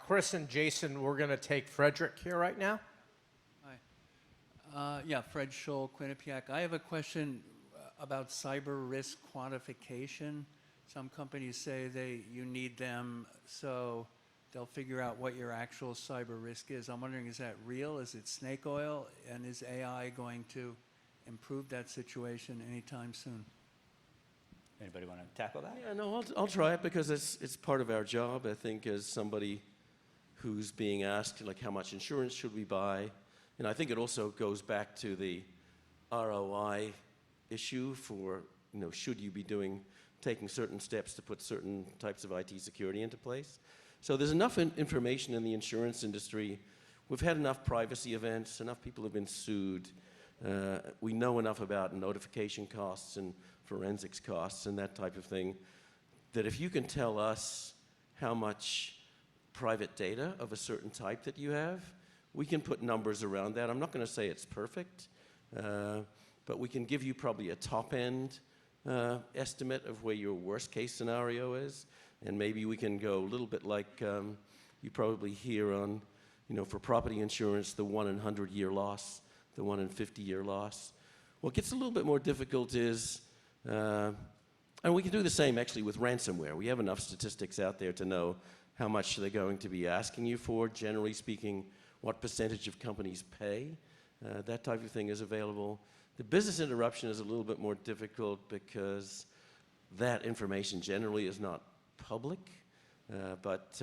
Chris and Jason, we're going to take Frederick here right now. Hi. Yeah, Fred Scholl, Quinnipiac. I have a question about cyber risk quantification. Some companies say you need them so they'll figure out what your actual cyber risk is. I'm wondering, is that real? Is it snake oil? And is AI going to improve that situation anytime soon? Anybody want to tackle that? Yeah, no, I'll try it, because it's part of our job, I think, as somebody who's being asked, like, how much insurance should we buy? And I think it also goes back to the ROI issue for, should you be taking certain steps to put certain types of IT security into place? So there's enough information in the insurance industry. We've had enough privacy events, enough people have been sued. We know enough about notification costs and forensics costs and that type of thing, that if you can tell us how much private data of a certain type that you have, we can put numbers around that. I'm not going to say it's perfect, but we can give you probably a top-end estimate of where your worst-case scenario is, and maybe we can go a little bit like you probably hear on, for property insurance, the 1 in 100-year loss, the 1 in 50-year loss. What gets a little bit more difficult is, and we can do the same actually with ransomware. We have enough statistics out there to know how much they're going to be asking you for. Generally speaking, what percentage of companies pay. That type of thing is available. The business interruption is a little bit more difficult because that information generally is not public, but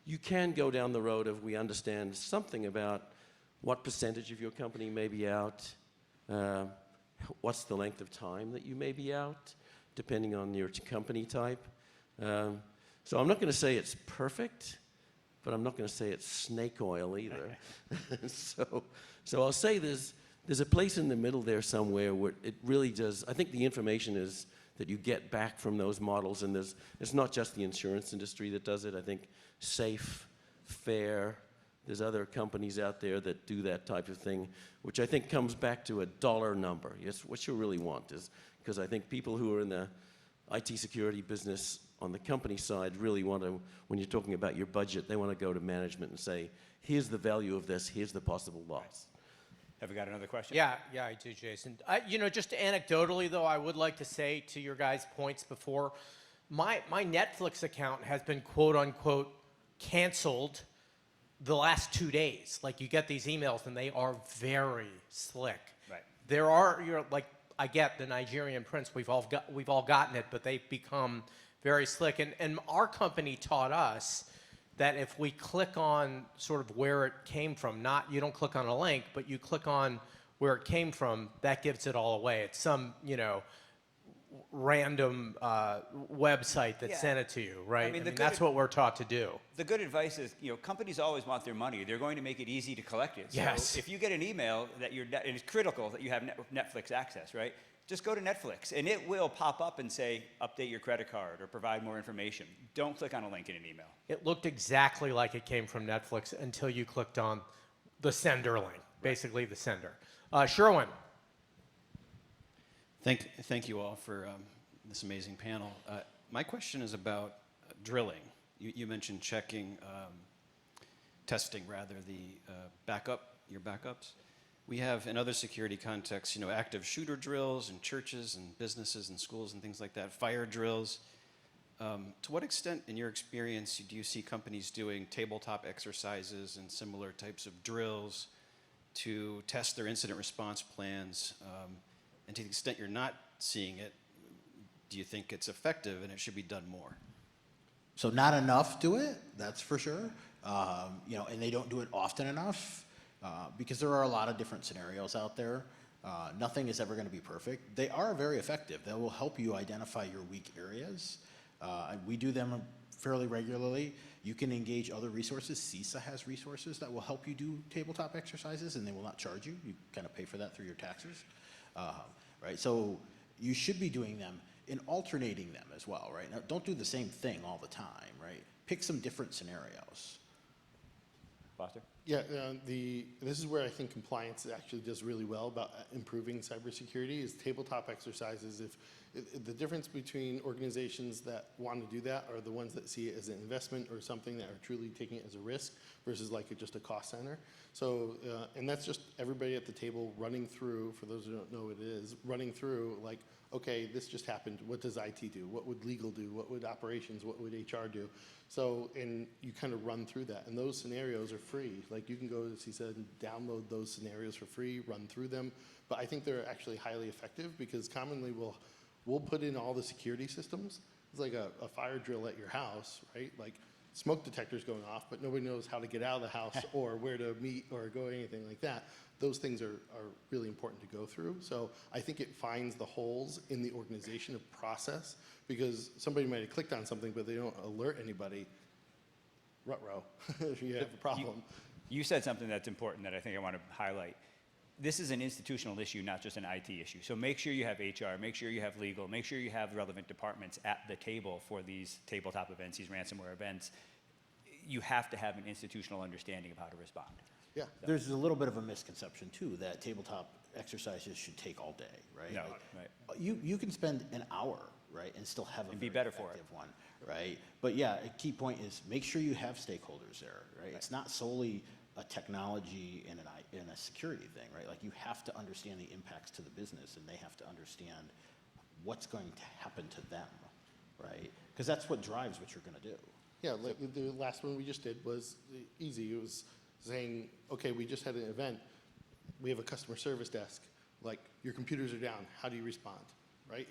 you can go down the road of we understand something about what percentage of your company may be out, what's the length of time that you may be out, depending on your company type. So I'm not going to say it's perfect, but I'm not going to say it's snake oil either. So I'll say there's a place in the middle there somewhere where it really does. I think the information is that you get back from those models, and it's not just the insurance industry that does it. I think Safe, Fair, there's other companies out there that do that type of thing, which I think comes back to a dollar number. Yes, what you really want is, because I think people who are in the IT security business on the company side really want to, when you're talking about your budget, they want to go to management and say, here's the value of this, here's the possible loss. Have we got another question? Yeah, I do, Jason. Just anecdotally, though, I would like to say to your guys' points before, my Netflix account has been quote unquote canceled the last 2 days. Like, you get these emails and they are very slick. Right. There are, I get the Nigerian prince, we've all gotten it, but they've become very slick. And our company taught us that if we click on sort of where it came from, you don't click on a link, but you click on where it came from, that gives it all away. It's some, random website that sent it to you, right? I mean, that's what we're taught to do. The good advice is, companies always want their money. They're going to make it easy to collect it. Yes. So if you get an email that and it's critical that you have Netflix access, right? Just go to Netflix, and it will pop up and say, update your credit card or provide more information. Don't click on a link in an email. It looked exactly like it came from Netflix until you clicked on the sender link, basically the sender. Sherwin. Thank you all for this amazing panel. My question is about drilling. You mentioned checking, testing rather, your backups. We have in other security contexts, active shooter drills in churches and businesses and schools and things like that, fire drills. To what extent, in your experience, do you see companies doing tabletop exercises and similar types of drills to test their incident response plans? And to the extent you're not seeing it, do you think it's effective and it should be done more? So not enough do it, that's for sure. And they don't do it often enough because there are a lot of different scenarios out there. Nothing is ever going to be perfect. They are very effective. They will help you identify your weak areas. We do them fairly regularly. You can engage other resources. CISA has resources that will help you do tabletop exercises, and they will not charge you. You kind of pay for that through your taxes. Right? So you should be doing them and alternating them as well, right? Now, don't do the same thing all the time, right? Pick some different scenarios. Foster? Yeah, this is where I think compliance actually does really well about improving cybersecurity is tabletop exercises. If the difference between organizations that want to do that are the ones that see it as an investment or something that are truly taking it as a risk versus like just a cost center. So, and that's just everybody at the table running through, for those who don't know what it is, running through like, okay, this just happened. What does IT do? What would legal do? What would operations? What would HR do? So, and you kind of run through that. And those scenarios are free. Like you can go to CISA and download those scenarios for free, run through them. But I think they're actually highly effective because commonly we'll put in all the security systems. It's like a fire drill at your house, right? Like smoke detectors going off, but nobody knows how to get out of the house or where to meet or go anything like that. Those things are really important to go through. So I think it finds the holes in the organization of process because somebody might have clicked on something, but they don't alert anybody. Ruh-roh, if you have a problem. You said something that's important that I think I want to highlight. this is an institutional issue, not just an IT issue. So make sure you have HR, make sure you have legal, make sure you have relevant departments at the table for these tabletop events, these ransomware events. You have to have an institutional understanding of how to respond. Yeah. There's a little bit of a misconception too that tabletop exercises should take all day, right? No, Like, right. You can spend an hour, right, and still have a And be very better for it. effective one, right? But yeah, a key point is make sure you have stakeholders there, right? It's not solely a technology and a security thing, right? Like you have to understand the impacts to the business, and they have to understand what's going to happen to them, right? Because that's what drives what you're going to do. Yeah, like the last one we just did was easy. It was saying, okay, we just had an event. We have a customer service desk. Like, your computers are down. How do you respond? Right?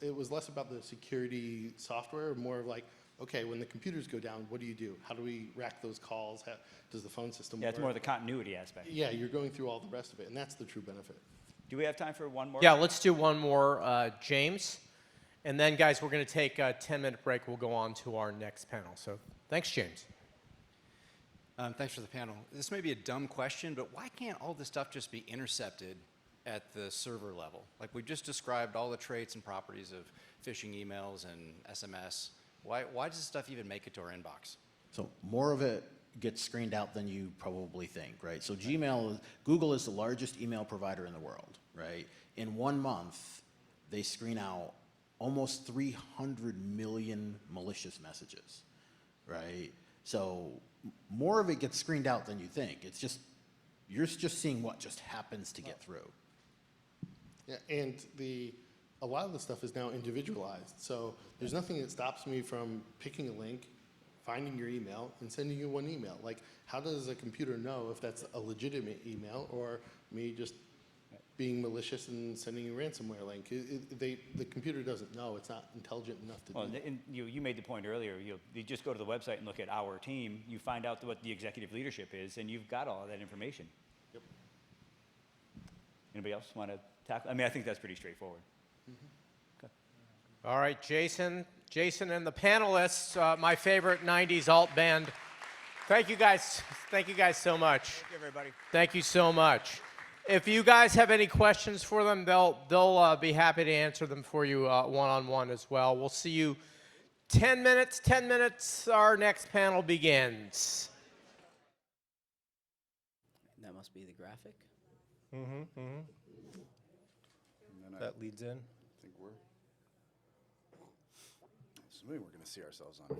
It was less about the security software, more of like, okay, when the computers go down, what do you do? How do we rack those calls? How, does the phone system Yeah, work? it's more the continuity aspect. Yeah, you're going through all the rest of it, and that's the true benefit. Do we have time for one more? Yeah, let's do one more, James. And then, guys, we're going to take a 10-minute break. We'll go on to our next panel. So thanks, James. Thanks for the panel. This may be a dumb question, but why can't all this stuff just be intercepted at the server level? Like we've just described all the traits and properties of phishing emails and SMS. Why does this stuff even make it to our inbox? So more of it gets screened out than you probably think, right? So Google is the largest email provider in the world, right? In 1 month, they screen out almost 300 million malicious messages, right? So more of it gets screened out than you think. It's just, you're just seeing what just happens to get through. Yeah, and a lot of the stuff is now individualized. So there's nothing that stops me from picking a link, finding your email, and sending you one email. Like, how does a computer know if that's a legitimate email or me just being malicious and sending you a ransomware link? The computer doesn't know. It's not intelligent enough to Well, do that. and you made the point earlier. You just go to the website and look at our team. You find out what the executive leadership is, and you've got all of that information. Yep. Anybody else want to tackle? I mean, I think that's pretty straightforward. Okay. All right, Jason and the panelists, my favorite 90s alt band. Thank you guys. Thank you guys so much. Thank you, everybody. Thank you so much. If you guys have any questions for them, they'll be happy to answer them for you one-on-one as well. We'll see you 10 minutes. 10 minutes, our next panel begins. That must be the graphic. That leads in. I think we're going to see ourselves on.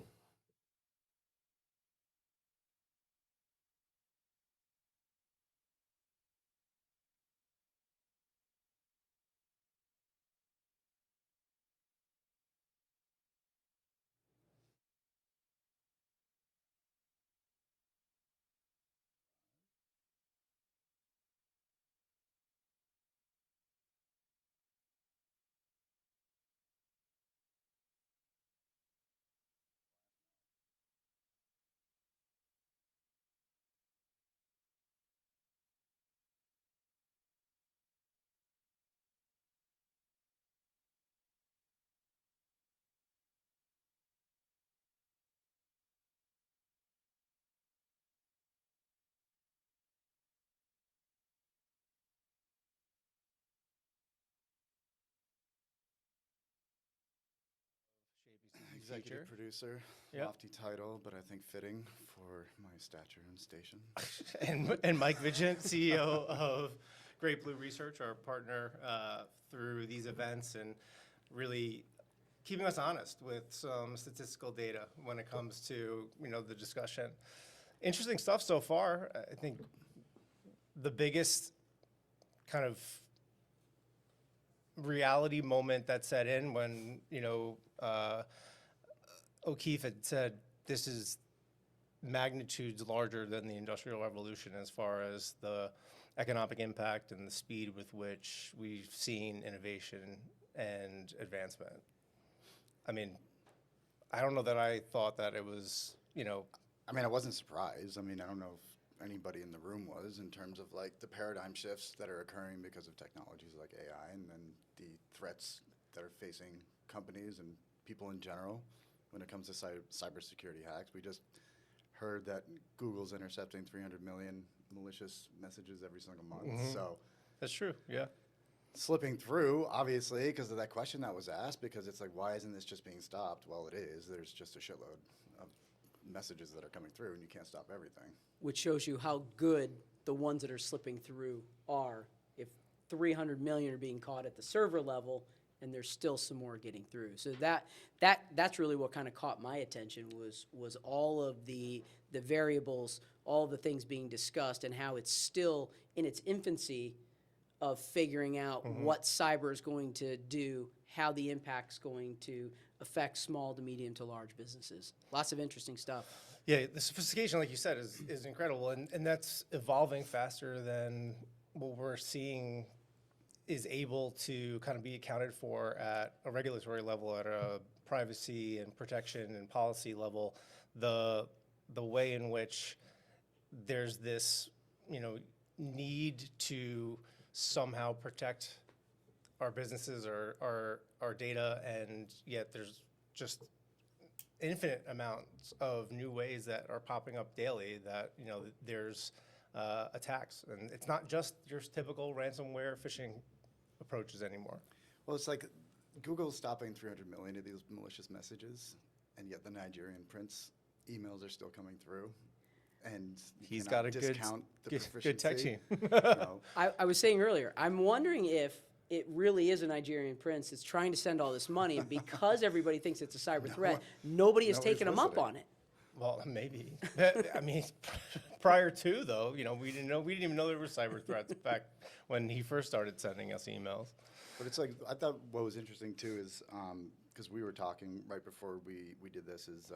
Executive producer, Yep. lofty title, but I think fitting for my stature and station. and Mike Vigent, CEO of Great Blue Research, our partner through these events, and really keeping us honest with some statistical data when it comes to the discussion. Interesting stuff so far. I think the biggest kind of reality moment that set in when O'Keefe had said this is magnitudes larger than the Industrial Revolution as far as the economic impact and the speed with which we've seen innovation and advancement. I mean, I don't know that I thought that it was, I mean, I wasn't surprised. I mean, I don't know if anybody in the room was, in terms of like the paradigm shifts that are occurring because of technologies like AI, and then the threats that are facing companies and people in general when it comes to cybersecurity hacks. We just heard that Google's intercepting 300 million malicious messages every single month. So That's true. Yeah. Slipping through, obviously, because of that question that was asked, because it's like, why isn't this just being stopped? Well, it is. There's just a shitload of messages that are coming through, and you can't stop everything. Which shows you how good the ones that are slipping through are. If 300 million are being caught at the server level, and there's still some more getting through. So that's really what kind of caught my attention was all of the variables, all the things being discussed, and how it's still in its infancy of figuring out what cyber is going to do, how the impact's going to affect small to medium to large businesses. Lots of interesting stuff. Yeah, the sophistication, like you said, is incredible, and that's evolving faster than what we're seeing is able to kind of be accounted for at a regulatory level, at a privacy and protection and policy level. The way in which there's this, need to somehow protect our businesses or our data, and yet there's just infinite amounts of new ways that are popping up daily that, there's attacks. And it's not just your typical ransomware phishing approaches anymore. Well, it's like Google's stopping 300 million of these malicious messages, and yet the Nigerian prince emails are still coming through. And he's got a discount good tech team. I was saying earlier, I'm wondering if it really is a Nigerian prince that's trying to send all this money, and because everybody thinks it's a cyber threat, nobody has taken him up on it. Well, maybe. I mean, prior to, though, we didn't even know there were cyber threats back when he first started sending us emails. But it's like, I thought what was interesting too is, because we were talking right before we did this, is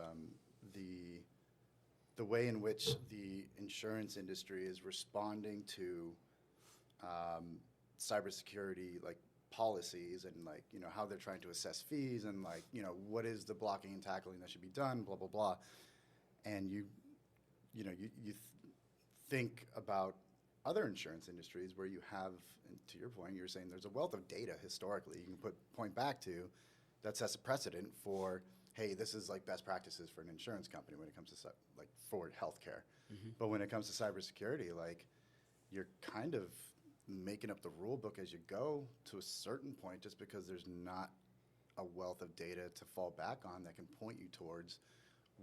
the way in which the insurance industry is responding to cybersecurity policies, and how they're trying to assess fees, and what is the blocking and tackling that should be done, blah blah blah. And you think about other insurance industries where you have, and to your point, you were saying there's a wealth of data historically you can point back to that sets a precedent for, hey, this is best practices for an insurance company when it comes to for healthcare. But when it comes to cybersecurity, you're kind of making up the rule book as you go to a certain point, just because there's not a wealth of data to fall back on that can point you towards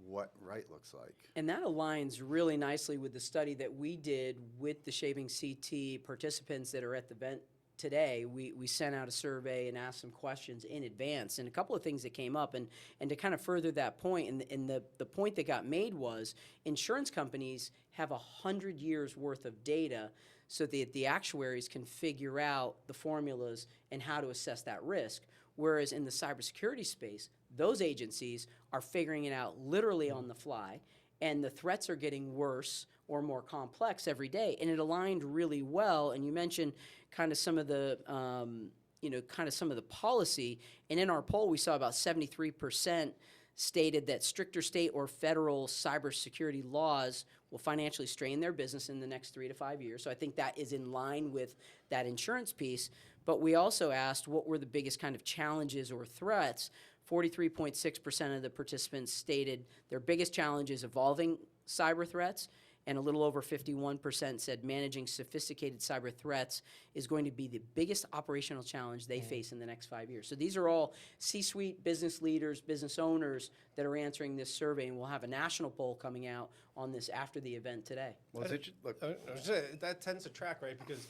what right looks like. And that aligns really nicely with the study that we did with the Shaping CT participants that are at the event today. We sent out a survey and asked some questions in advance, and a couple of things that came up, and to kind of further that point, and the point that got made was insurance companies have 100 years worth of data so that the actuaries can figure out the formulas and how to assess that risk. Whereas in the cybersecurity space, those agencies are figuring it out literally on the fly, and the threats are getting worse or more complex every day. And it aligned really well. And you mentioned kind of some of the, some of the policy. And in our poll, we saw about 73% stated that stricter state or federal cybersecurity laws will financially strain their business in the next 3 to 5 years. So I think that is in line with that insurance piece. But we also asked what were the biggest kind of challenges or threats. 43.6% of the participants stated their biggest challenge is evolving cyber threats, and a little over 51% said managing sophisticated cyber threats is going to be the biggest operational challenge they face in the next 5 years. So these are all C-suite business leaders, business owners that are answering this survey, and we'll have a national poll coming out on this after the event today. Well, that tends to track, right? Because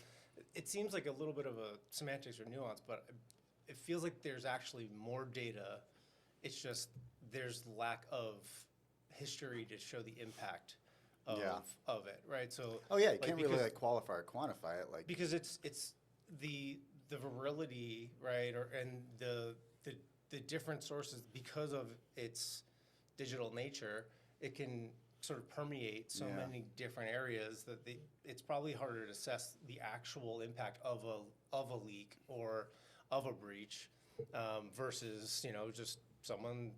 it seems like a little bit of a semantics or nuance, but it feels like there's actually more data. It's just there's lack of history to show the impact of it, right? So you can't really qualify or quantify it, because it's the virility, right, and the different sources, because of its digital nature, it can sort of permeate so many different areas that it's probably harder to assess the actual impact of a leak or of a breach versus just someone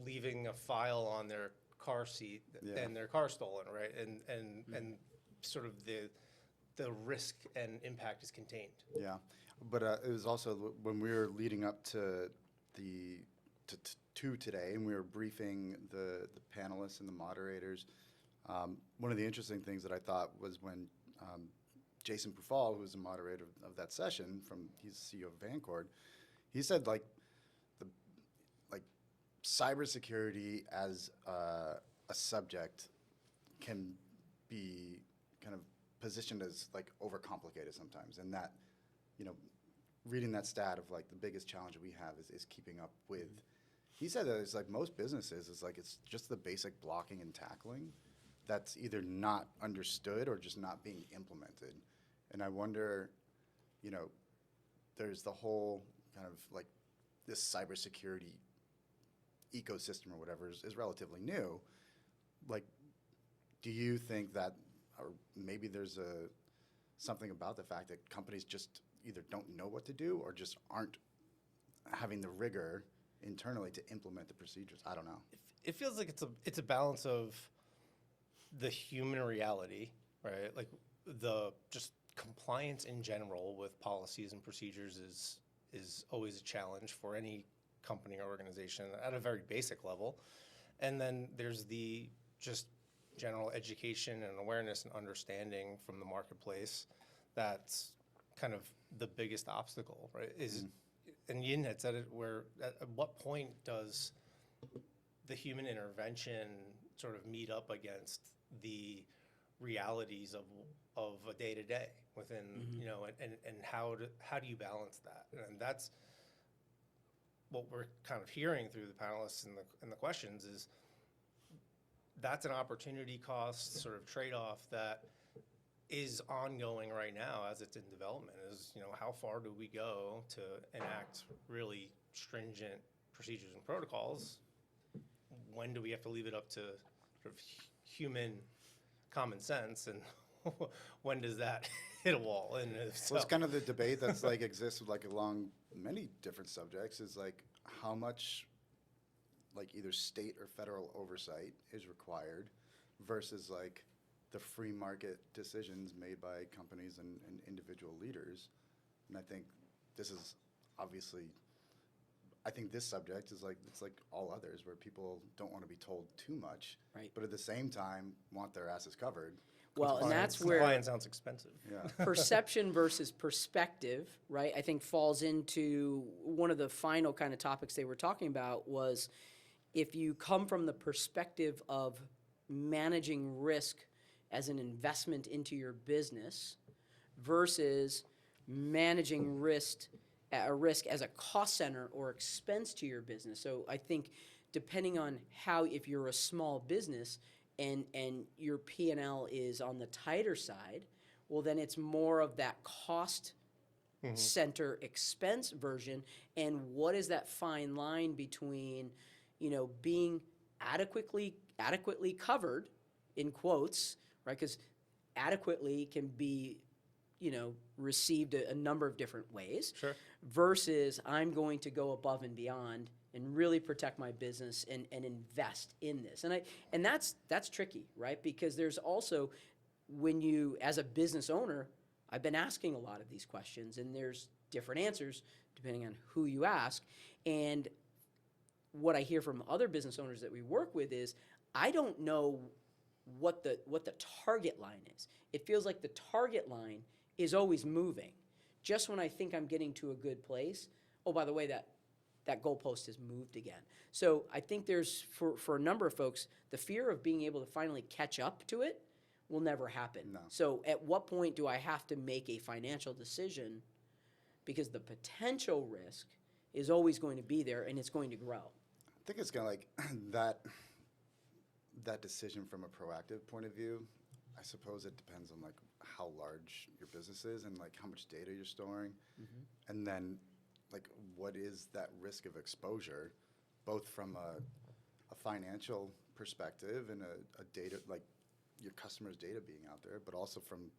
leaving a file on their car seat and their car stolen, right? And sort of the risk and impact is contained. Yeah, but it was also when we were leading up to today, and we were briefing the panelists and the moderators. One of the interesting things that I thought was when Jason Pufal, who was the moderator of that session, he's the CEO of Vancord, he said like cybersecurity as a subject can be kind of positioned as like overcomplicated sometimes, and that, you know, reading that stat of like the biggest challenge we have is keeping up with. He said that it's like most businesses, it's just the basic blocking and tackling that's either not understood or just not being implemented. And I wonder, you know, there's the whole kind of like this cybersecurity ecosystem or whatever is relatively new. Like, do you think that, or maybe there's something about the fact that companies just either don't know what to do or just aren't having the rigor internally to implement the procedures? I don't know. It feels like it's a balance of the human reality, right? Like the just compliance in general with policies and procedures is always a challenge for any company or organization at a very basic level. And then there's the just general education and awareness and understanding from the marketplace that's kind of the biggest obstacle, right? And Yin had said it, where at what point does the human intervention sort of meet up against the realities of a day-to-day within, you know, and how do you balance that? And that's what we're kind of hearing through the panelists and the questions is that's an opportunity cost sort of trade-off that is ongoing right now as it's in development. Is, you know, how far do we go to enact really stringent procedures and protocols? When do we have to leave it up to sort of human common sense, and when does that hit a wall? And So it's kind of the debate that's like exists like along many different subjects, is like how much like either state or federal oversight is required versus like the free market decisions made by companies and individual leaders. And I think this is obviously, I think this subject is like, it's like all others where people don't want to be told too much, right, but at the same time want their asses covered. Well, and that's where compliance sounds expensive. Yeah. Perception versus perspective, right, I think falls into one of the final kind of topics they were talking about was if you come from the perspective of managing risk as an investment into your business versus managing risk as a cost center or expense to your business. So I think depending on how, if you're a small business and your P&L is on the tighter side, well, then it's more of that cost center expense version. And what is that fine line between, you know, being adequately covered, in quotes, right? Because adequately can be, you know, received a number of different ways. Sure. Versus I'm going to go above and beyond and really protect my business and invest in this. And that's tricky, right? Because there's also, when you, as a business owner, I've been asking a lot of these questions, and there's different answers depending on who you ask. And what I hear from other business owners that we work with is, I don't know what the target line is. It feels like the target line is always moving. Just when I think I'm getting to a good place, oh, by the way, that goalpost has moved again. So I think there's, for a number of folks, the fear of being able to finally catch up to it will never happen. No. So at what point do I have to make a financial decision? Because the potential risk is always going to be there, and it's going to grow. I think it's kind of like that decision from a proactive point of view. I suppose it depends on like how large your business is and like how much data you're storing, and then like what is that risk of exposure, both from a financial perspective and a data, like your customers' data being out there, but also from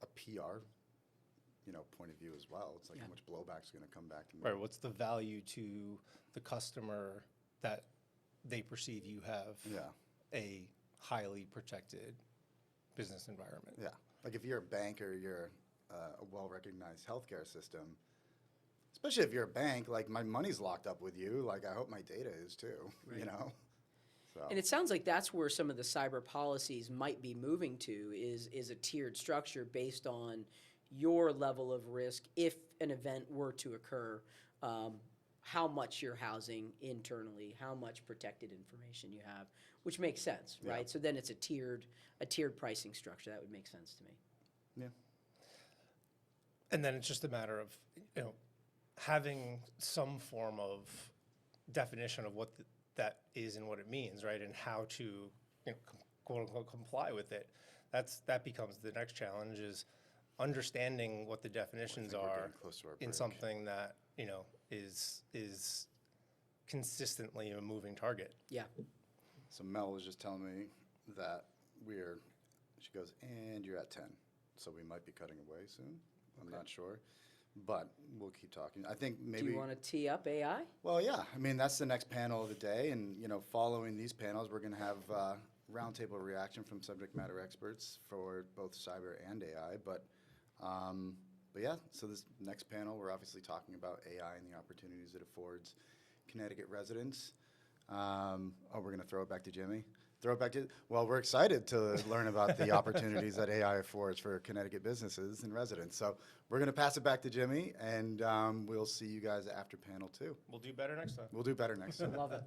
a PR, you know, point of view as well. It's like how much blowback's going to come back to me. Right. What's the value to the customer that they perceive you have a highly protected business environment? Yeah. Like if you're a bank or you're a well-recognized healthcare system, especially if you're a bank, like my money's locked up with you, like I hope my data is too, you know? And it sounds like that's where some of the cyber policies might be moving to is a tiered structure based on your level of risk if an event were to occur, how much you're housing internally, how much protected information you have, which makes sense, right? Yeah. So then it's a tiered pricing structure. That would make sense to me. Yeah. And then it's just a matter of, having some form of definition of what that is and what it means, right? And how to, quote unquote, comply with it. That becomes the next challenge, is understanding what the definitions are in something that, is consistently a moving target. Yeah. So Mel was just telling me that she goes, and you're at 10. So we might be cutting away soon. I'm not sure. But we'll keep talking. I think maybe. Do you want to tee up AI? Well, yeah. I mean, that's the next panel of the day. And, following these panels, we're going to have roundtable reaction from subject matter experts for both cyber and AI. But yeah, so this next panel, we're obviously talking about AI and the opportunities it affords Connecticut residents. We're going to throw it back to Jimmy. Well, we're excited to learn about the opportunities that AI affords for Connecticut businesses and residents. So we're going to pass it back to Jimmy, and we'll see you guys after panel 2. We'll do better next time. We'll do better next time. Love it.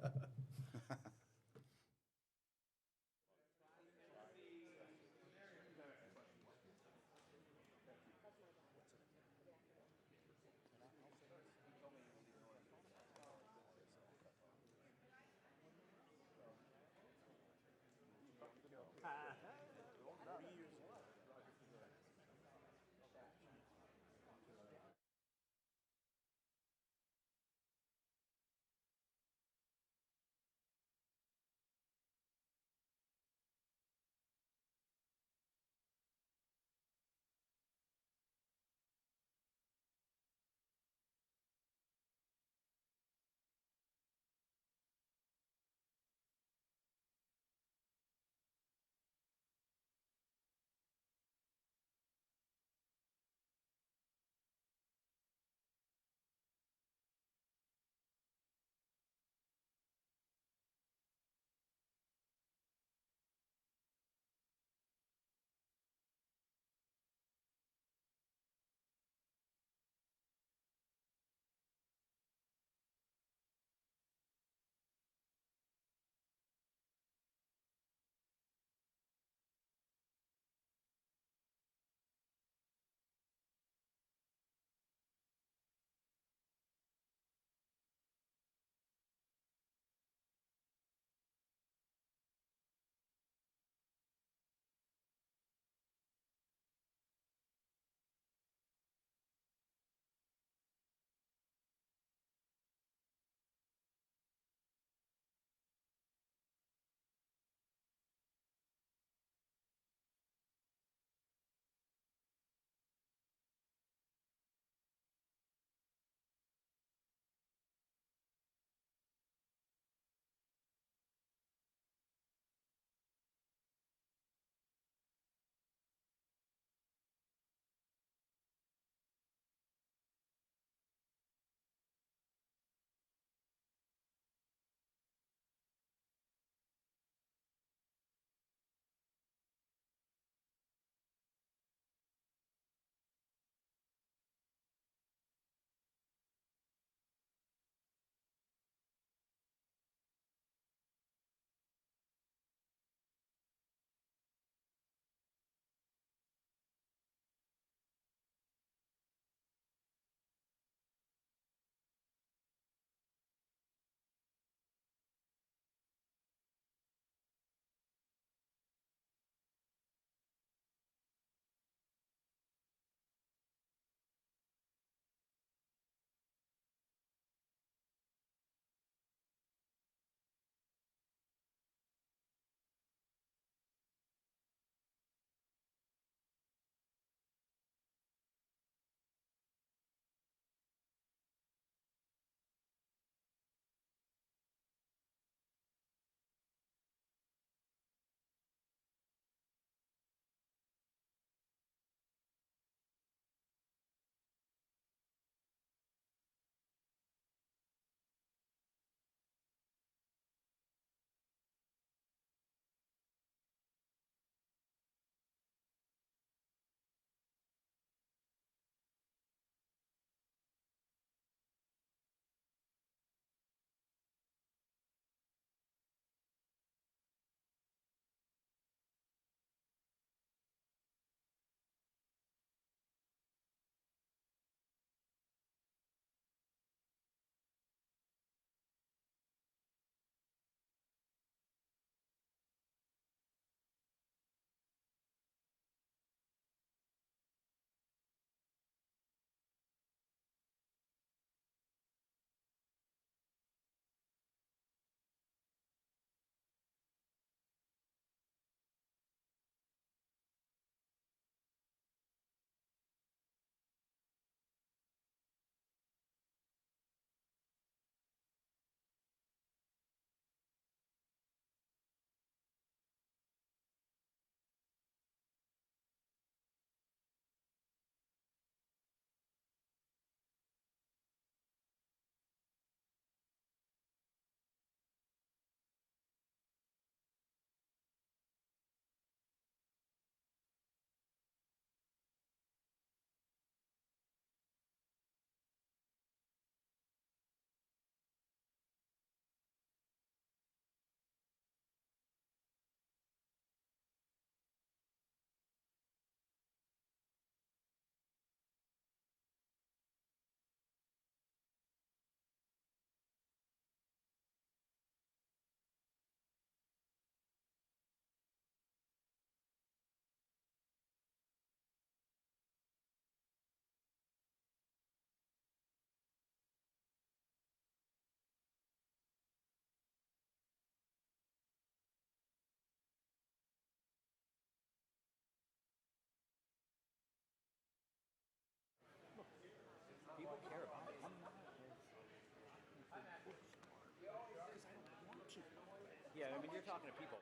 of people.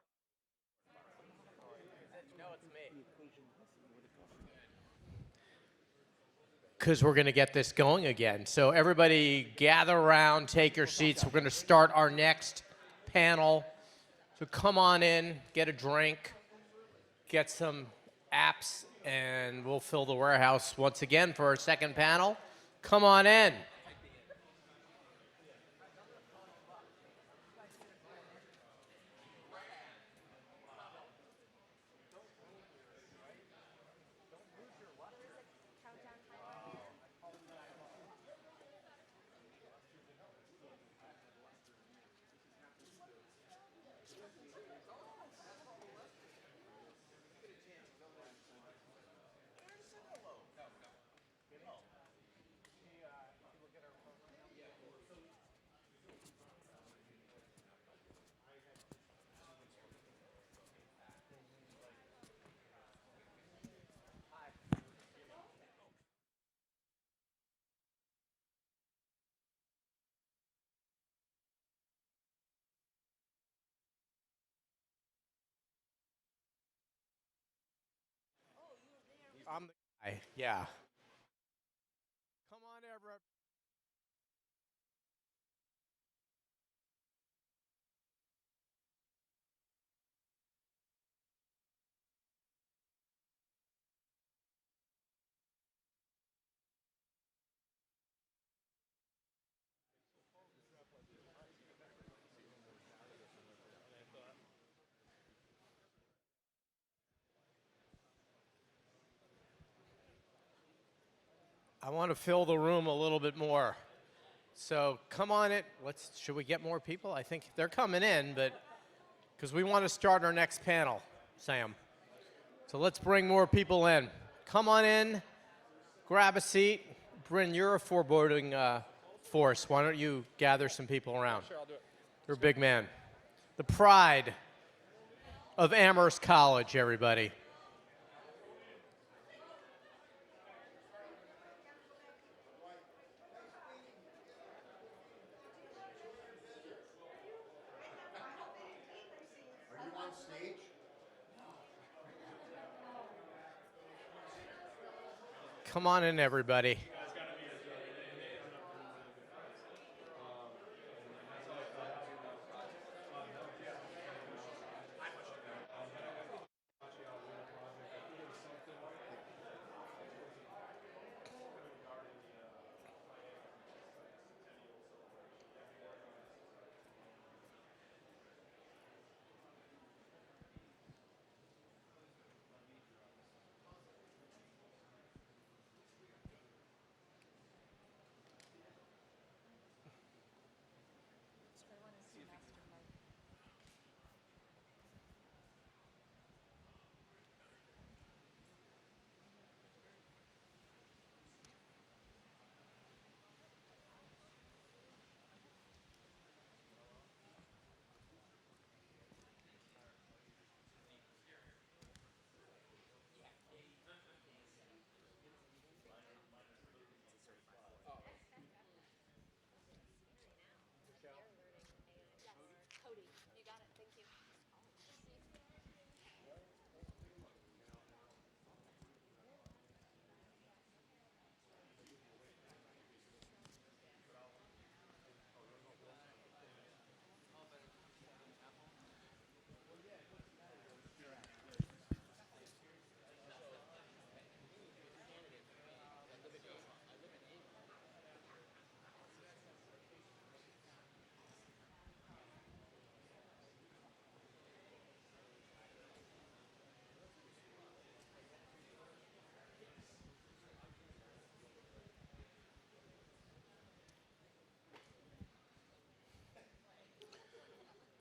No, it's me. Because we're going to get this going again. So everybody gather around, take your seats. We're going to start our next panel. So come on in, get a drink, get some apps, and we'll fill the warehouse once again for our second panel. Come on in. I'm the guy, yeah. Come on, Everett. I want to fill the room a little bit more. So come on in. Should we get more people? I think they're coming in, but because we want to start our next panel, Sam. So let's bring more people in. Come on in, grab a seat. Bryn, you're a foreboding force. Why don't you gather some people around? Sure, I'll do it. You're a big man. The pride of Amherst College, everybody. Are you on stage? Come on in, everybody.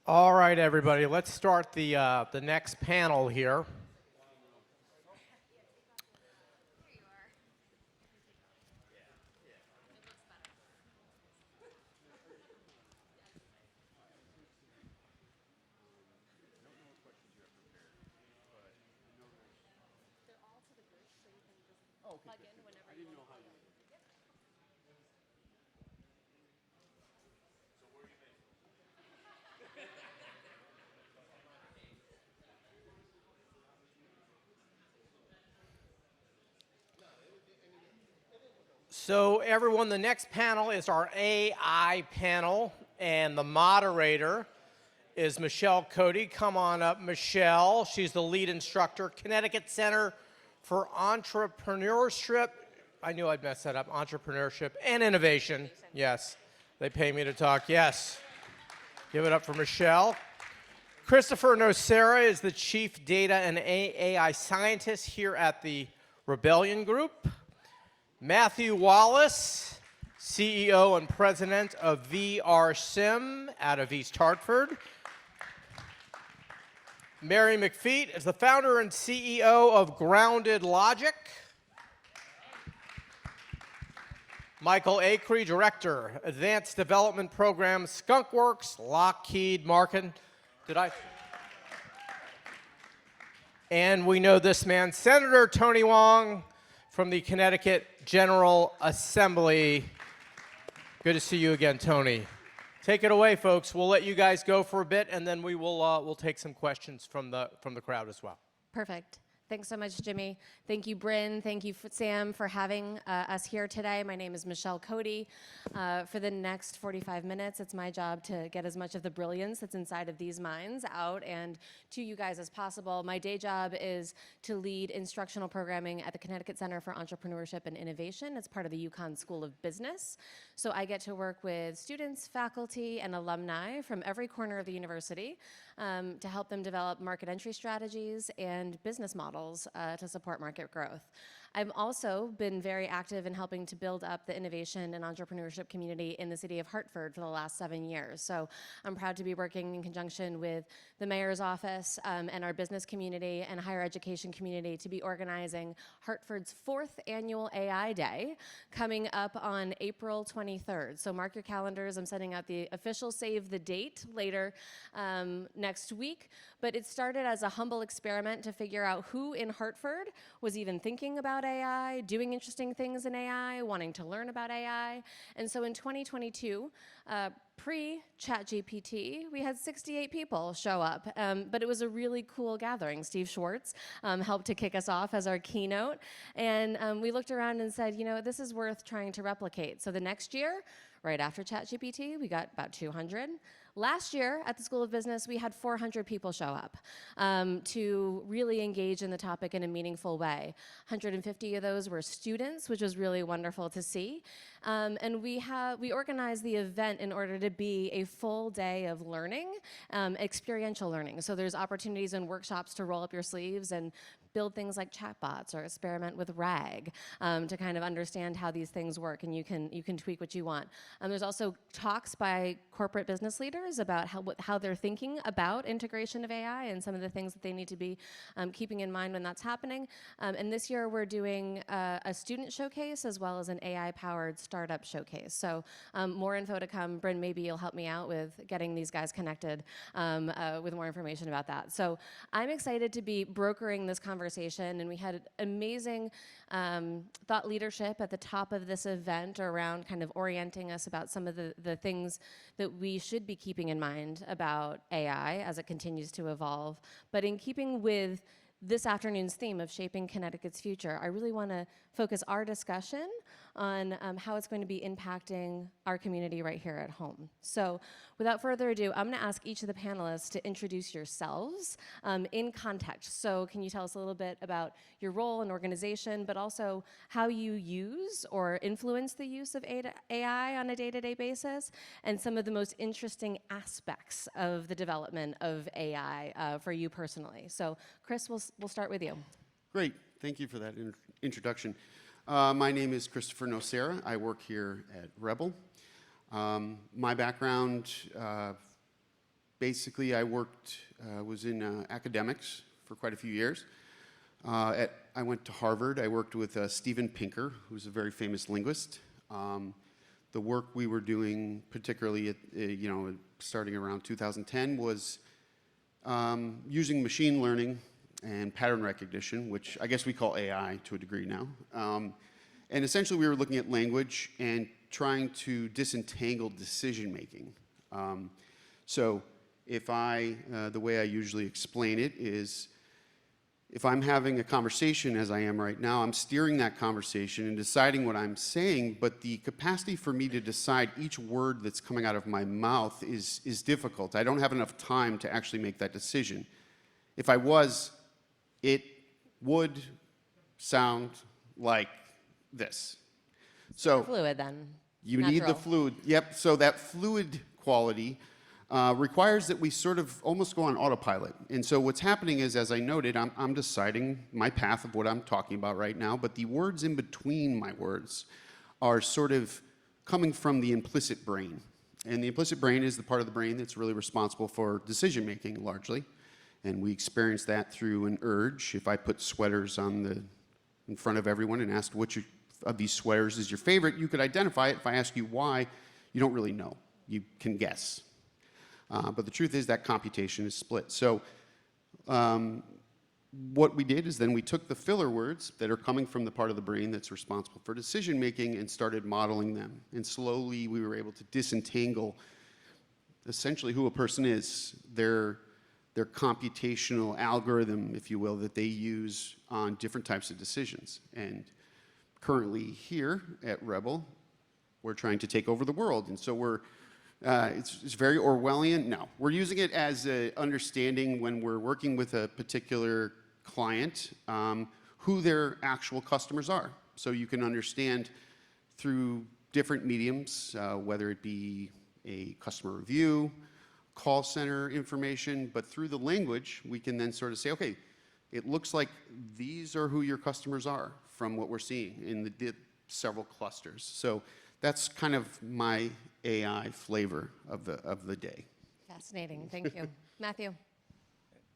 All right, everybody, let's start the next panel here. So everyone, the next panel is our AI panel, and the moderator is Michelle Cody. Come on up, Michelle. She's the lead instructor, Connecticut Center for Entrepreneurship. I knew I'd mess that up. Entrepreneurship and Innovation. Yes, they pay me to talk. Yes. Give it up for Michelle. Christopher Nocera is the Chief Data and AI Scientist here at the Rebellion Group. Matthew Wallace, CEO and President of VRSim out of East Hartford. Mary McFeet is the founder and CEO of Grounded Logic. Michael Acree, Director, Advanced Development Program, Skunkworks, Lockheed Martin. And we know this man, Senator Tony Wong from the Connecticut General Assembly. Good to see you again, Tony. Take it away, folks. We'll let you guys go for a bit, and then we'll take some questions from the crowd as well. Perfect. Thanks so much, Jimmy. Thank you, Bryn. Thank you, Sam, for having us here today. My name is Michelle Cody. For the next 45 minutes, it's my job to get as much of the brilliance that's inside of these minds out and to you guys as possible. My day job is to lead instructional programming at the Connecticut Center for Entrepreneurship and Innovation. It's part of the UConn School of Business. So I get to work with students, faculty, and alumni from every corner of the university to help them develop market entry strategies and business models to support market growth. I've also been very active in helping to build up the innovation and entrepreneurship community in the city of Hartford for the last 7 years. So I'm proud to be working in conjunction with the mayor's office and our business community and higher education community to be organizing Hartford's 4th annual AI Day coming up on April 23rd. So mark your calendars. I'm sending out the official save the date later next week. But it started as a humble experiment to figure out who in Hartford was even thinking about AI, doing interesting things in AI, wanting to learn about AI. And so in 2022, pre-ChatGPT, we had 68 people show up, but it was a really cool gathering. Steve Schwartz helped to kick us off as our keynote, and we looked around and said, you know, this is worth trying to replicate. So the next year, right after ChatGPT, we got about 200. Last year at the School of Business, we had 400 people show up to really engage in the topic in a meaningful way. 150 of those were students, which was really wonderful to see. And we organized the event in order to be a full day of learning, experiential learning. So there's opportunities and workshops to roll up your sleeves and build things like chatbots or experiment with RAG to kind of understand how these things work, and you can tweak what you want. There's also talks by corporate business leaders about how they're thinking about integration of AI and some of the things that they need to be keeping in mind when that's happening. And this year we're doing a student showcase as well as an AI-powered startup showcase. So more info to come. Bryn, maybe you'll help me out with getting these guys connected with more information about that. So I'm excited to be brokering this conversation, and we had amazing thought leadership at the top of this event around kind of orienting us about some of the things that we should be keeping in mind about AI as it continues to evolve. But in keeping with this afternoon's theme of shaping Connecticut's future, I really want to focus our discussion on how it's going to be impacting our community right here at home. So without further ado, I'm going to ask each of the panelists to introduce yourselves in context. So can you tell us a little bit about your role and organization, but also how you use or influence the use of AI on a day-to-day basis, and some of the most interesting aspects of the development of AI for you personally. So Chris, we'll start with you. Great. Thank you for that introduction. My name is Christopher Nocera. I work here at Rebel. My background, basically I was in academics for quite a few years. I went to Harvard. I worked with Steven Pinker, who's a very famous linguist. The work we were doing, particularly starting around 2010, was using machine learning and pattern recognition, which I guess we call AI to a degree now. And essentially we were looking at language and trying to disentangle decision making. So if the way I usually explain it is, if I'm having a conversation as I am right now, I'm steering that conversation and deciding what I'm saying, but the capacity for me to decide each word that's coming out of my mouth is difficult. I don't have enough time to actually make that decision. If I was, it would sound like this. So Fluid then. you need the Natural. fluid. Yep, so that fluid quality requires that we sort of almost go on autopilot. And so what's happening is, as I noted, I'm deciding my path of what I'm talking about right now, but the words in between my words are sort of coming from the implicit brain. And the implicit brain is the part of the brain that's really responsible for decision making largely. And we experience that through an urge. If I put sweaters in front of everyone and asked which of these sweaters is your favorite, you could identify it. If I ask you why, you don't really know. You can guess. But the truth is that computation is split. So what we did is then we took the filler words that are coming from the part of the brain that's responsible for decision making and started modeling them. And slowly we were able to disentangle essentially who a person is, their computational algorithm, if you will, that they use on different types of decisions. And currently here at Rebel, we're trying to take over the world. And so we're it's very Orwellian. No, we're using it as an understanding when we're working with a particular client who their actual customers are. So you can understand through different mediums, whether it be a customer review, call center information, but through the language, we can then sort of say, okay, it looks like these are who your customers are from what we're seeing in the several clusters. So that's kind of my AI flavor of the day. Fascinating. Thank you. Matthew.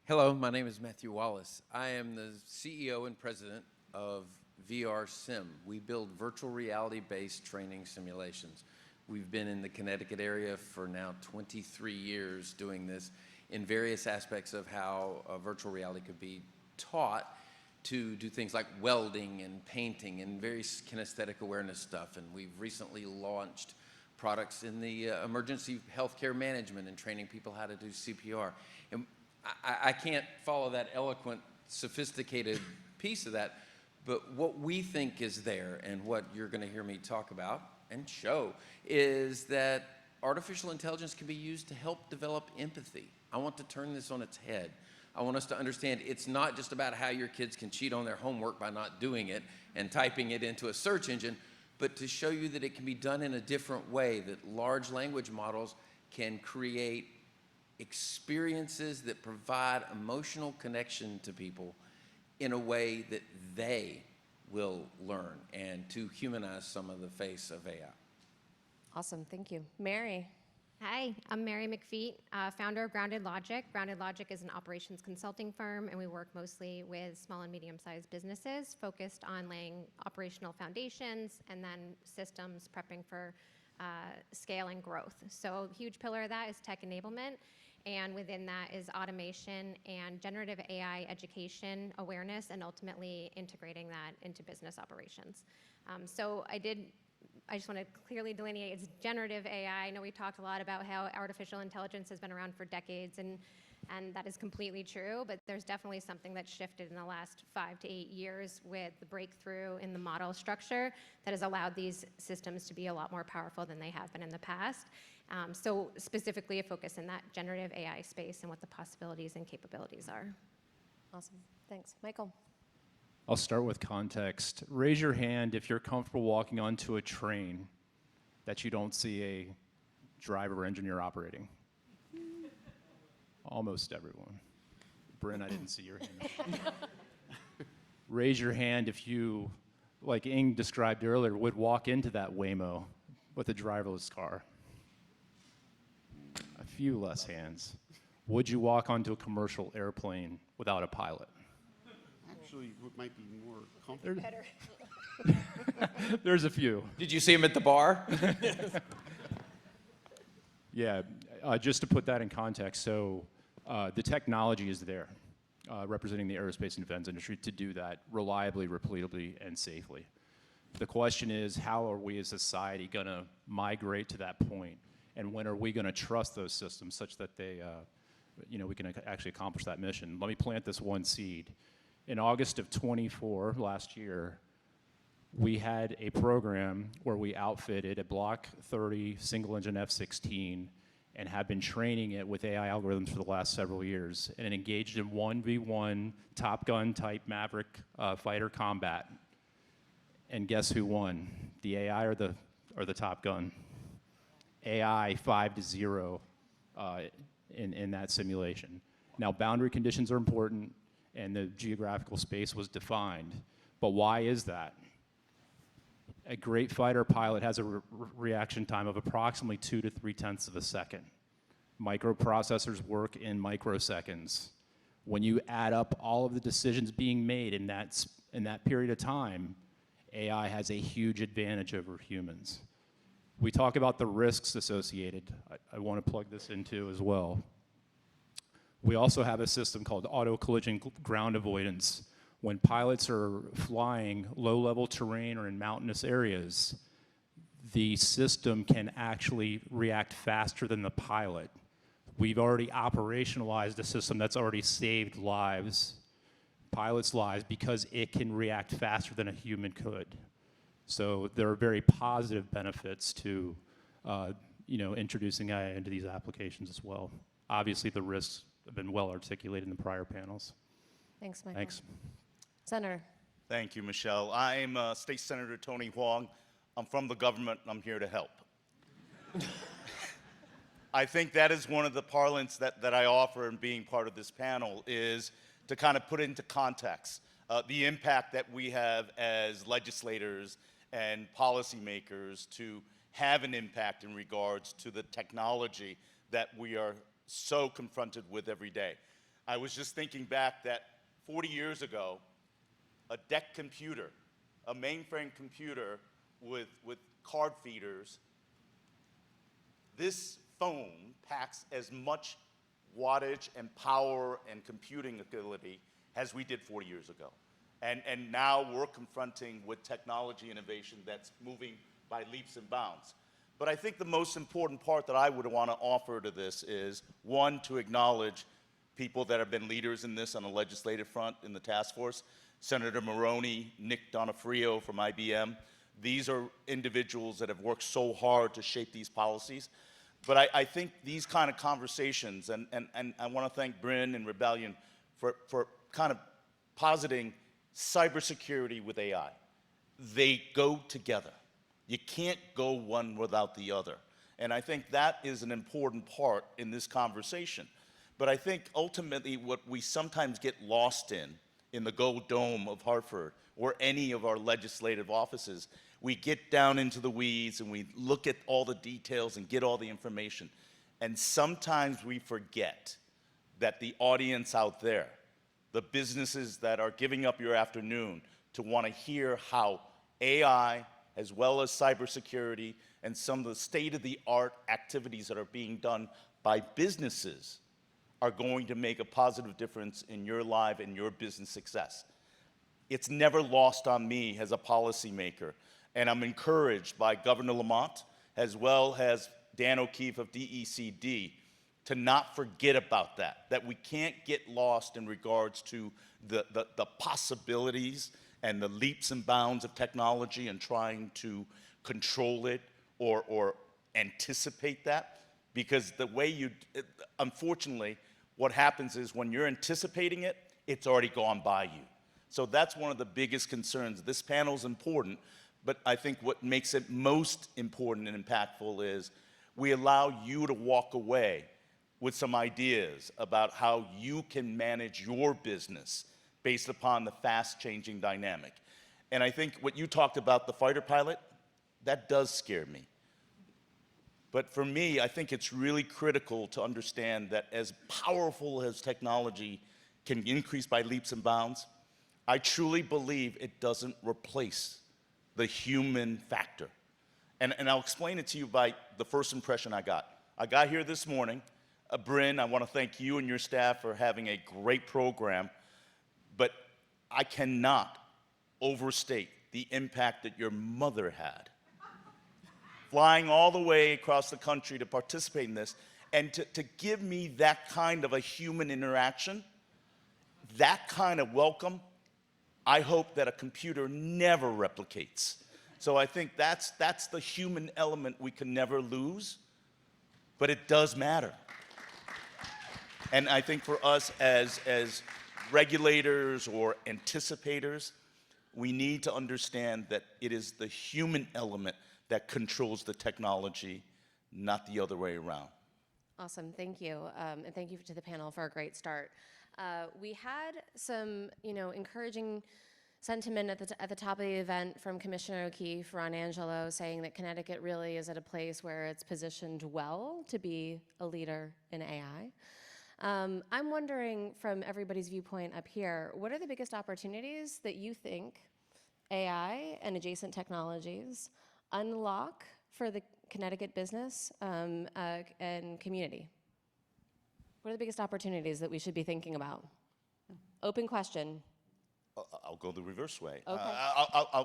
Hello, my name is Matthew Wallace. I am the CEO and president of VR Sim. We build virtual reality-based training simulations. We've been in the Connecticut area for now 23 years doing this in various aspects of how virtual reality could be taught to do things like welding and painting and various kinesthetic awareness stuff. And we've recently launched products in the emergency healthcare management and training people how to do CPR. And I can't follow that eloquent, sophisticated piece of that, but what we think is there and what you're going to hear me talk about and show is that artificial intelligence can be used to help develop empathy. I want to turn this on its head. I want us to understand it's not just about how your kids can cheat on their homework by not doing it and typing it into a search engine, but to show you that it can be done in a different way, that large language models can create experiences that provide emotional connection to people in a way that they will learn, and to humanize some of the face of AI. Awesome. Thank you. Mary. Hi, I'm Mary McFeet, founder of Grounded Logic. Grounded Logic is an operations consulting firm, and we work mostly with small and medium-sized businesses focused on laying operational foundations and then systems prepping for scale and growth. So a huge pillar of that is tech enablement, and within that is automation and generative AI education, awareness, and ultimately integrating that into business operations. I just want to clearly delineate it's generative AI. I know we talked a lot about how artificial intelligence has been around for decades, and that is completely true, but there's definitely something that's shifted in the last 5 to 8 years with the breakthrough in the model structure that has allowed these systems to be a lot more powerful than they have been in the past. So specifically a focus in that generative AI space and what the possibilities and capabilities are. Awesome. Thanks. Michael. I'll start with context. Raise your hand if you're comfortable walking onto a train that you don't see a driver or engineer operating. Almost everyone. Bryn, I didn't see your hand. Raise your hand if you, like Ing described earlier, would walk into that Waymo with a driverless car. A few less hands. Would you walk onto a commercial airplane without a pilot? Actually, it might be more comfortable. There's a few. Did you see him at the bar? Yeah, just to put that in context, so the technology is there, representing the aerospace and defense industry to do that reliably, repeatably, and safely. The question is, how are we as a society going to migrate to that point, and when are we going to trust those systems such that they, we can actually accomplish that mission? Let me plant this one seed. In August of 24, last year, we had a program where we outfitted a Block 30 single-engine F-16 and have been training it with AI algorithms for the last several years, and it engaged in 1v1 Top Gun type Maverick fighter combat. And guess who won? The AI or the Top Gun? AI 5-0 in that simulation. Now, boundary conditions are important, and the geographical space was defined. But why is that? A great fighter pilot has a reaction time of approximately 2 to 3/10 of a second. Microprocessors work in microseconds. When you add up all of the decisions being made in that period of time, AI has a huge advantage over humans. We talk about the risks associated. I want to plug this into as well. We also have a system called auto collision ground avoidance. When pilots are flying low-level terrain or in mountainous areas, the system can actually react faster than the pilot. We've already operationalized a system that's already saved lives, pilots' lives, because it can react faster than a human could. So there are very positive benefits to introducing AI into these applications as well. Obviously, the risks have been well articulated in the prior panels. Thanks, Michael. Thanks. Senator. Thank you, Michelle. I'm State Senator Tony Huang. I'm from the government, and I'm here to help. I think that is one of the parlance that I offer in being part of this panel, is to kind of put into context the impact that we have as legislators and policymakers to have an impact in regards to the technology that we are so confronted with every day. I was just thinking back that 40 years ago, a DEC computer, a mainframe computer with card feeders, this phone packs as much wattage and power and computing ability as we did 40 years ago. And now we're confronting with technology innovation that's moving by leaps and bounds. But I think the most important part that I would want to offer to this is, one, to acknowledge people that have been leaders in this on the legislative front in the task force. Senator Maroney, Nick Donofrio from IBM. These are individuals that have worked so hard to shape these policies. But I think these kind of conversations, and I want to thank Bryn and Rebellion for kind of positing cybersecurity with AI. They go together. You can't go one without the other. And I think that is an important part in this conversation. But I think ultimately what we sometimes get lost in the Gold Dome of Hartford or any of our legislative offices, we get down into the weeds and we look at all the details and get all the information. And sometimes we forget that the audience out there, the businesses that are giving up your afternoon to want to hear how AI, as well as cybersecurity, and some of the state-of-the-art activities that are being done by businesses are going to make a positive difference in your life and your business success. It's never lost on me as a policymaker, and I'm encouraged by Governor Lamont, as well as Dan O'Keefe of DECD, to not forget about that we can't get lost in regards to the possibilities and the leaps and bounds of technology and trying to control it or anticipate that. Because the way unfortunately, what happens is when you're anticipating it, it's already gone by you. So that's one of the biggest concerns. This panel is important, but I think what makes it most important and impactful is we allow you to walk away with some ideas about how you can manage your business based upon the fast-changing dynamic. And I think what you talked about, the fighter pilot, that does scare me. But for me, I think it's really critical to understand that as powerful as technology can increase by leaps and bounds, I truly believe it doesn't replace the human factor. And I'll explain it to you by the first impression I got. I got here this morning. Bryn, I want to thank you and your staff for having a great program, but I cannot overstate the impact that your mother had. Flying all the way across the country to participate in this, and to give me that kind of a human interaction, that kind of welcome, I hope that a computer never replicates. So I think that's the human element we can never lose, but it does matter. And I think for us as regulators or anticipators, we need to understand that it is the human element that controls the technology, not the other way around. Awesome, thank you. And thank you to the panel for a great start. We had some, encouraging sentiment at the top of the event from Commissioner O'Keefe, Ron Angelo, saying that Connecticut really is at a place where it's positioned well to be a leader in AI. I'm wondering, from everybody's viewpoint up here, what are the biggest opportunities that you think AI and adjacent technologies unlock for the Connecticut business and community? What are the biggest opportunities that we should be thinking about? Open question. I'll go the reverse way. Okay.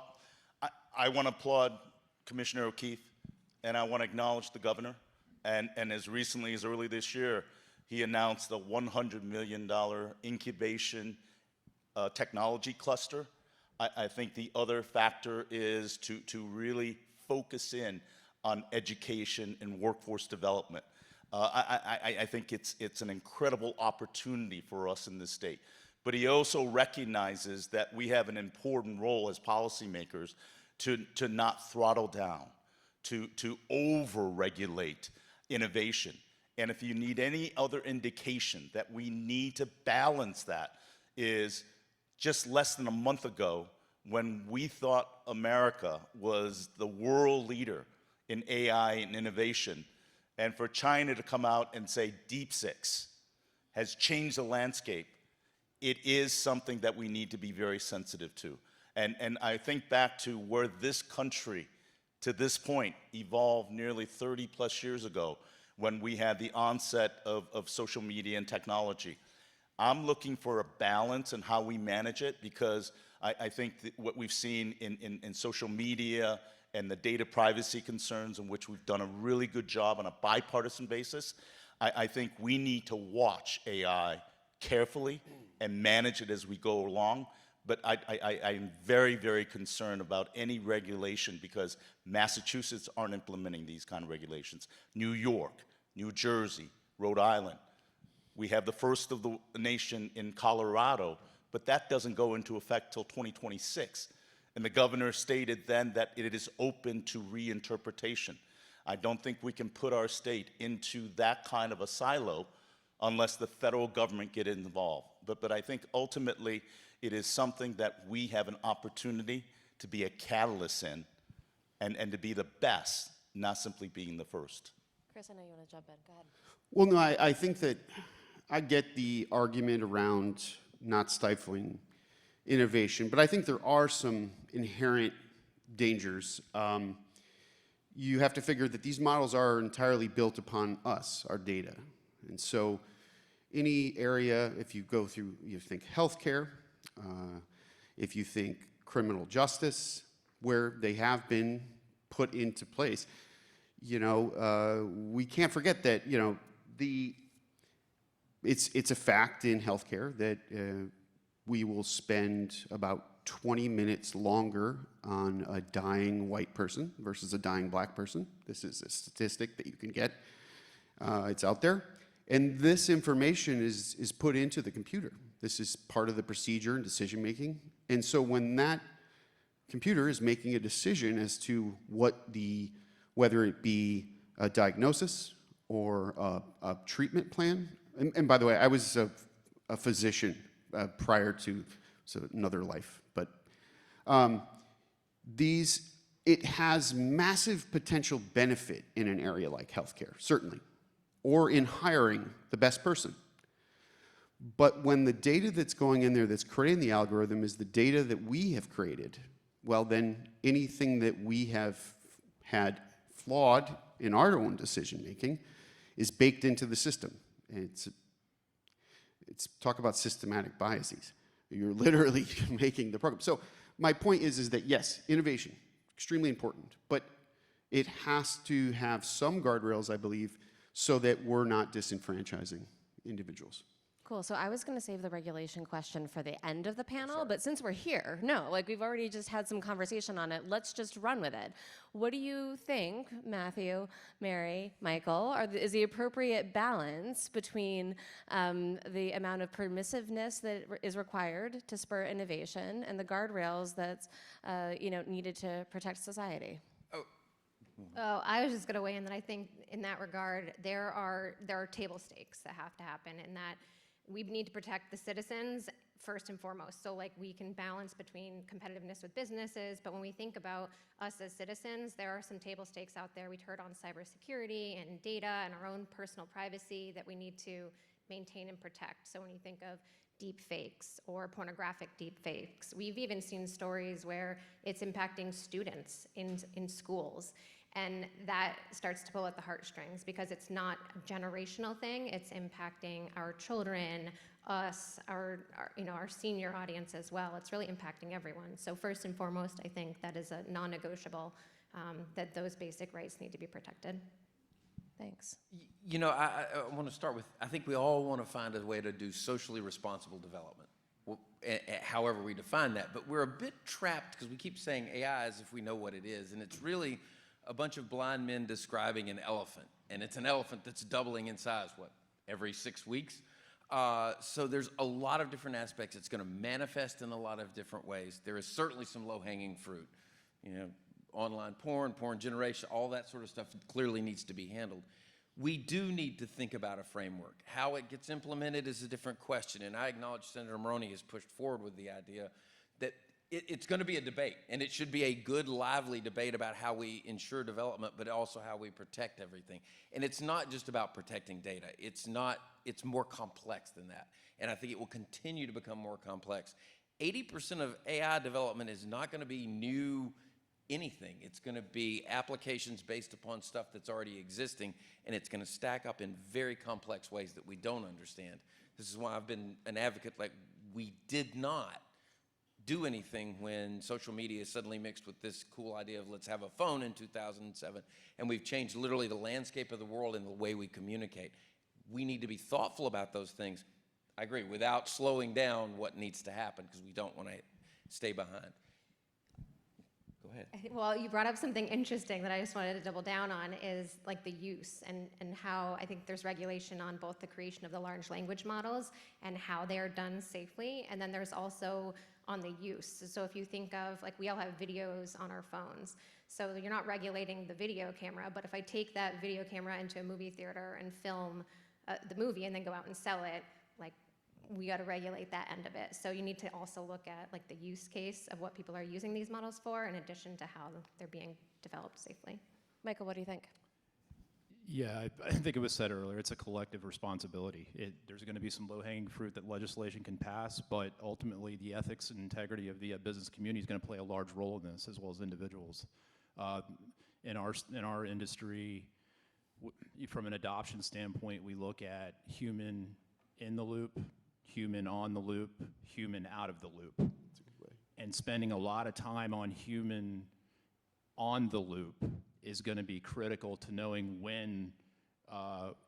I want to applaud Commissioner O'Keefe, and I want to acknowledge the governor. And as recently as early this year, he announced a $100 million incubation technology cluster. I think the other factor is to really focus in on education and workforce development. I think it's an incredible opportunity for us in this state. But he also recognizes that we have an important role as policymakers to not throttle down, to over-regulate innovation. And if you need any other indication that we need to balance that, is just less than a month ago, when we thought America was the world leader in AI and innovation, and for China to come out and say Deep Six has changed the landscape, it is something that we need to be very sensitive to. And I think back to where this country, to this point, evolved nearly 30 plus years ago, when we had the onset of social media and technology. I'm looking for a balance in how we manage it, because I think that what we've seen in social media and the data privacy concerns, in which we've done a really good job on a bipartisan basis, I think we need to watch AI carefully and manage it as we go along. But I'm very, very concerned about any regulation, because Massachusetts aren't implementing these kind of regulations. New York, New Jersey, Rhode Island. We have the first of the nation in Colorado, but that doesn't go into effect till 2026. And the governor stated then that it is open to reinterpretation. I don't think we can put our state into that kind of a silo unless the federal government get involved. But I think ultimately it is something that we have an opportunity to be a catalyst in, and to be the best, not simply being the first. Chris, I know you want to jump in. Go ahead. Well, no, I think that I get the argument around not stifling innovation, but I think there are some inherent dangers. You have to figure that these models are entirely built upon us, our data. And so any area, if you go through, you think healthcare, if you think criminal justice, where they have been put into place, we can't forget that, it's a fact in healthcare that we will spend about 20 minutes longer on a dying white person versus a dying black person. This is a statistic that you can get. It's out there. And this information is put into the computer. This is part of the procedure and decision making. And so when that computer is making a decision as to whether it be a diagnosis or a treatment plan, and by the way, I was a physician prior to another life, but it has massive potential benefit in an area like healthcare, certainly, or in hiring the best person. But when the data that's going in there that's creating the algorithm is the data that we have created, well, then anything that we have had flawed in our own decision making is baked into the system. And it's talk about systematic biases. You're literally making the program. So my point is that yes, innovation, extremely important, but it has to have some guardrails, I believe, so that we're not disenfranchising individuals. Cool. So I was going to save the regulation question for the end of the panel, but since we're here, no, like we've already just had some conversation on it. Let's just run with it. What do you think, Matthew, Mary, Michael, is the appropriate balance between the amount of permissiveness that is required to spur innovation and the guardrails that's needed to protect society? Oh, I was just going to weigh in that I think in that regard, there are table stakes that have to happen, and that we need to protect the citizens first and foremost. So like we can balance between competitiveness with businesses, but when we think about us as citizens, there are some table stakes out there. We heard on cybersecurity and data and our own personal privacy that we need to maintain and protect. So when you think of deep fakes or pornographic deep fakes, we've even seen stories where it's impacting students in schools. And that starts to pull at the heartstrings because it's not a generational thing. It's impacting our children, us, our senior audience as well. It's really impacting everyone. So first and foremost, I think that is a non-negotiable, that those basic rights need to be protected. Thanks. You know, I want to start with, I think we all want to find a way to do socially responsible development, however we define that. But we're a bit trapped because we keep saying AI as if we know what it is. And it's really a bunch of blind men describing an elephant. And it's an elephant that's doubling in size, every 6 weeks? So there's a lot of different aspects. It's going to manifest in a lot of different ways. There is certainly some low-hanging fruit. Online porn generation, all that sort of stuff clearly needs to be handled. We do need to think about a framework. How it gets implemented is a different question. And I acknowledge Senator Maroney has pushed forward with the idea that it's going to be a debate, and it should be a good, lively debate about how we ensure development, but also how we protect everything. And it's not just about protecting data. It's more complex than that. And I think it will continue to become more complex. 80% of AI development is not going to be new anything. It's going to be applications based upon stuff that's already existing, and it's going to stack up in very complex ways that we don't understand. This is why I've been an advocate, we did not do anything when social media suddenly mixed with this cool idea of let's have a phone in 2007, and we've changed literally the landscape of the world and the way we communicate. We need to be thoughtful about those things, I agree, without slowing down what needs to happen because we don't want to stay behind. Go ahead. Well, you brought up something interesting that I just wanted to double down on is like the use and how I think there's regulation on both the creation of the large language models and how they are done safely. And then there's also on the use. So if you think of, we all have videos on our phones. So you're not regulating the video camera, but if I take that video camera into a movie theater and film the movie and then go out and sell it, we got to regulate that end of it. So you need to also look at the use case of what people are using these models for in addition to how they're being developed safely. Michael, what do you think? Yeah, I think it was said earlier, it's a collective responsibility. There's going to be some low-hanging fruit that legislation can pass, but ultimately the ethics and integrity of the business community is going to play a large role in this, as well as individuals. In our industry, from an adoption standpoint, we look at human in the loop, human on the loop, human out of the loop. That's a good way. And spending a lot of time on human on the loop is going to be critical to knowing when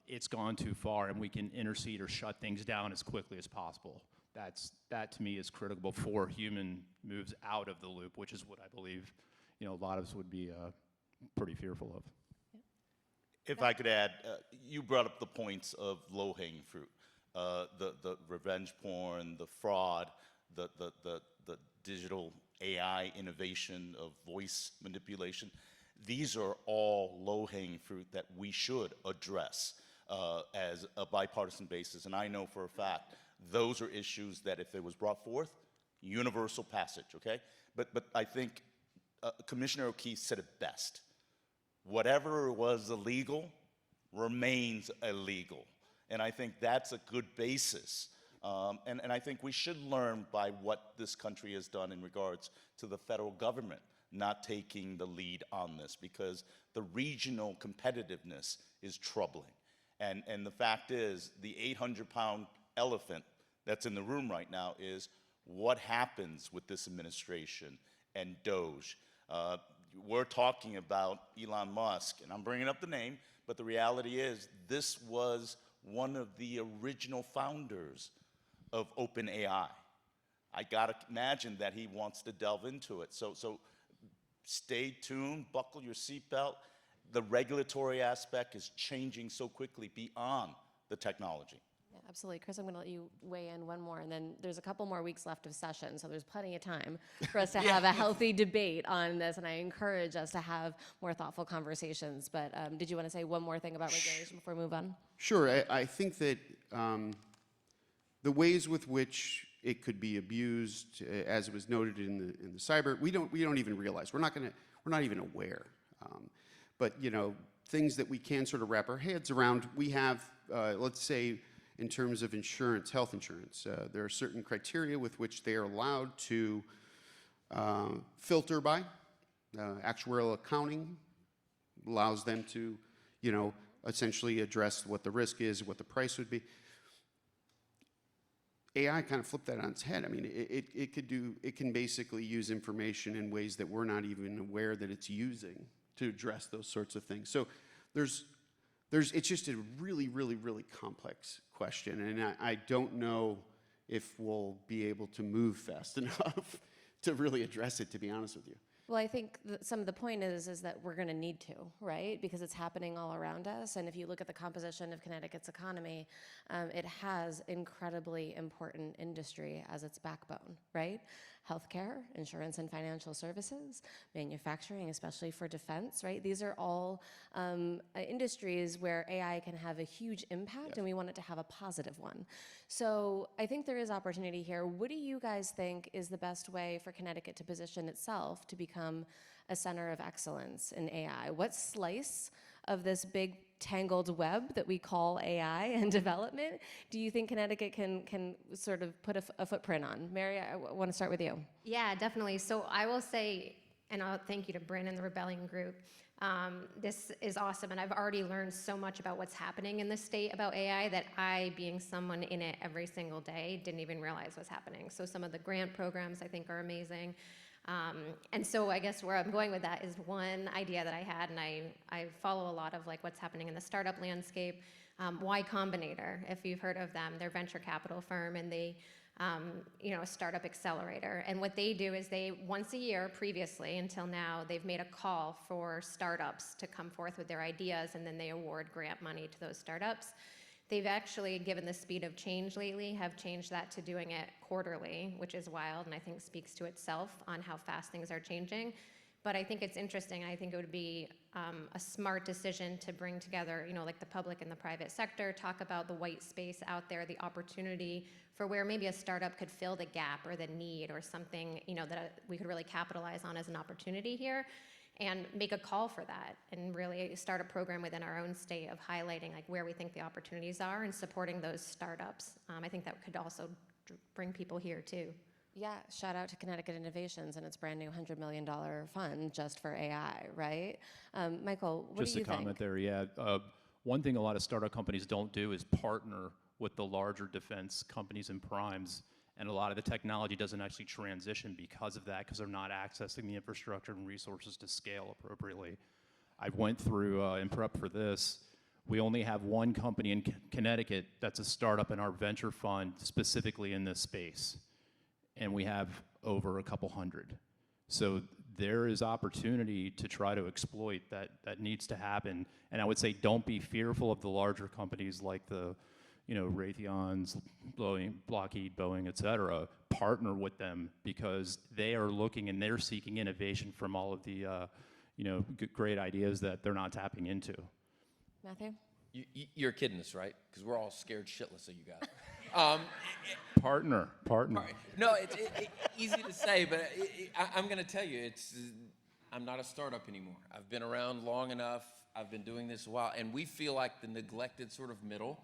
it's gone too far and we can intercede or shut things down as quickly as possible. That to me is critical before human moves out of the loop, which is what I believe a lot of us would be pretty fearful of. If I could add, you brought up the points of low-hanging fruit. The revenge porn, the fraud, the digital AI innovation of voice manipulation. These are all low-hanging fruit that we should address as a bipartisan basis. And I know for a fact those are issues that if it was brought forth, universal passage, okay? But I think Commissioner O'Keefe said it best. Whatever was illegal remains illegal. And I think that's a good basis. And I think we should learn by what this country has done in regards to the federal government not taking the lead on this, because the regional competitiveness is troubling. And the fact is, the 800-pound elephant that's in the room right now is what happens with this administration and DOGE. We're talking about Elon Musk, and I'm bringing up the name, but the reality is this was one of the original founders of OpenAI. I gotta imagine that he wants to delve into it. So stay tuned, buckle your seatbelt. The regulatory aspect is changing so quickly beyond the technology. Yeah, absolutely. Chris, I'm going to let you weigh in one more, and then there's a couple more weeks left of session, so there's plenty of time for us to have a healthy debate on this, and I encourage us to have more thoughtful conversations. But did you want to say one more thing about regulation before we move on? Sure. I think that the ways with which it could be abused, as was noted in the cyber, we don't even realize. We're not even aware. But you know, things that we can sort of wrap our heads around. We have, let's say, in terms of insurance, health insurance, there are certain criteria with which they are allowed to filter by. Actuarial accounting allows them to, you know, essentially address what the risk is, what the price would be. AI kind of flipped that on its head. I mean, it can basically use information in ways that we're not even aware that it's using to address those sorts of things. So it's just a really, really, really complex question, and I don't know if we'll be able to move fast enough to really address it, to be honest with you. Well, I think some of the point is that we're going to need to, right? Because it's happening all around us. And if you look at the composition of Connecticut's economy, it has incredibly important industry as its backbone, right? Healthcare, insurance and financial services, manufacturing, especially for defense, right? These are all industries where AI can have a huge impact, and we want it to have a positive one. So I think there is opportunity here. What do you guys think is the best way for Connecticut to position itself to become a center of excellence in AI? What slice of this big tangled web that we call AI and development do you think Connecticut can sort of put a footprint on? Mary, I want to start with you. Yeah, definitely. So I will say, and I'll thank you to Bryn and the Rebellion Group. This is awesome, and I've already learned so much about what's happening in the state about AI that I, being someone in it every single day, didn't even realize was happening. So some of the grant programs I think are amazing. And so I guess where I'm going with that is one idea that I had, and I follow a lot of like what's happening in the startup landscape. Y Combinator, if you've heard of them, they're a venture capital firm, and they, a startup accelerator. And what they do is they, once a year previously until now, they've made a call for startups to come forth with their ideas, and then they award grant money to those startups. They've actually, given the speed of change lately, have changed that to doing it quarterly, which is wild, and I think speaks to itself on how fast things are changing. But I think it's interesting. I think it would be a smart decision to bring together, like the public and the private sector, talk about the white space out there, the opportunity for where maybe a startup could fill the gap or the need or something, that we could really capitalize on as an opportunity here, and make a call for that and really start a program within our own state of highlighting like where we think the opportunities are and supporting those startups. I think that could also bring people here too. Yeah, shout out to Connecticut Innovations and its brand new $100 million fund just for AI, right? Michael, what do you think? Just a comment there, yeah. One thing a lot of startup companies don't do is partner with the larger defense companies and primes, and a lot of the technology doesn't actually transition because of that, because they're not accessing the infrastructure and resources to scale appropriately. I went through, in prep for this, we only have one company in Connecticut that's a startup in our venture fund specifically in this space. And we have over a couple hundred. So there is opportunity to try to exploit that needs to happen. And I would say don't be fearful of the larger companies like the Raytheons, Lockheed, Boeing, et cetera. Partner with them because they are looking and they're seeking innovation from all of the great ideas that they're not tapping into. Matthew? You're kidding us, right? Because we're all scared shitless of you guys. Partner. No, it's easy to say, but I'm going to tell you, I'm not a startup anymore. I've been around long enough. I've been doing this a while, and we feel like the neglected sort of middle.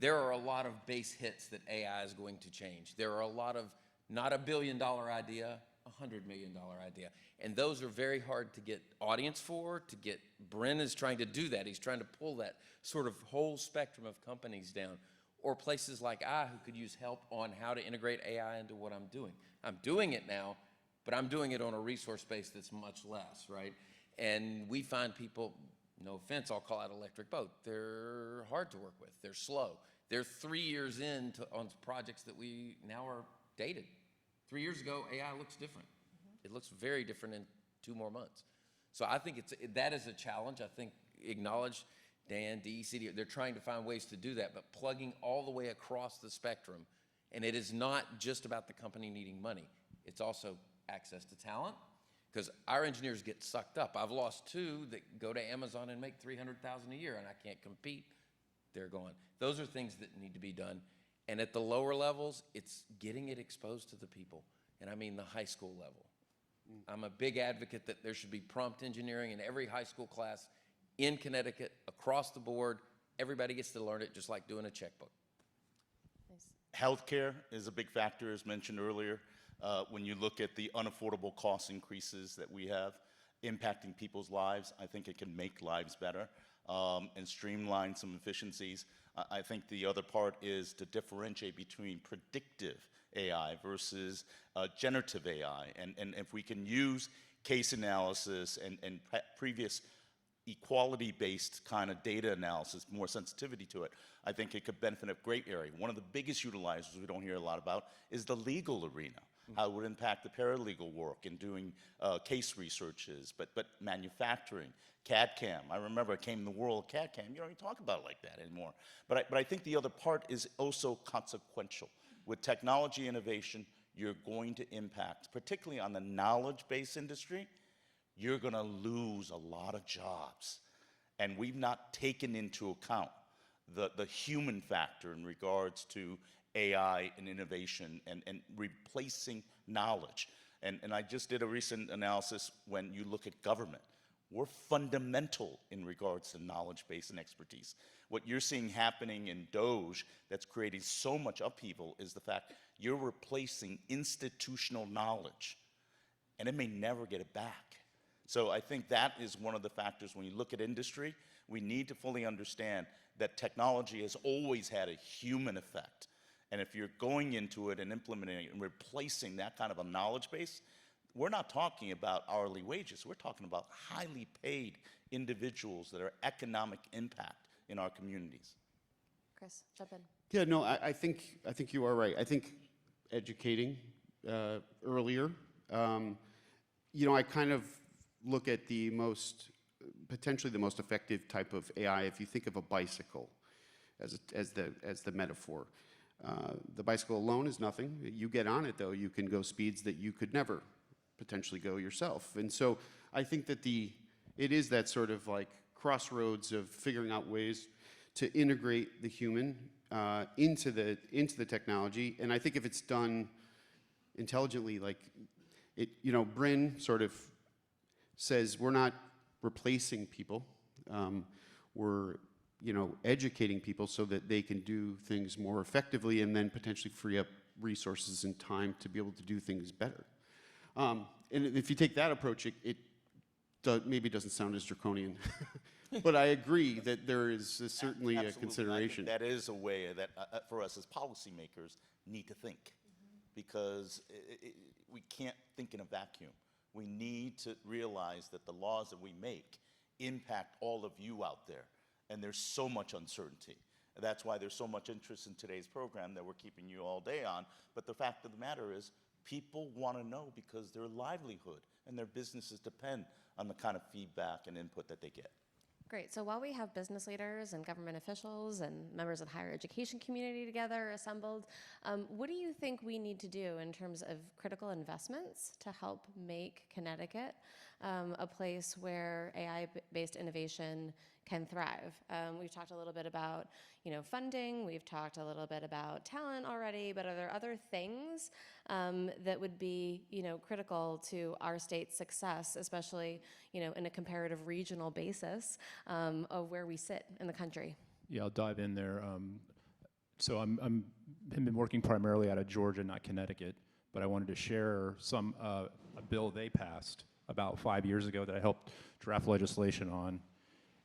There are a lot of base hits that AI is going to change. There are a lot of not $1 billion idea, $100 million idea. And those are very hard to get audience for, to get. Bryn is trying to do that. He's trying to pull that sort of whole spectrum of companies down. Or places like who could use help on how to integrate AI into what I'm doing. I'm doing it now, but I'm doing it on a resource base that's much less, right? And we find people, no offense, I'll call out Electric Boat. They're hard to work with. They're slow. They're 3 years on projects that we now are dated. 3 years ago, AI looks different. It looks very different in 2 more months. So I think that is a challenge. I think acknowledge Dan, DECD, they're trying to find ways to do that, but plugging all the way across the spectrum. And it is not just about the company needing money. It's also access to talent, because our engineers get sucked up. I've lost 2 that go to Amazon and make $300,000 a year, and I can't compete. They're gone. Those are things that need to be done. And at the lower levels, it's getting it exposed to the people. And I mean the high school level. I'm a big advocate that there should be prompt engineering in every high school class in Connecticut, across the board. Everybody gets to learn it, just like doing a checkbook. Healthcare is a big factor, as mentioned earlier. When you look at the unaffordable cost increases that we have impacting people's lives, I think it can make lives better and streamline some efficiencies. I think the other part is to differentiate between predictive AI versus generative AI. And if we can use case analysis and previous equality-based kind of data analysis, more sensitivity to it, I think it could benefit a great area. One of the biggest utilizers we don't hear a lot about is the legal arena, how it would impact the paralegal work and doing case researches, but manufacturing, CAD-CAM. I remember it came in the world of CAD-CAM. You don't even talk about it like that anymore. But I think the other part is also consequential. With technology innovation, you're going to impact, particularly on the knowledge-based industry, you're going to lose a lot of jobs. And we've not taken into account the human factor in regards to AI and innovation and replacing knowledge. And I just did a recent analysis when you look at government. We're fundamental in regards to knowledge base and expertise. What you're seeing happening in DOGE that's creating so much upheaval is the fact you're replacing institutional knowledge, and it may never get it back. So I think that is one of the factors when you look at industry. We need to fully understand that technology has always had a human effect. And if you're going into it and implementing it and replacing that kind of a knowledge base, we're not talking about hourly wages. We're talking about highly paid individuals that are economic impact in our communities. Chris, jump in. Yeah, no, I think you are right. I think educating earlier, I kind of look at potentially the most effective type of AI. If you think of a bicycle as the metaphor, the bicycle alone is nothing. You get on it, though, you can go speeds that you could never potentially go yourself. And so I think that it is that sort of like crossroads of figuring out ways to integrate the human into the technology. And I think if it's done intelligently, like Bryn sort of says, we're not replacing people. We're educating people so that they can do things more effectively and then potentially free up resources and time to be able to do things better. And if you take that approach, it maybe doesn't sound as draconian. But I agree that there is certainly a consideration. That is a way that for us as policymakers need to think, because we can't think in a vacuum. We need to realize that the laws that we make impact all of you out there, and there's so much uncertainty. That's why there's so much interest in today's program that we're keeping you all day on. But the fact of the matter is, people want to know because their livelihood and their businesses depend on the kind of feedback and input that they get. Great. So while we have business leaders and government officials and members of the higher education community together assembled, what do you think we need to do in terms of critical investments to help make Connecticut a place where AI-based innovation can thrive? We've talked a little bit about funding. We've talked a little bit about talent already. But are there other things that would be critical to our state's success, especially in a comparative regional basis of where we sit in the country? Yeah, I'll dive in there. So I'm been working primarily out of Georgia, not Connecticut, but I wanted to share a bill they passed about 5 years ago that I helped draft legislation on.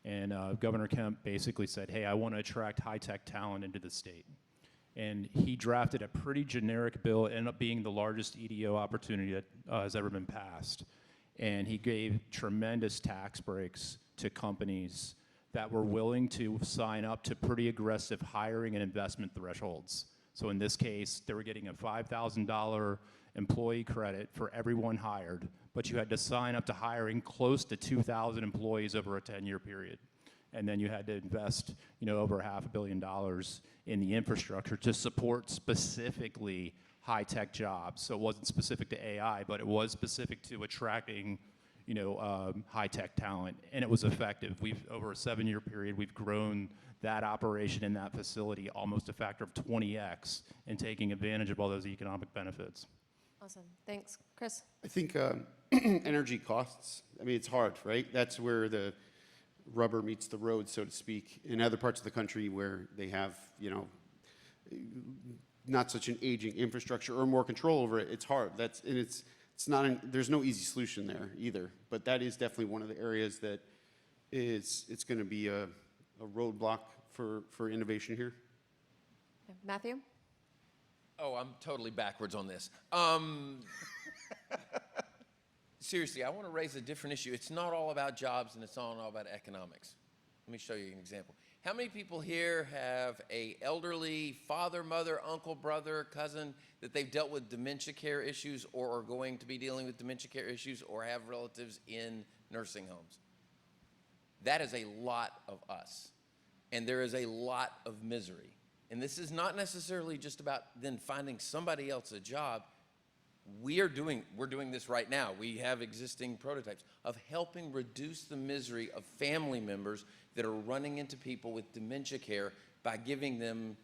And Governor Kemp basically said, hey, I want to attract high-tech talent into the state. And he drafted a pretty generic bill. It ended up being the largest EDO opportunity that has ever been passed. And he gave tremendous tax breaks to companies that were willing to sign up to pretty aggressive hiring and investment thresholds. So in this case, they were getting a $5,000 employee credit for everyone hired, but you had to sign up to hiring close to 2,000 employees over a 10-year period. And then you had to invest, over $500 million in the infrastructure to support specifically high-tech jobs. So it wasn't specific to AI, but it was specific to attracting, high-tech talent, and it was effective. Over a 7-year period, we've grown that operation in that facility almost a factor of 20x and taking advantage of all those economic benefits. Awesome. Thanks. Chris? I think energy costs, it's hard, right? That's where the rubber meets the road, so to speak. In other parts of the country where they have, not such an aging infrastructure or more control over it, it's hard. There's no easy solution there either. But that is definitely one of the areas that it's going to be a roadblock for innovation here. Okay. Matthew? Oh, I'm totally backwards on this. Seriously, I want to raise a different issue. It's not all about jobs and it's not all about economics. Let me show you an example. How many people here have an elderly father, mother, uncle, brother, cousin that they've dealt with dementia care issues or are going to be dealing with dementia care issues or have relatives in nursing homes? That is a lot of us. And there is a lot of misery. And this is not necessarily just about then finding somebody else a job. We're doing this right now. We have existing prototypes of helping reduce the misery of family members that are running into people with dementia care by giving them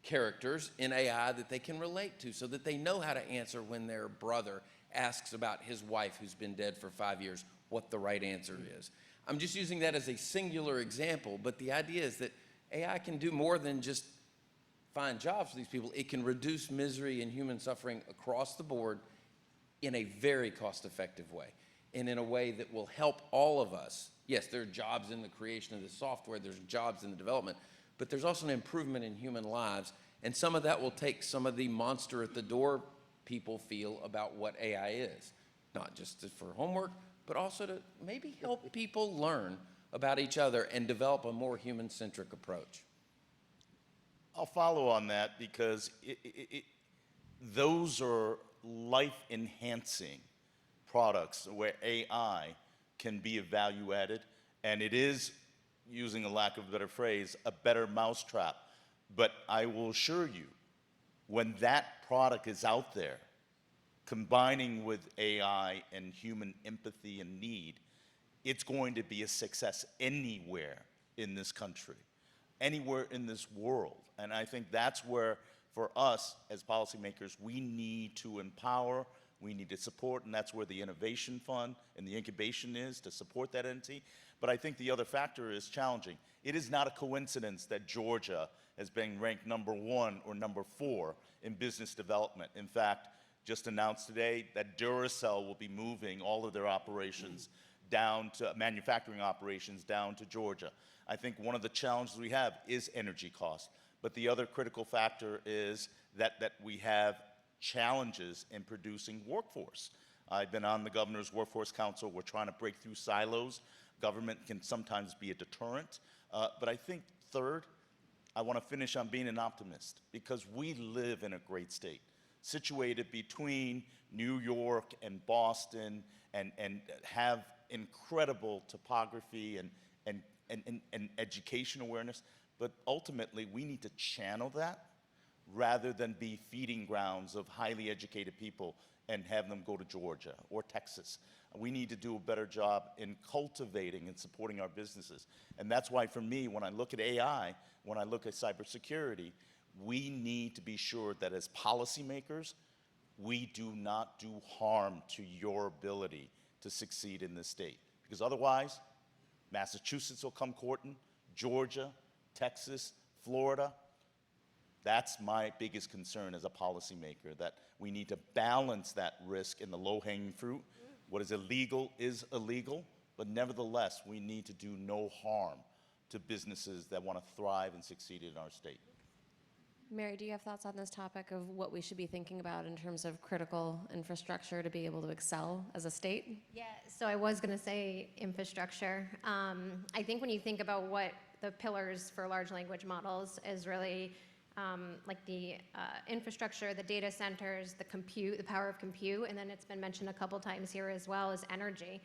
characters in AI that they can relate to so that they know how to answer when their brother asks about his wife who's been dead for 5 years, what the right answer is. I'm just using that as a singular example, but the idea is that AI can do more than just find jobs for these people. It can reduce misery and human suffering across the board in a very cost-effective way and in a way that will help all of us. Yes, there are jobs in the creation of the software, there's jobs in the development, but there's also an improvement in human lives, and some of that will take some of the monster at the door people feel about what AI is, not just for homework, but also to maybe help people learn about each other and develop a more human-centric approach. I'll follow on that because those are life-enhancing products where AI can be a value added, and it is, using a lack of a better phrase, a better mousetrap. But I will assure you, when that product is out there, combining with AI and human empathy and need, it's going to be a success anywhere in this country, anywhere in this world. And I think that's where, for us as policymakers, we need to empower, we need to support, and that's where the Innovation Fund and the incubation is, to support that entity. But I think the other factor is challenging. It is not a coincidence that Georgia has been ranked #1 or #4 in business development. In fact, just announced today that Duracell will be moving all of their operations down to manufacturing operations down to Georgia. I think one of the challenges we have is energy costs. But the other critical factor is that we have challenges in producing workforce. I've been on the Governor's Workforce Council. We're trying to break through silos. Government can sometimes be a deterrent. But I think third, I want to finish on being an optimist because we live in a great state, situated between New York and Boston and have incredible topography and education awareness. But ultimately, we need to channel that rather than be feeding grounds of highly educated people and have them go to Georgia or Texas. We need to do a better job in cultivating and supporting our businesses. And that's why, for me, when I look at AI, when I look at cybersecurity, we need to be sure that as policymakers, we do not do harm to your ability to succeed in this state. Because otherwise, Massachusetts will come courting, Georgia, Texas, Florida. That's my biggest concern as a policymaker, that we need to balance that risk in the low-hanging fruit. What is illegal, but nevertheless, we need to do no harm to businesses that want to thrive and succeed in our state. Mary, do you have thoughts on this topic of what we should be thinking about in terms of critical infrastructure to be able to excel as a state? Yeah, so I was going to say infrastructure. I think when you think about what the pillars for large language models is really like the infrastructure, the data centers, the compute, the power of compute, and then it's been mentioned a couple times here as well as energy.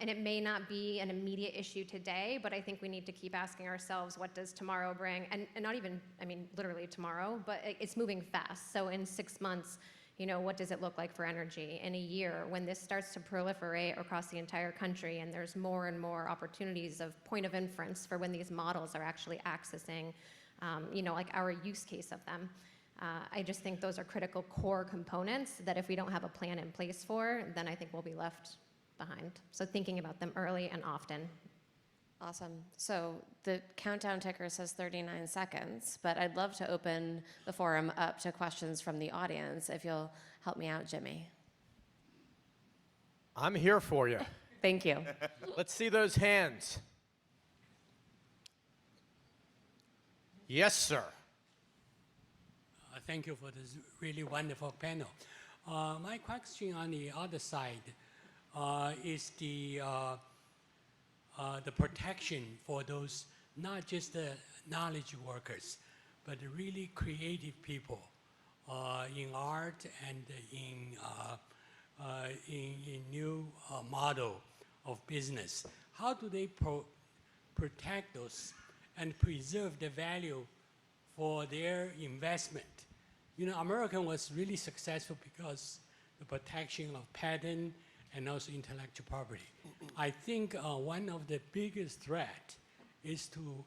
And it may not be an immediate issue today, but I think we need to keep asking ourselves, what does tomorrow bring? And not even, I mean, literally tomorrow, but it's moving fast. So in 6 months, you know, what does it look like for energy? In a year, when this starts to proliferate across the entire country and there's more and more opportunities of point of inference for when these models are actually accessing, you know, like our use case of them. I just think those are critical core components that if we don't have a plan in place for, then I think we'll be left behind. So thinking about them early and often. Awesome. So the countdown ticker says 39 seconds, but I'd love to open the forum up to questions from the audience, if you'll help me out, Jimmy. I'm here for you. Thank you. Let's see those hands. Yes, sir. Thank you for this really wonderful panel. My question on the other side is the protection for those, not just the knowledge workers, but really creative people in art and in new model of business. How do they protect those and preserve the value for their investment? You know, American was really successful because the protection of patent and also intellectual property. I think one of the biggest threat is to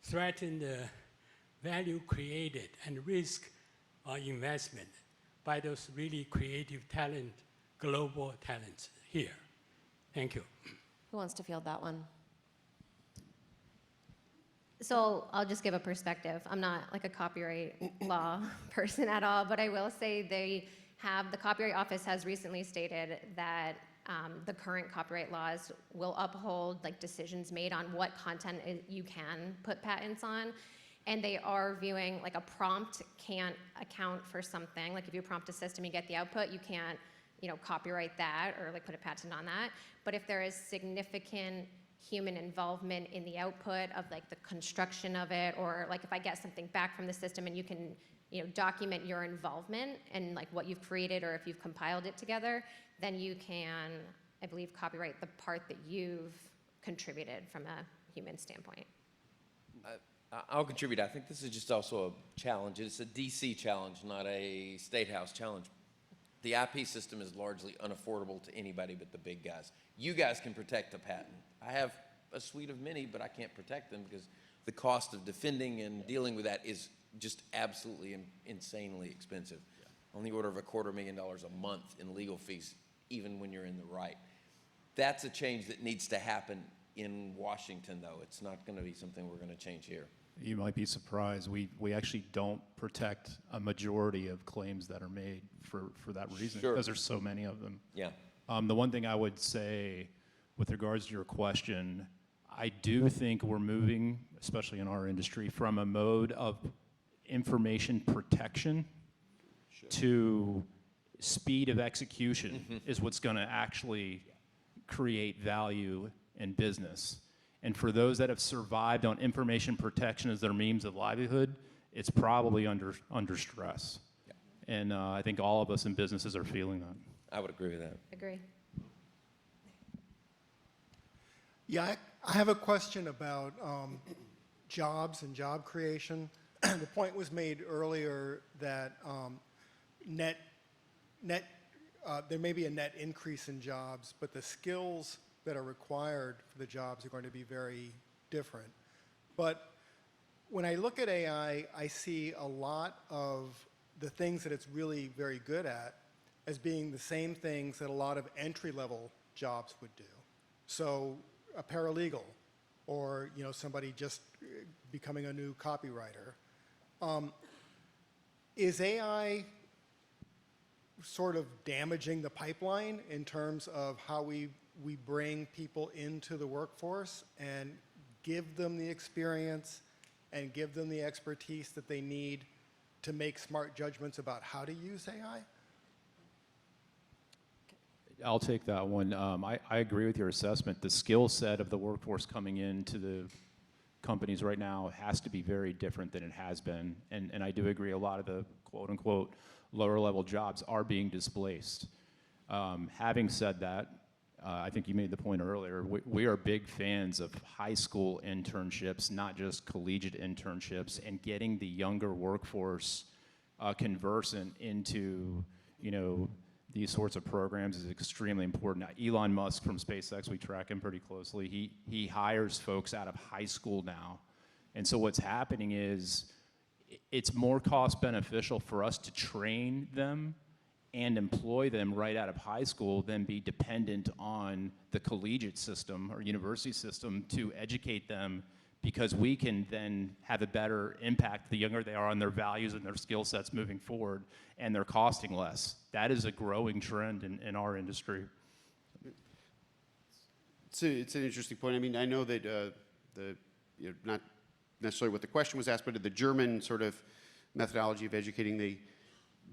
threaten the value created and risk investment by those really creative talent, global talents here. Thank you. Who wants to field that one? So I'll just give a perspective. I'm not like a copyright law person at all, but I will say the Copyright Office has recently stated that the current copyright laws will uphold like decisions made on what content you can put patents on. And they are viewing like a prompt can't account for something. Like if you prompt a system, you get the output, you can't, you know, copyright that or like put a patent on that. But if there is significant human involvement in the output of like the construction of it, or like if I get something back from the system and you can, you know, document your involvement and like what you've created or if you've compiled it together, then you can, I believe, copyright the part that you've contributed from a human standpoint. I'll contribute. I think this is just also a challenge. It's a DC challenge, not a State House challenge. The IP system is largely unaffordable to anybody but the big guys. You guys can protect a patent. I have a suite of many, but I can't protect them because the cost of defending and dealing with that is just absolutely insanely expensive. On the order of $250,000 a month in legal fees, even when you're in the right. That's a change that needs to happen in Washington, though. It's not going to be something we're going to change here. You might be surprised. We actually don't protect a majority of claims that are made for that reason, Sure. because there's so many of them. Yeah. The one thing I would say with regards to your question, I do think we're moving, especially in our industry, from a mode of information protection to speed of execution is what's going to actually create value in business. And for those that have survived on information protection as their means of livelihood, it's probably under stress. Yeah. And I think all of us in businesses are feeling that. I would agree with that. Agree. Yeah, I have a question about jobs and job creation. The point was made earlier that there may be a net increase in jobs, but the skills that are required for the jobs are going to be very different. But when I look at AI, I see a lot of the things that it's really very good at as being the same things that a lot of entry-level jobs would do. So a paralegal, or somebody just becoming a new copywriter. Is AI sort of damaging the pipeline in terms of how we bring people into the workforce and give them the experience and give them the expertise that they need to make smart judgments about how to use AI? I'll take that one. I agree with your assessment. The skill set of the workforce coming into the companies right now has to be very different than it has been. And I do agree a lot of the quote unquote lower level jobs are being displaced. Having said that, I think you made the point earlier, we are big fans of high school internships, not just collegiate internships, and getting the younger workforce conversant into, these sorts of programs is extremely important. Now, Elon Musk from SpaceX, we track him pretty closely. He hires folks out of high school now. And so what's happening is it's more cost beneficial for us to train them and employ them right out of high school than be dependent on the collegiate system or university system to educate them, because we can then have a better impact the younger they are on their values and their skill sets moving forward, and they're costing less. That is a growing trend in our industry. It's an interesting point. I mean, I know that not necessarily what the question was asked, but the German sort of methodology of educating,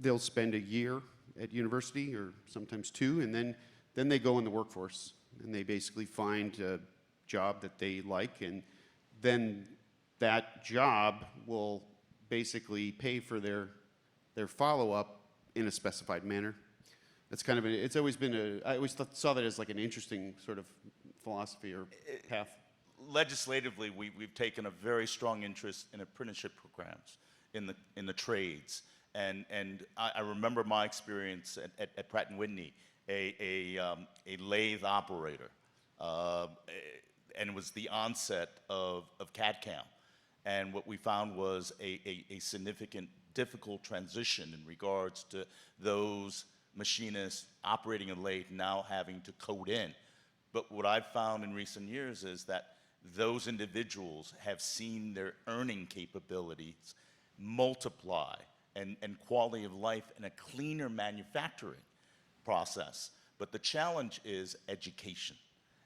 they'll spend a year at university or sometimes 2, and then they go in the workforce and they basically find a job that they like, and then that job will basically pay for their follow-up in a specified manner. That's kind of it's always been I always saw that as like an interesting sort of philosophy or path. Legislatively, we've taken a very strong interest in apprenticeship programs in the trades, and I remember my experience at Pratt & Whitney, a lathe operator, and it was the onset of CAD/CAM, and what we found was a significant, difficult transition in regards to those machinists operating a lathe now having to code in. But what I've found in recent years is that those individuals have seen their earning capabilities multiply, and quality of life and a cleaner manufacturing process. But the challenge is education.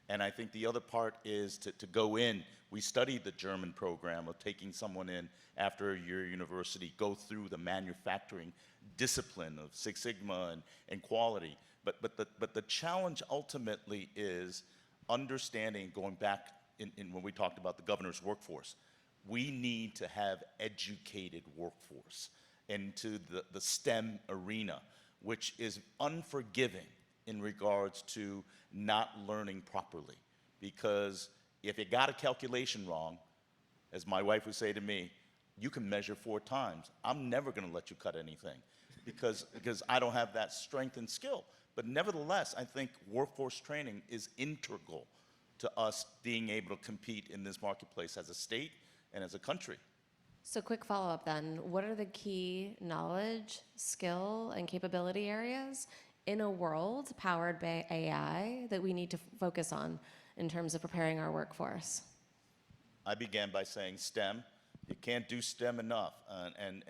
And I think the other part is to go in. We studied the German program of taking someone in after a year university, go through the manufacturing discipline of Six Sigma and quality. But the challenge ultimately is understanding, going back in when we talked about the governor's workforce, we need to have educated workforce into the STEM arena, which is unforgiving in regards to not learning properly. Because if you got a calculation wrong, as my wife would say to me, you can measure 4 times. I'm never gonna let you cut anything because I don't have that strength and skill. But nevertheless, I think workforce training is integral to us being able to compete in this marketplace as a state and as a country. So quick follow-up then, what are the key knowledge, skill, and capability areas in a world powered by AI that we need to focus on in terms of preparing our workforce? I began by saying STEM. You can't do STEM enough, and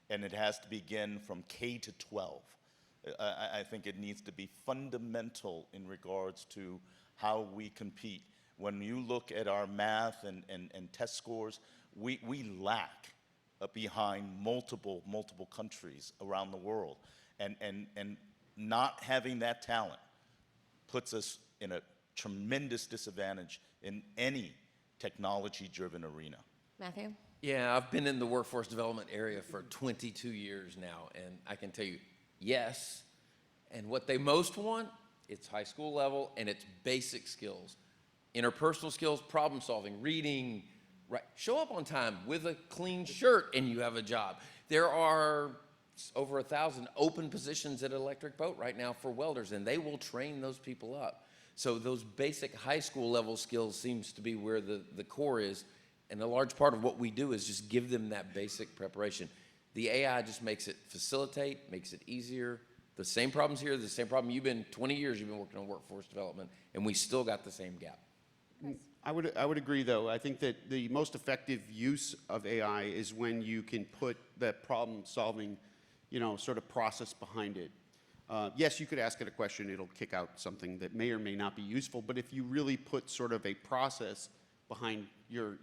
it has to begin from K to 12. I think it needs to be fundamental in regards to how we compete. When you look at our math and test scores, we lack behind multiple countries around the world. And not having that talent puts us in a tremendous disadvantage in any technology-driven arena. Matthew? Yeah, I've been in the workforce development area for 22 years now, and I can tell you, yes, and what they most want, it's high school level, and it's basic skills. Interpersonal skills, problem solving, reading, right? Show up on time with a clean shirt and you have a job. There are over 1,000 open positions at Electric Boat right now for welders, and they will train those people up. So those basic high school level skills seems to be where the core is, and a large part of what we do is just give them that basic preparation. The AI just makes it facilitate, makes it easier. The same problems here, the same problem. 20 years you've been working on workforce development, and we still got the same gap. I would agree, though. I think that the most effective use of AI is when you can put that problem-solving, sort of process behind it. Yes, you could ask it a question, it'll kick out something that may or may not be useful, but if you really put sort of a process behind your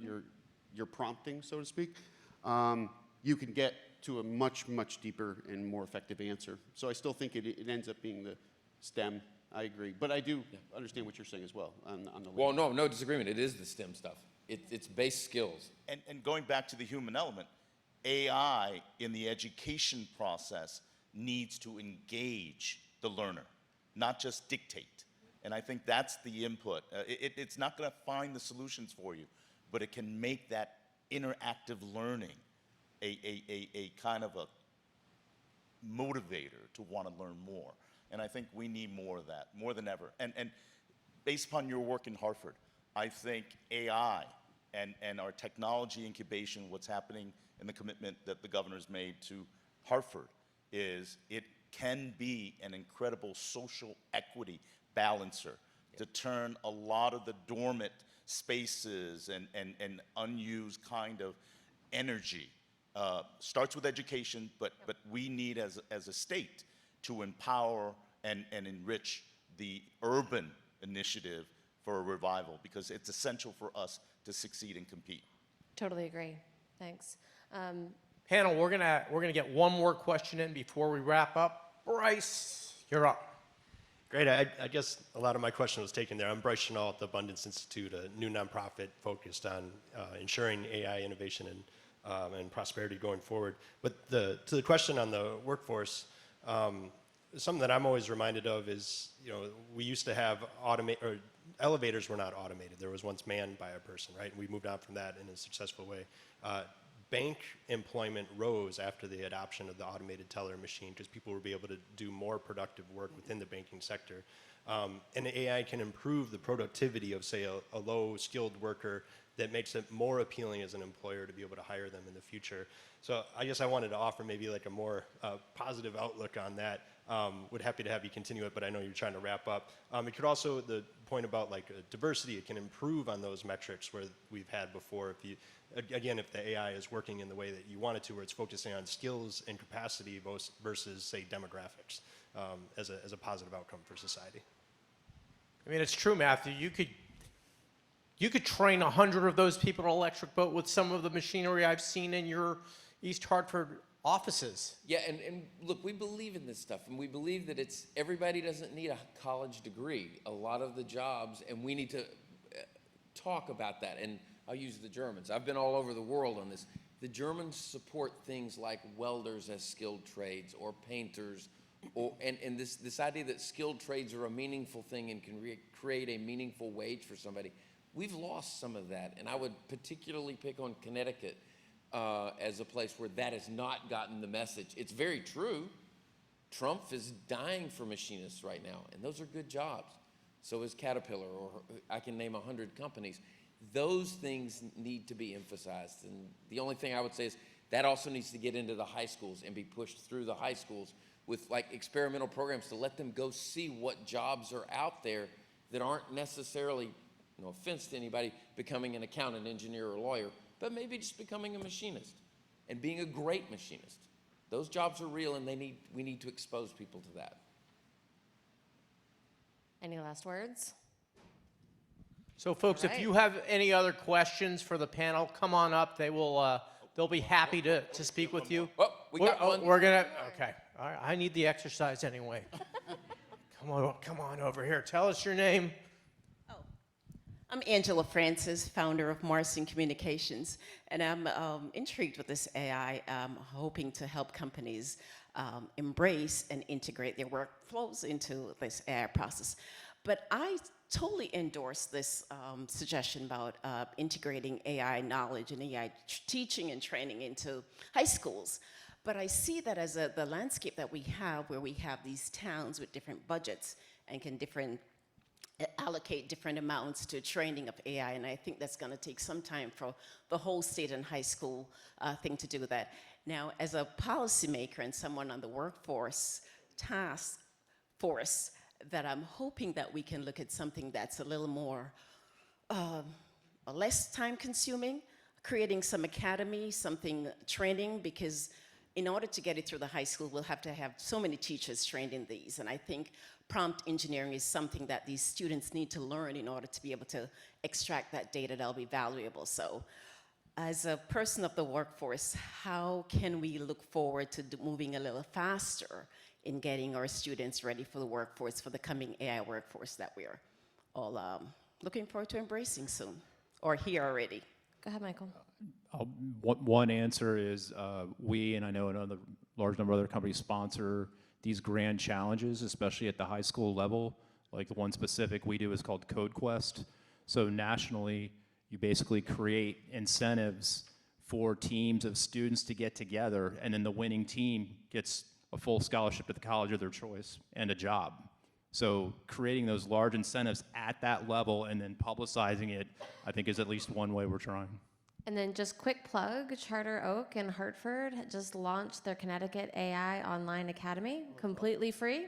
prompting, so to speak, you can get to a much, much deeper and more effective answer. So I still think it ends up being the STEM. I agree. But I do understand what you're saying as well on the Well, no disagreement. It is the STEM stuff. It's base skills. And going back to the human element, AI in the education process needs to engage the learner, not just dictate. And I think that's the input. It's not going to find the solutions for you, but it can make that interactive learning a kind of a motivator to want to learn more. And I think we need more of that, more than ever. And based upon your work in Hartford, I think AI and our technology incubation, what's happening and the commitment that the governor's made to Hartford is it can be an incredible social equity balancer to turn a lot of the dormant spaces and unused kind of energy. Starts with education, but we need as a state to empower and enrich the urban initiative for a revival, because it's essential for us to succeed and compete. Totally agree. Thanks. Panel, we're gonna get one more question in before we wrap up. Bryce, you're up. Great. I guess a lot of my question was taken there. I'm Bryce Chenal at the Abundance Institute, a new nonprofit focused on ensuring AI innovation and prosperity going forward. But to the question on the workforce, something that I'm always reminded of is, we used to have elevators were not automated. There was once manned by a person, right? And we moved on from that in a successful way. Bank employment rose after the adoption of the automated teller machine because people would be able to do more productive work within the banking sector. And AI can improve the productivity of, say, a low-skilled worker that makes it more appealing as an employer to be able to hire them in the future. So I guess I wanted to offer maybe like a more positive outlook on that. Would happy to have you continue it, but I know you're trying to wrap up. It could also, the point about like diversity, it can improve on those metrics where we've had before. If the AI is working in the way that you want it to, where it's focusing on skills and capacity versus, say, demographics as a positive outcome for society. I mean, it's true, Matthew. You could train 100 of those people in an electric boat with some of the machinery I've seen in your East Hartford offices. Yeah, and look, we believe in this stuff, and we believe that everybody doesn't need a college degree. A lot of the jobs, and we need to talk about that. And I'll use the Germans. I've been all over the world on this. The Germans support things like welders as skilled trades or painters, and this idea that skilled trades are a meaningful thing and can create a meaningful wage for somebody. We've lost some of that, and I would particularly pick on Connecticut as a place where that has not gotten the message. It's very true. Trump is dying for machinists right now, and those are good jobs. So is Caterpillar, or I can name 100 companies. Those things need to be emphasized, and the only thing I would say is that also needs to get into the high schools and be pushed through the high schools with like experimental programs to let them go see what jobs are out there that aren't necessarily, no offense to anybody, becoming an accountant, engineer, or lawyer, but maybe just becoming a machinist and being a great machinist. Those jobs are real, and we need to expose people to that. Any last words? So, folks, if you have any other questions for the panel, come on up. They'll be happy to speak with you. Oh, we got one. We're gonna. Okay. All right. I need the exercise anyway. Come on over here. Tell us your name. I'm Angela Francis, founder of Morrison Communications, and I'm intrigued with this AI. I'm hoping to help companies embrace and integrate their workflows into this AI process. But I totally endorse this suggestion about integrating AI knowledge and AI teaching and training into high schools. But I see that as the landscape that we have, where we have these towns with different budgets and can allocate different amounts to training of AI, and I think that's going to take some time for the whole state and high school thing to do that. Now, as a policymaker and someone on the workforce task force, that I'm hoping that we can look at something that's a little more, less time-consuming, creating some academy, something training, because in order to get it through the high school, we'll have to have so many teachers trained in these, and I think prompt engineering is something that these students need to learn in order to be able to extract that data that'll be valuable. So as a person of the workforce, how can we look forward to moving a little faster in getting our students ready for the workforce, for the coming AI workforce that we are all looking forward to embracing soon, or here already? Go ahead, Michael. One answer is we, and I know another large number of other companies, sponsor these grand challenges, especially at the high school level. Like the one specific we do is called Code Quest. So nationally, you basically create incentives for teams of students to get together, and then the winning team gets a full scholarship to the college of their choice and a job. So creating those large incentives at that level and then publicizing it, I think, is at least one way we're trying. And then just quick plug, Charter Oak in Hartford just launched their Connecticut AI Online Academy, completely free.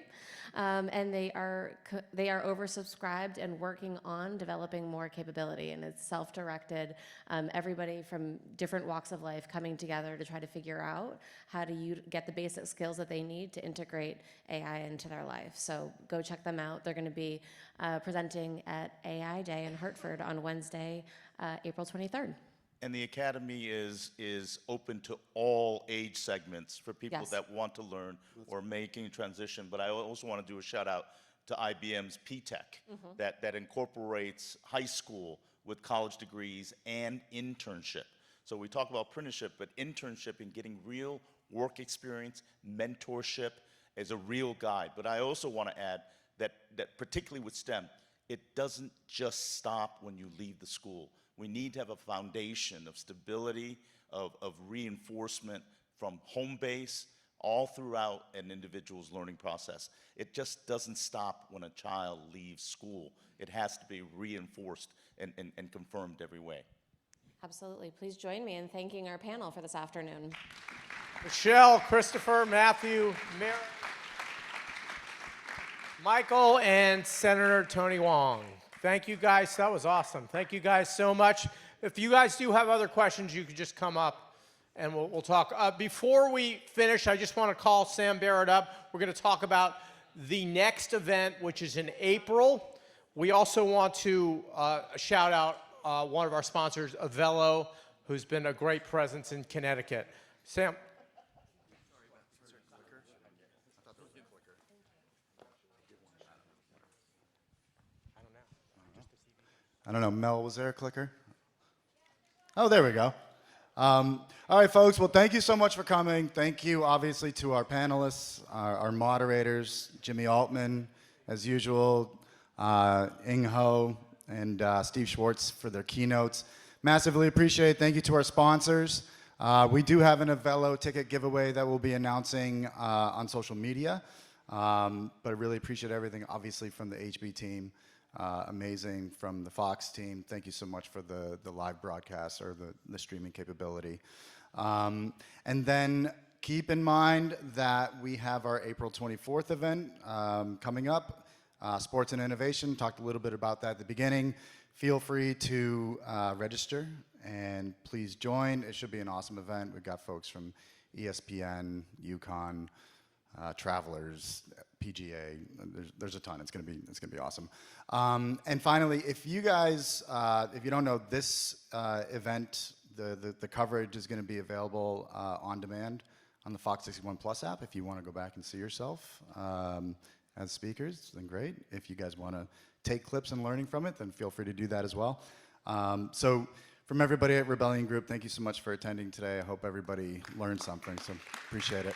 And they are oversubscribed and working on developing more capability, and it's self-directed. Everybody from different walks of life coming together to try to figure out how to get the basic skills that they need to integrate AI into their life. So go check them out. They're gonna be presenting at AI Day in Hartford on Wednesday, April 23rd. And the academy is open to all age segments for people Yes. that want to learn or making a transition. But I also want to do a shout out to IBM's P-Tech that incorporates high school with college degrees and internship. So we talk about apprenticeship, but internship and getting real work experience, mentorship is a real guide. But I also want to add that particularly with STEM, it doesn't just stop when you leave the school. We need to have a foundation of stability, of reinforcement from home base all throughout an individual's learning process. It just doesn't stop when a child leaves school. It has to be reinforced and confirmed every way. Absolutely. Please join me in thanking our panel for this afternoon. Michelle, Christopher, Matthew, Mary, Michael, and Senator Tony Wong. Thank you guys. That was awesome. Thank you guys so much. If you guys do have other questions, you could just come up and we'll talk. Before we finish, I just want to call Sam Barrett up. We're going to talk about the next event, which is in April. We also want to shout out one of our sponsors, Avello, who's been a great presence in Connecticut. Sam. I don't know, Mel, was there a clicker? Oh, there we go. All right, folks, well, thank you so much for coming. Thank you, obviously, to our panelists, our moderators, Jimmy Altman, as usual, Ing Ho, and Steve Schwartz for their keynotes. Massively appreciate it. Thank you to our sponsors. We do have an Avello ticket giveaway that we'll be announcing on social media, but I really appreciate everything, obviously, from the HB team. Amazing from the Fox team. Thank you so much for the live broadcast or the streaming capability. And then keep in mind that we have our April 24th event coming up, Sports and Innovation. Talked a little bit about that at the beginning. Feel free to register and please join. It should be an awesome event. We've got folks from ESPN, UConn, Travelers, PGA. There's a ton. It's gonna be awesome. And finally, if you guys, if you don't know, this event, the coverage is going to be available on demand on the Fox 61 Plus app. If you want to go back and see yourself as speakers, then great. If you guys want to take clips and learning from it, then feel free to do that as well. So from everybody at Rebellion Group, thank you so much for attending today. I hope everybody learned something. So appreciate it.